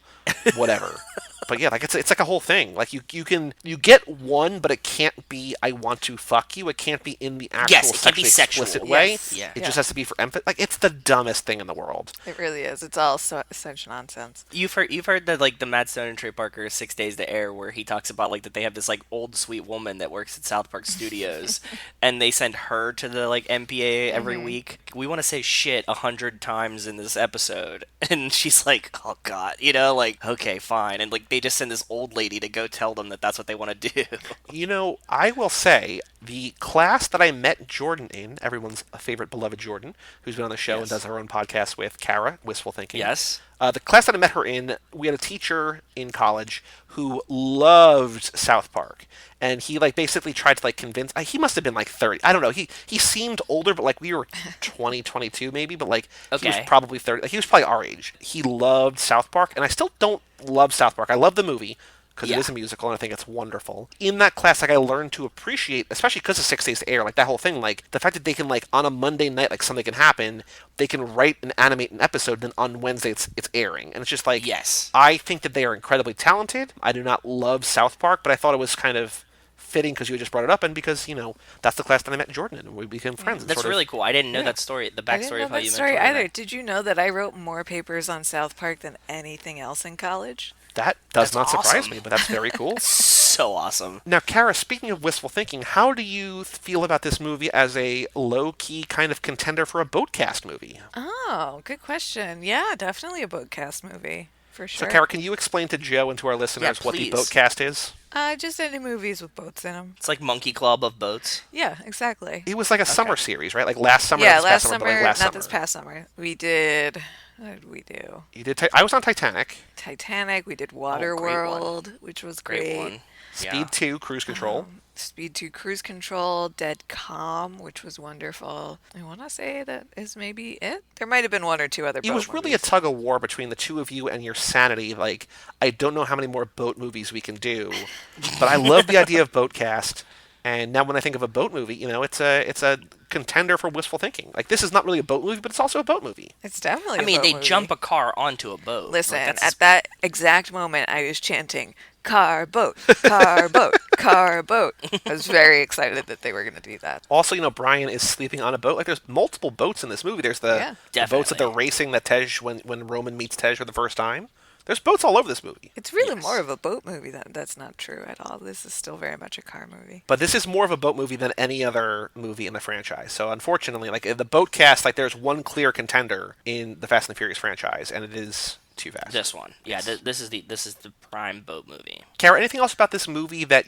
whatever. But yeah, like it's like a whole thing. Like you get one, but it can't be I want to fuck you. It can't be in the actual Yes, it can't be sexually explicit sexual. way. Yes. Yeah. It just has to be for empathy. Like it's the dumbest thing in the world. It really is. It's all such nonsense. You've heard that like the Matt Stone and Trey Parker 6 Days to Air, where he talks about like that they have this like old sweet woman that works at South Park Studios, and they send her to the like MPA every week. We want to say shit 100 times in this episode, and she's like, oh god, like okay, fine, and like they just send this old lady to go tell them that that's what they want to do. I will say the class that I met Jordan in, everyone's favorite beloved Jordan, who's been on the show and does her own podcast with Cara, Wistful Thinking. Yes. The class that I met her in, we had a teacher in college who loved South Park, and he like basically tried to like convince. He must have been like 30. I don't know. He seemed older, but like we were 20, 22 maybe, but like he was Okay. probably 30. Like he was probably our age. He loved South Park, and I still don't love South Park. I love the movie because Yeah. it is a musical and I think it's wonderful. In that class, like I learned to appreciate, especially because of 6 Days to Air, like that whole thing, like the fact that they can like on a Monday night, like something can happen, they can write and animate an episode, then on Wednesday it's airing, and it's just like Yes. I think that they are incredibly talented. I do not love South Park, but I thought it was kind of fitting because you just brought it up, and because that's the class that I met Jordan in, and we became friends. and That's sort of- really cool. I didn't know Yeah. that story, the I didn't backstory know of how that you met story Jordan. either. Did you know that I wrote more papers on South Park than anything else in college? That does That's not surprise awesome. me, but that's very cool. So awesome. Now, Kara, speaking of wistful thinking, how do you feel about this movie as a low-key kind of contender for a boatcast movie? Oh, good question. Yeah, definitely a boatcast movie. For So, sure. Kara, can you explain to Joe and to our listeners what the please. boatcast is? Just any movies with boats in them. It's like Monkey Club of boats. Yeah, exactly. It was like a summer series, right? Like last summer, Yeah, not this last past summer, but like last not summer. this past summer. We did. What did we do? You did. I was on Titanic. Titanic. We did great Waterworld, which was Great great. one. Speed 2, Cruise Control. Speed 2 Cruise Control, Dead Calm, which was wonderful. I want to say that is maybe it. There might have been one or two other It boat was really a movies. tug of war between the two of you and your sanity. Like, I don't know how many more boat movies we can do, but I love the idea of boatcast. And now when I think of a boat movie, it's a contender for wistful thinking. Like, this is not really a boat movie, but it's also a boat movie. It's definitely I mean, a boat they movie. jump a car onto a boat. Listen, Like, that's at that exact moment, I was chanting, car, boat, car, boat, car, boat. I was very excited that they were going to do that. Also, Brian is sleeping on a boat. Like, there's multiple boats in this movie. There's Yeah. the boats that they're Definitely. racing that Tej, when Roman meets Tej for the first time. There's boats all over this movie. It's really Yes. more of a boat movie. That's not true at all. This is still very much a car movie. But this is more of a boat movie than any other movie in the franchise. So unfortunately, like the boat cast, like there's one clear contender in the Fast and the Furious franchise, and it is Too Fast. this one. Yeah, this is the prime boat movie. Kara, anything else about this movie that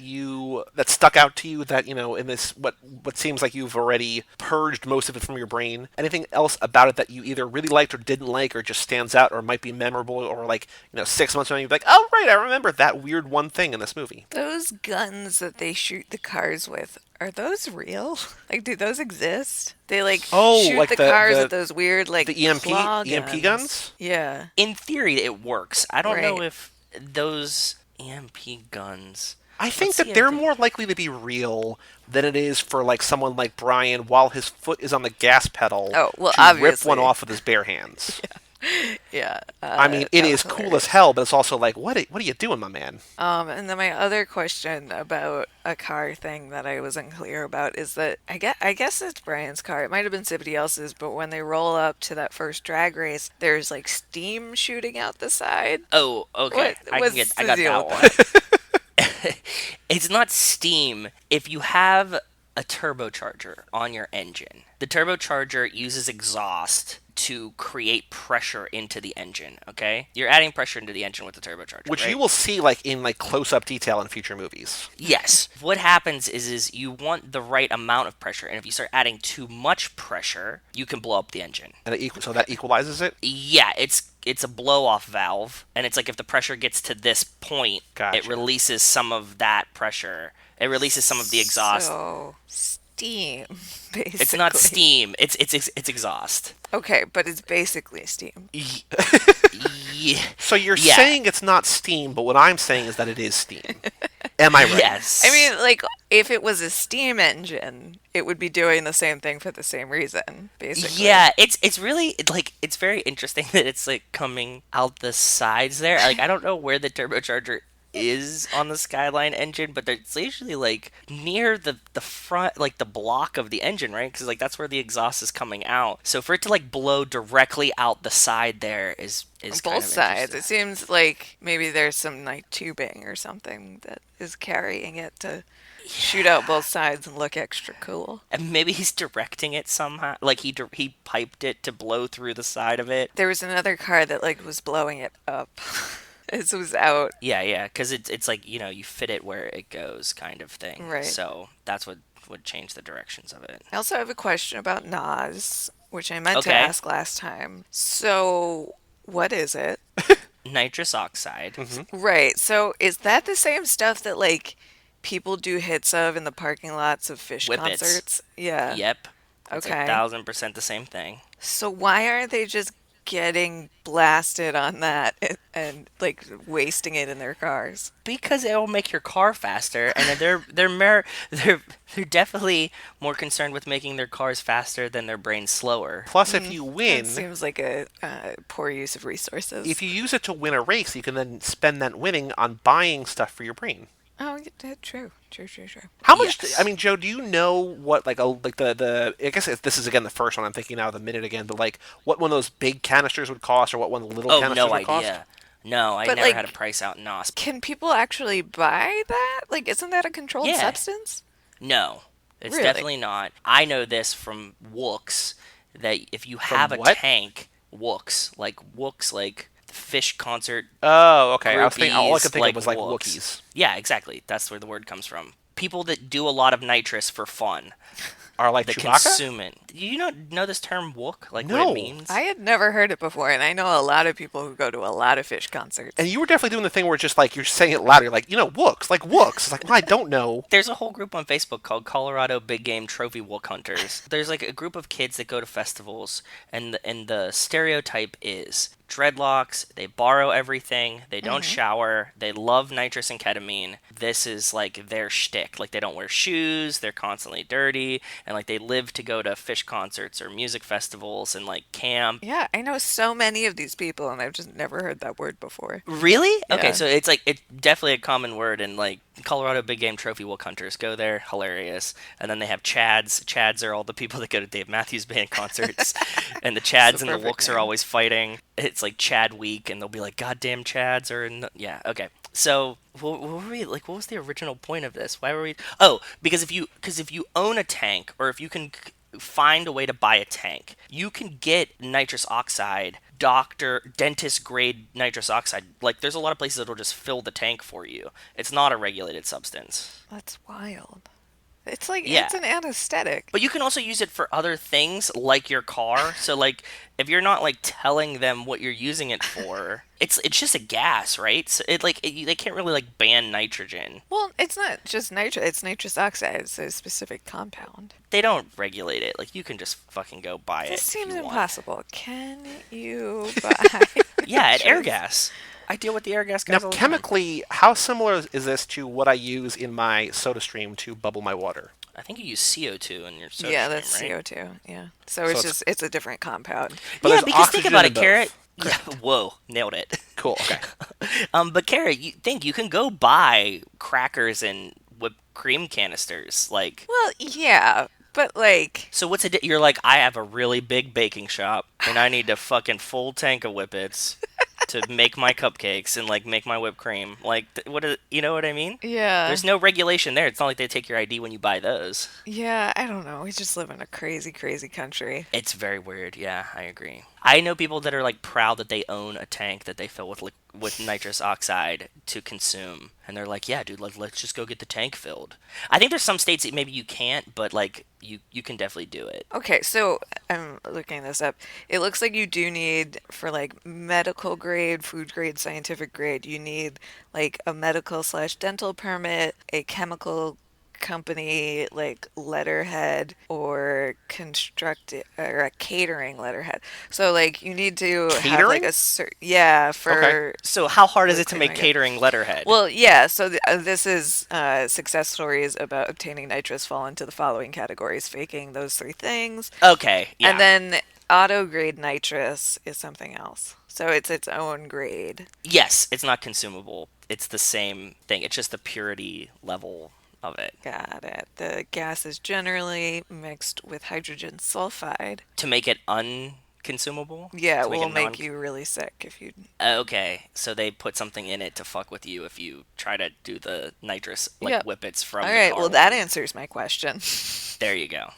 stuck out to you that in this what seems like you've already purged most of it from your brain? Anything else about it that you either really liked or didn't like, or just stands out, or might be memorable, or like 6 months from now you'd be like, oh right, I remember that weird one thing in this movie. Those guns that they shoot the cars with, are those real? Like, do those exist? They shoot like the the- cars the- with those weird the EMP claw EMP guns? Yeah. In theory, it works. I don't know Right. if those EMP guns. I think Let's that see they're if they- more likely to be real than it is for like someone like Brian while his foot is on the gas pedal Oh, well, to rip obviously. one off with his bare hands. Yeah. I mean, it that is was cool hilarious. as hell, but it's also like, what are you doing, my man? And then my other question about a car thing that I was unclear about is that I guess it's Brian's car. It might have been somebody else's, but when they roll up to that first drag race, there's like steam shooting out the side. Oh, okay. What's I the got deal that with one. It's not steam. If you have a turbocharger on your engine, the turbocharger uses exhaust to create pressure into the engine, okay? You're adding pressure into the engine with the turbocharger, Which right? you will see like in like close-up detail in future movies. Yes. What happens is you want the right amount of pressure, and if you start adding too much pressure, you can blow up the engine. And so that equalizes it. Yeah, it's a blow-off valve, and it's like if the pressure gets to this point, Gotcha. it releases some of that pressure. It releases some of the exhaust. So steam, basically. It's not steam. It's exhaust. Okay, but it's basically steam. Yeah. So you're Yeah. saying it's not steam, but what I'm saying is that it is steam. Am I right? Yes. I mean, like, if it was a steam engine, it would be doing the same thing for the same reason, basically. Yeah, it's really like it's very interesting that it's like coming out the sides there. Like I don't know where the turbocharger is on the Skyline engine, but it's usually like near the front, like the block of the engine, right? Because like that's where the exhaust is coming out. So for it to like blow directly out the side there is kind Both of sides. interesting. It seems like maybe there's some like tubing or something that is carrying it to shoot out both sides and look extra cool. And maybe he's directing it somehow, like he piped it to blow through the side of it. There was another car that like was blowing it up as it was out. Yeah, because it's like you fit it where it goes, kind of thing. Right. So that's what would change the directions of it. I also have a question about Nas, which I meant to Okay. ask last time. So, what is it? Nitrous oxide. Right. So, is that the same stuff that like people do hits of in the parking lots of fish Whippets. concerts? Yeah. Yep. It's Okay. 1,000% the same thing. So why aren't they just getting blasted on that and like wasting it in their cars? Because it will make your car faster, and they're definitely more concerned with making their cars faster than their brains slower. Plus, if you That win, seems like a poor use of resources. if you use it to win a race, you can then spend that winning on buying stuff for your brain. Oh, yeah, true. How much? Yes. I mean, Joe, do you know what the? I guess this is again the first one I'm thinking now of the minute again, but like what one of those big canisters would cost, or what one of the little Oh, canisters no would cost? idea. No, I But, never like, had a price out in NOS. Can people actually buy that? Like, isn't that a controlled Yeah. substance? No, it's Really? definitely not. I know this from Wooks, that if you have a what? tank, Wooks, like fish concert Oh, okay. I was thinking all I groupies, could think of was like Wooks. Wookiees. Yeah, exactly. That's where the word comes from. People that do a lot of nitrous for fun. Are like The Chewbacca? consument. Do you know this term wook? Like what No. it means? I had never heard it before, and I know a lot of people who go to a lot of fish concerts. And you were definitely doing the thing where it's just like you're saying it louder. You're like, Wooks, like Wooks. It's like, well, I don't know. There's a whole group on Facebook called Colorado Big Game Trophy Wook Hunters. There's like a group of kids that go to festivals, and the stereotype is dreadlocks, they borrow everything, they don't shower, they love nitrous and ketamine. This is like their shtick. Like they don't wear shoes, they're constantly dirty, and like they live to go to fish concerts or music festivals and like camp. Yeah, I know so many of these people, and I've just never heard that word before. Really? Okay, Yeah. so it's definitely a common word, and like Colorado Big Game Trophy Wook Hunters go there, hilarious. And then they have Chads. Chads are all the people that go to Dave Matthews Band concerts, and the Chads So and the perfect Wooks are name. always fighting. It's like Chad Week, and they'll be like, "Goddamn Chads!" Yeah, okay. So what were we like? What was the original point of this? Why were we? Oh, because if you own a tank, or if you can find a way to buy a tank, you can get nitrous oxide, dentist grade nitrous oxide. Like there's a lot of places that'll just fill the tank for you. It's not a regulated substance. That's wild. It's like Yeah. it's an anesthetic. But you can also use it for other things like your car. So like if you're not like telling them what you're using it for, it's just a gas, right? So they can't really like ban nitrogen. Well, it's not just nitrous. It's nitrous oxide. It's a specific compound. They don't regulate it. Like you can just fucking go buy it. This if seems you want. impossible. Can you buy? Yeah, at nitrous? Airgas. I deal with the Airgas Now, guys all the time. chemically, how similar is this to what I use in my soda stream to bubble my water? I think you use CO2 in your soda Yeah, stream, that's right? CO2. Yeah. So it's it's- just it's a different compound. But Yeah, there's because think oxygen about in it, both. Carrot. Yeah, whoa, nailed it. Cool. Okay. But Carrot, you can go buy crackers and whipped cream canisters. Like, Well, yeah, but like so what's it? You're like, I have a really big baking shop, and I need a fucking full tank of whippets to make my cupcakes and like make my whipped cream. Like, you know what I mean? yeah. There's no regulation there. It's not like they take your ID when you buy those. Yeah, I don't know. We just live in a crazy, crazy country. It's very weird. Yeah, I agree. I know people that are like proud that they own a tank that they fill with nitrous oxide to consume, and they're like, "Yeah, dude, like let's just go get the tank filled." I think there's some states that maybe you can't, but like you can definitely do it. Okay, so I'm looking this up. It looks like you do need, for like medical grade, food grade, scientific grade, you need like a medical slash dental permit, a chemical company like letterhead, or construct or a catering letterhead. So like you need to have Catering? like a yeah, for So how hard is it to Clean make like it. catering letterhead? well, yeah, so this is success stories about obtaining nitrous fall into the following categories: faking those three things, okay, yeah. and then auto grade nitrous is something else. So it's its own grade. Yes, it's not consumable. It's the same thing. It's just the purity level of it. Got it. The gas is generally mixed with hydrogen sulfide. To make it unconsumable? Yeah, To it make will it make you really sick if you. Okay, so they put something in it to fuck with you if you try to do the nitrous, like Yep. whippets from All the right, car well, that one. answers my question. There you go.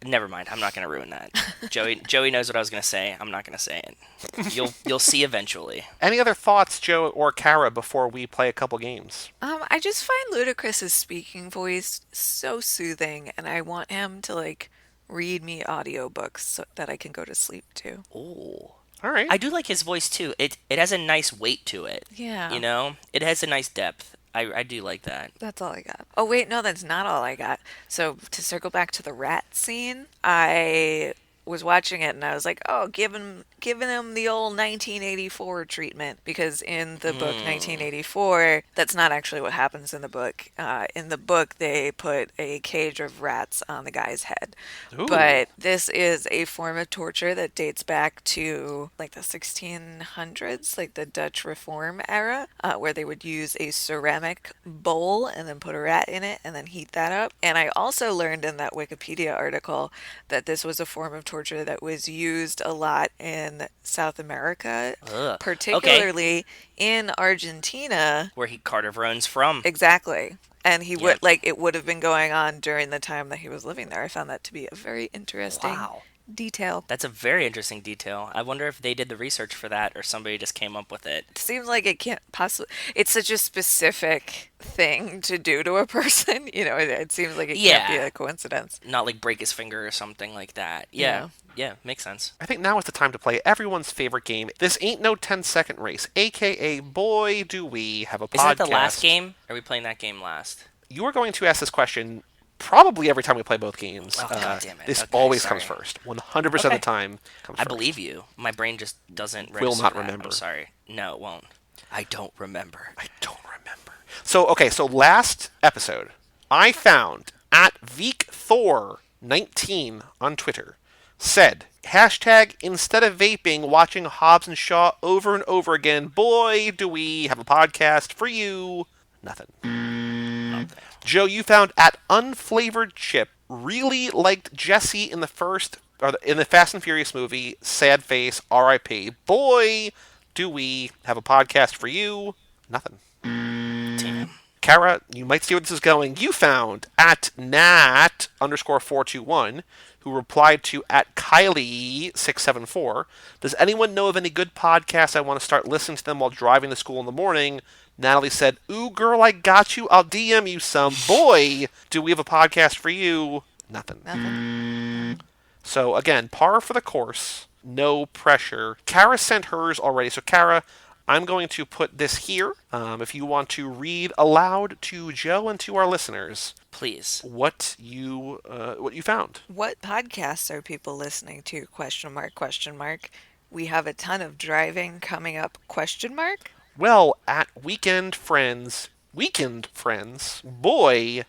Never mind, I'm not gonna ruin that. Joey knows what I was gonna say. I'm not gonna say it. You'll see eventually. Any other thoughts, Joe or Cara, before we play a couple games? I just find Ludacris's speaking voice so soothing, and I want him to like read me audiobooks so that I can go to sleep too. Ooh. All right. I do like his voice too. It has a nice weight to it. Yeah. You know? It has a nice depth. I do like that. That's all I got. Oh, wait, no, that's not all I got. So, to circle back to the rat scene, I was watching it and I was like, oh, giving him the old 1984 treatment because in the book 1984, that's not actually what happens in the book. In the book, they put a cage of rats on the guy's head. Ooh. But this is a form of torture that dates back to like the 1600s, like the Dutch Reform era, where they would use a ceramic bowl and then put a rat in it and then heat that up. And I also learned in that Wikipedia article that this was a form of torture that was used a lot in South America, Ugh. particularly in Argentina. Where Carter Verone's from. Exactly. And he Yeah. would like it would have been going on during the time that he was living there. I found that to be a very interesting Wow. detail. That's a very interesting detail. I wonder if they did the research for that or somebody just came up with it. It seems like it can't possibly. It's such a specific thing to do to a person. It seems like it can't be Yeah. a coincidence. Not like break his finger or something like that. Yeah. Yeah, makes sense. I think now is the time to play everyone's favorite game. This ain't no 10-second race, aka Boy Do We Have a Podcast. Isn't that the last game? Are we playing that game last? You are going to ask this question probably every time we play both games. Oh, God damn it. This Okay, always sorry. comes first. 100% of the Okay. time comes I first. believe you. My brain just doesn't Will register not that. remember. I'm sorry. No, it won't. I don't remember. I don't remember. So last episode, I found at VeekThor19 on Twitter said, hashtag instead of vaping, watching Hobbs and Shaw over and over again, boy, do we have a podcast for you. Nothing. Joe, you found at Unflavored Chip really liked Jesse in the Fast and Furious movie, sad face, R.I.P. Boy, do we have a podcast for you. Nothing. Damn. Cara, you might see where this is going. You found at Nat_421, who replied to at Kylie674. Does anyone know of any good podcasts? I want to start listening to them while driving to school in the morning. Natalie said, ooh, girl, I got you. I'll DM you some. Boy, do we have a podcast for you. Nothing. So, again, par for the course. No pressure. Cara sent hers already. So, Cara, I'm going to put this here. If you want to read aloud to Joe and to our listeners Please. what you found. What podcasts are people listening to? ? We have a ton of driving coming up? ? Well, at Weekend Friends, boy,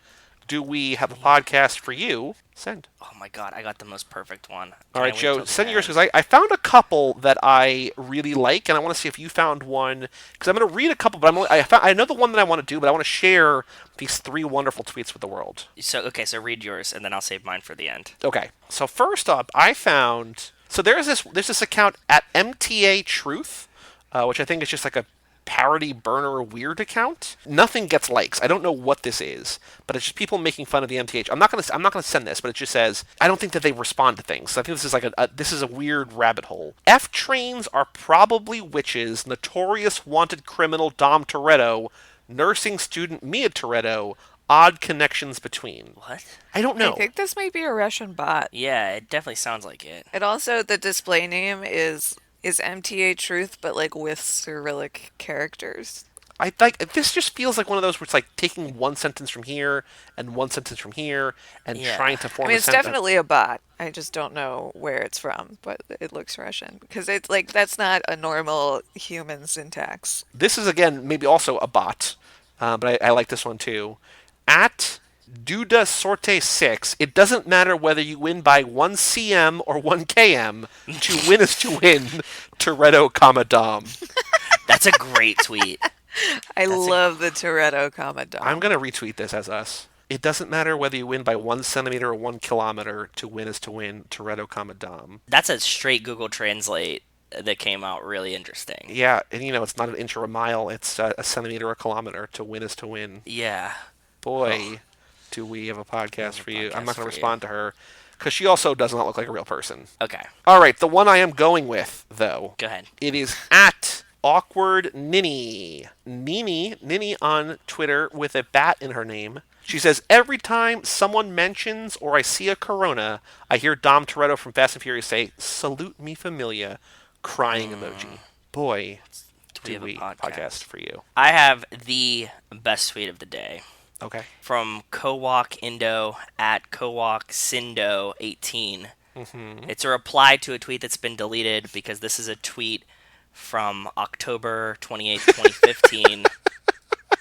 do we have a podcast for you. Send. Oh my god, I got the most perfect one. All right, Can't wait Joe, till the send yours end. because I found a couple that I really like, and I want to see if you found one. Because I'm going to read a couple, but I know the one that I want to do, but I want to share these 3 wonderful tweets with the world. So read yours, and then I'll save mine for the end. Okay, so first up, I found there's this account at MTA Truth, which I think is just like a parody burner weird account. Nothing gets likes. I don't know what this is, but it's just people making fun of the MTH. I'm not gonna send this, but it just says I don't think that they respond to things. So I think this is like this is a weird rabbit hole. F trains are probably witches. Notorious wanted criminal Dom Toretto, nursing student Mia Toretto. Odd connections between. What? I don't know. I think this might be a Russian bot. Yeah, it definitely sounds like it. And also, the display name is MTA Truth, but like with Cyrillic characters. I like this. Just feels like one of those where it's like taking one sentence from here and one sentence from here and Yeah. trying to form. I mean, a it's sentence. definitely a bot. I just don't know where it's from, but it looks Russian because it's like that's not a normal human syntax. This is again maybe also a bot, but I like this one too. At Duda Sorte 6. It doesn't matter whether you win by 1 cm or 1 km. To win is to win. Toretto, Dom. That's a great tweet. I love the Toretto Commodore. I'm going to retweet this as us. It doesn't matter whether you win by 1 centimeter or 1 kilometer. To win is to win. Toretto, Dom. That's a straight Google Translate that came out really interesting. Yeah, and it's not an inch or a mile. It's a centimeter or a kilometer. To win is to win. Yeah. Boy, do we have a podcast for you. I'm not podcast going to for respond to her because she also does not look like a real person. Okay. All right, the one I am going with, though. Go ahead. It is at Awkward Ninny. Ninny on Twitter with a bat in her name. She says, every time someone mentions or I see a Corona, I hear Dom Toretto from Fast and Furious say, salute me familia, crying emoji. Boy, do we have a podcast for you. I have the best tweet of the day. Okay. From Kowak Indo at Kowak Sindo 18. It's a reply to a tweet that's been deleted because this is a tweet from October 28th, 2015.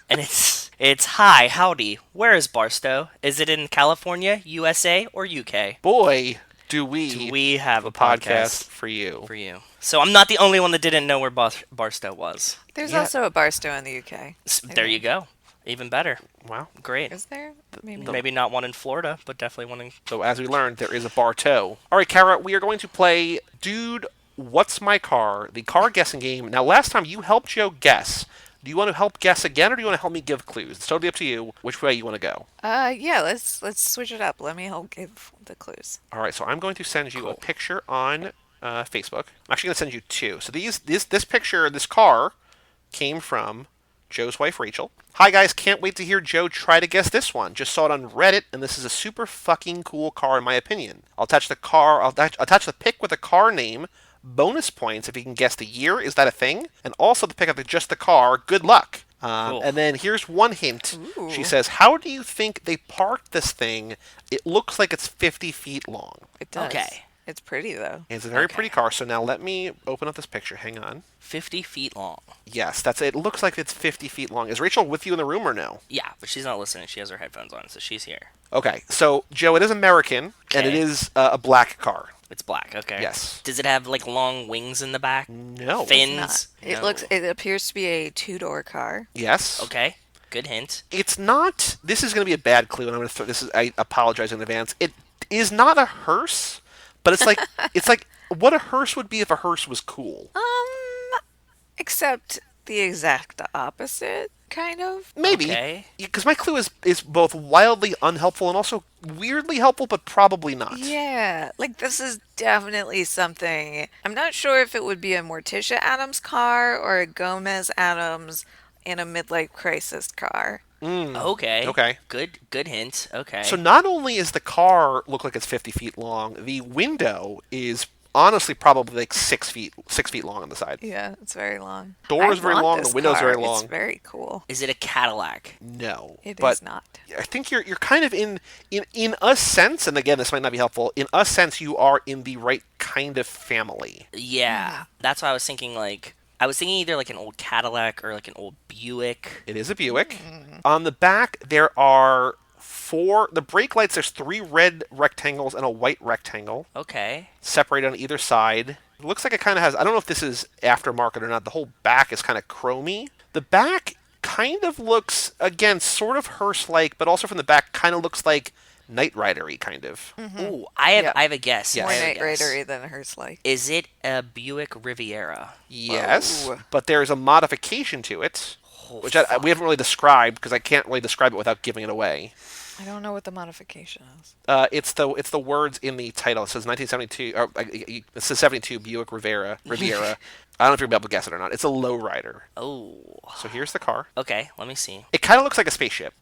And it's hi, howdy, where is Barstow? Is it in California, USA, or UK? Boy, do we have a podcast for you. So I'm not the only one that didn't know where Barstow was. There's also a Barstow in the UK. There you go. Even better. Wow. Great. Is there? Maybe not one in Florida, but definitely one in... So as we learned, there is a Bartow. All right, Cara, we are going to play Dude, What's My Car? The car guessing game. Now, last time you helped Joe guess. Do you want to help guess again, or do you want to help me give clues? It's totally up to you which way you want to go. Yeah, let's switch it up. Let me help give the clues. All right, so I'm going to send you a picture on Facebook. I'm actually going to send you two. So this picture, this car, came from Joe's wife, Rachel. Hi, guys. Can't wait to hear Joe try to guess this one. Just saw it on Reddit, and this is a super fucking cool car, in my opinion. I'll attach the pic with a car name. Bonus points if you can guess the year. Is that a thing? And also the pic of just the car. Good luck. Cool. And then here's one hint. Ooh. She says, how do you think they parked this thing? It looks like it's 50 feet long. It does. Okay. It's pretty, though. It's a very pretty car. So now let me open up this picture. Hang on. 50 feet long. Yes, that's it. It looks like it's 50 feet long. Is Rachel with you in the room or no? Yeah, but she's not listening. She has her headphones on, so she's here. Okay, so Joe, it is American, and it is a black car. It's black, okay. Yes. Does it have, like, long wings in the back? No. Fins? It appears to be a two-door car. Yes. Okay, good hint. It's not. This is going to be a bad clue, and I'm going to throw this. I apologize in advance. It is not a hearse, but it's like what a hearse would be if a hearse was cool. Except the exact opposite, kind of. Maybe. Okay. Because my clue is both wildly unhelpful and also weirdly helpful, but probably not. Yeah, like this is definitely something. I'm not sure if it would be a Morticia Adams car or a Gomez Adams in a midlife crisis car. Okay. Okay. Good hint. Okay. So not only is the car look like it's 50 feet long, the window is honestly probably like 6 feet long on the side. Yeah, it's very long. Door is I very want long, this the window's car. very long. It's very cool. Is it a Cadillac? No. It but is not. I think you're kind of in a sense, and again, this might not be helpful, in a sense you are in the right kind of family. Yeah. That's why I was thinking, like... I was thinking either like an old Cadillac or like an old Buick. It is a Buick. On the back, there are the brake lights, there's 3 red rectangles and a white rectangle. Okay. Separated on either side. It looks like it kind of has, I don't know if this is aftermarket or not, the whole back is kind of chromy. The back kind of looks, again, sort of hearse-like, but also from the back kind of looks like Knight Rider-y, kind of. Ooh, I have Yeah. I have a guess. Yes. More I have a Knight guess. Rider-y than a hearse-like. Is it a Buick Riviera? Yes, Whoa. but there's a modification to it, which we haven't really described, because I can't really describe it without giving it away. I don't know what the modification is. It's the words in the title. It says 1972, or it says 72 Buick Riviera. I don't know if you'll be able to guess it or not. It's a lowrider. Oh. So here's the car. Okay, let me see. It kind of looks like a spaceship.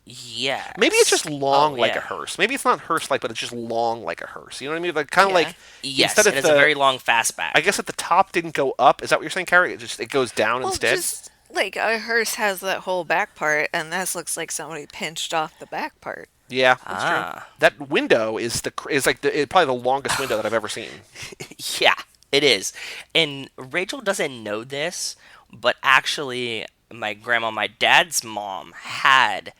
Yeah. Maybe it's just long like yeah. a hearse. Maybe it's not hearse-like, but it's just long like a hearse. You know what I mean? Like kind of Yeah. like Yes, instead it of has a very long fastback. I guess if the top didn't go up, is that what you're saying, Carrie? It goes down Well, instead. just like a hearse has that whole back part, and this looks like somebody pinched off the back part. Yeah, that's true. That window is probably the longest window that I've ever seen. Yeah, it is. And Rachel doesn't know this, but actually my dad's mom had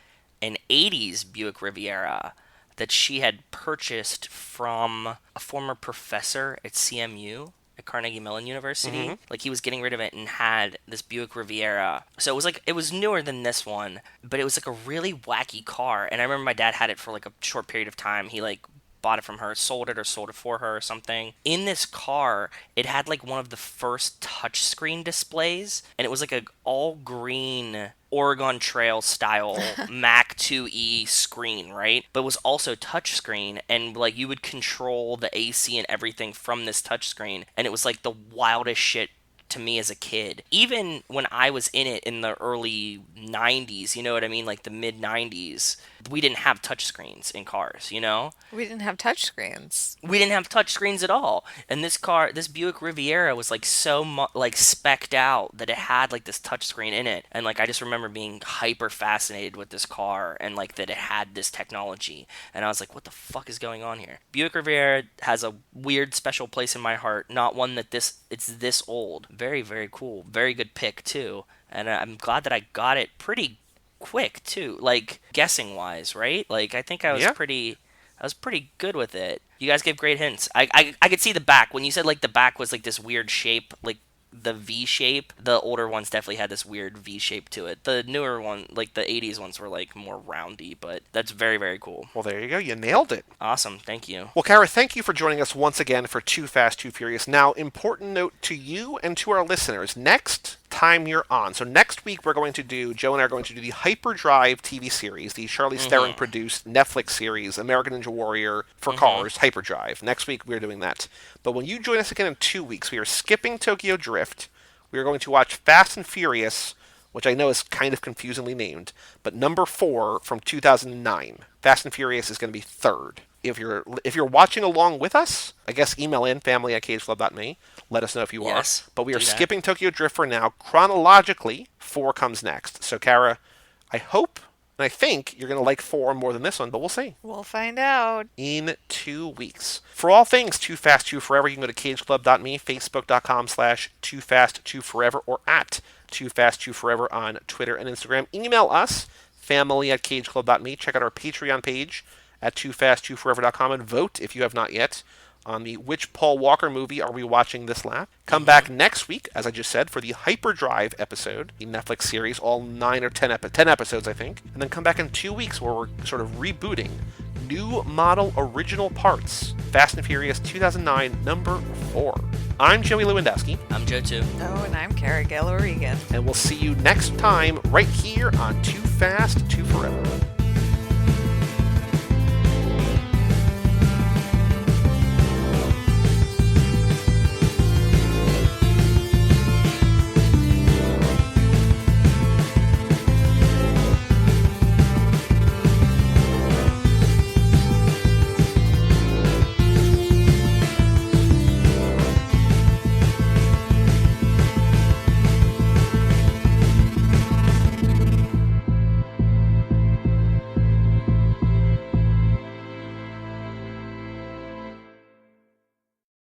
an 80s Buick Riviera that she had purchased from a former professor at CMU, at Carnegie Mellon University. Like, he was getting rid of it and had this Buick Riviera. So it was newer than this one, but it was like a really wacky car. And I remember my dad had it for like a short period of time. He like bought it from her, sold it, or sold it for her or something. In this car, it had like one of the first touchscreen displays, and it was like a all green Oregon Trail style Mac 2E screen, right? But it was also touchscreen, and like you would control the AC and everything from this touchscreen, and it was like the wildest shit to me as a kid. Even when I was in it in the early 90s, you know what I mean? Like the mid 90s, we didn't have touchscreens in cars, you know? We didn't have touchscreens. We didn't have touchscreens at all. And this Buick Riviera was like like specced out that it had like this touchscreen in it. And like I just remember being hyper fascinated with this car and like that it had this technology. And I was like, what the fuck is going on here? Buick Riviera has a weird special place in my heart. Not one that it's this old. Very, very cool. Very good pick too. And I'm glad that I got it pretty quick too, like guessing wise, right? Like I think I was pretty good with it. You guys gave great hints. I could see the back when you said like the back was like this weird shape, like the V shape. The older ones definitely had this weird V shape to it. The newer one, like the 80s ones, were like more roundy, but that's very, very cool. Well, there you go. You nailed it. Awesome. Thank you. Well, Cara, thank you for joining us once again for Too Fast, Too Furious. Now, important note to you and to our listeners. Next time you're on. So next week Joe and I are going to do the Hyperdrive TV series, the Charlize Theron produced Netflix series, American Ninja Warrior for cars, Hyperdrive. Next week we're doing that. But when you join us again in 2 weeks, we are skipping Tokyo Drift. We are going to watch Fast and Furious, which I know is kind of confusingly named, but number 4 from 2009. Fast and Furious is going to be third. If you're watching along with us, I guess email in family@cageclub.me. Let us know if you are. But we are skipping Tokyo Drift for now. Chronologically, 4 comes next. So, Cara, I hope and I think you're going to like 4 more than this one, but we'll see. We'll find out. In 2 weeks. For all things Too Fast, Too Forever, you can go to cageclub.me, facebook.com/TooFast2Forever, or at TooFast2Forever on Twitter and Instagram. Email us, family@cageclub.me. Check out our Patreon page at TooFast2Forever.com and vote, if you have not yet, on the which Paul Walker movie are we watching this lap. Come back next week, as I just said, for the Hyperdrive episode, the Netflix series, all 9 or 10 episodes, I think. And then come back in 2 weeks where we're sort of rebooting new model original parts, Fast and Furious 2009, number 4. I'm Joey Lewandowski. I'm Joe too. Oh, and I'm Cara Gael O'Regan. And we'll see you next time right here on Too Fast, Too Forever.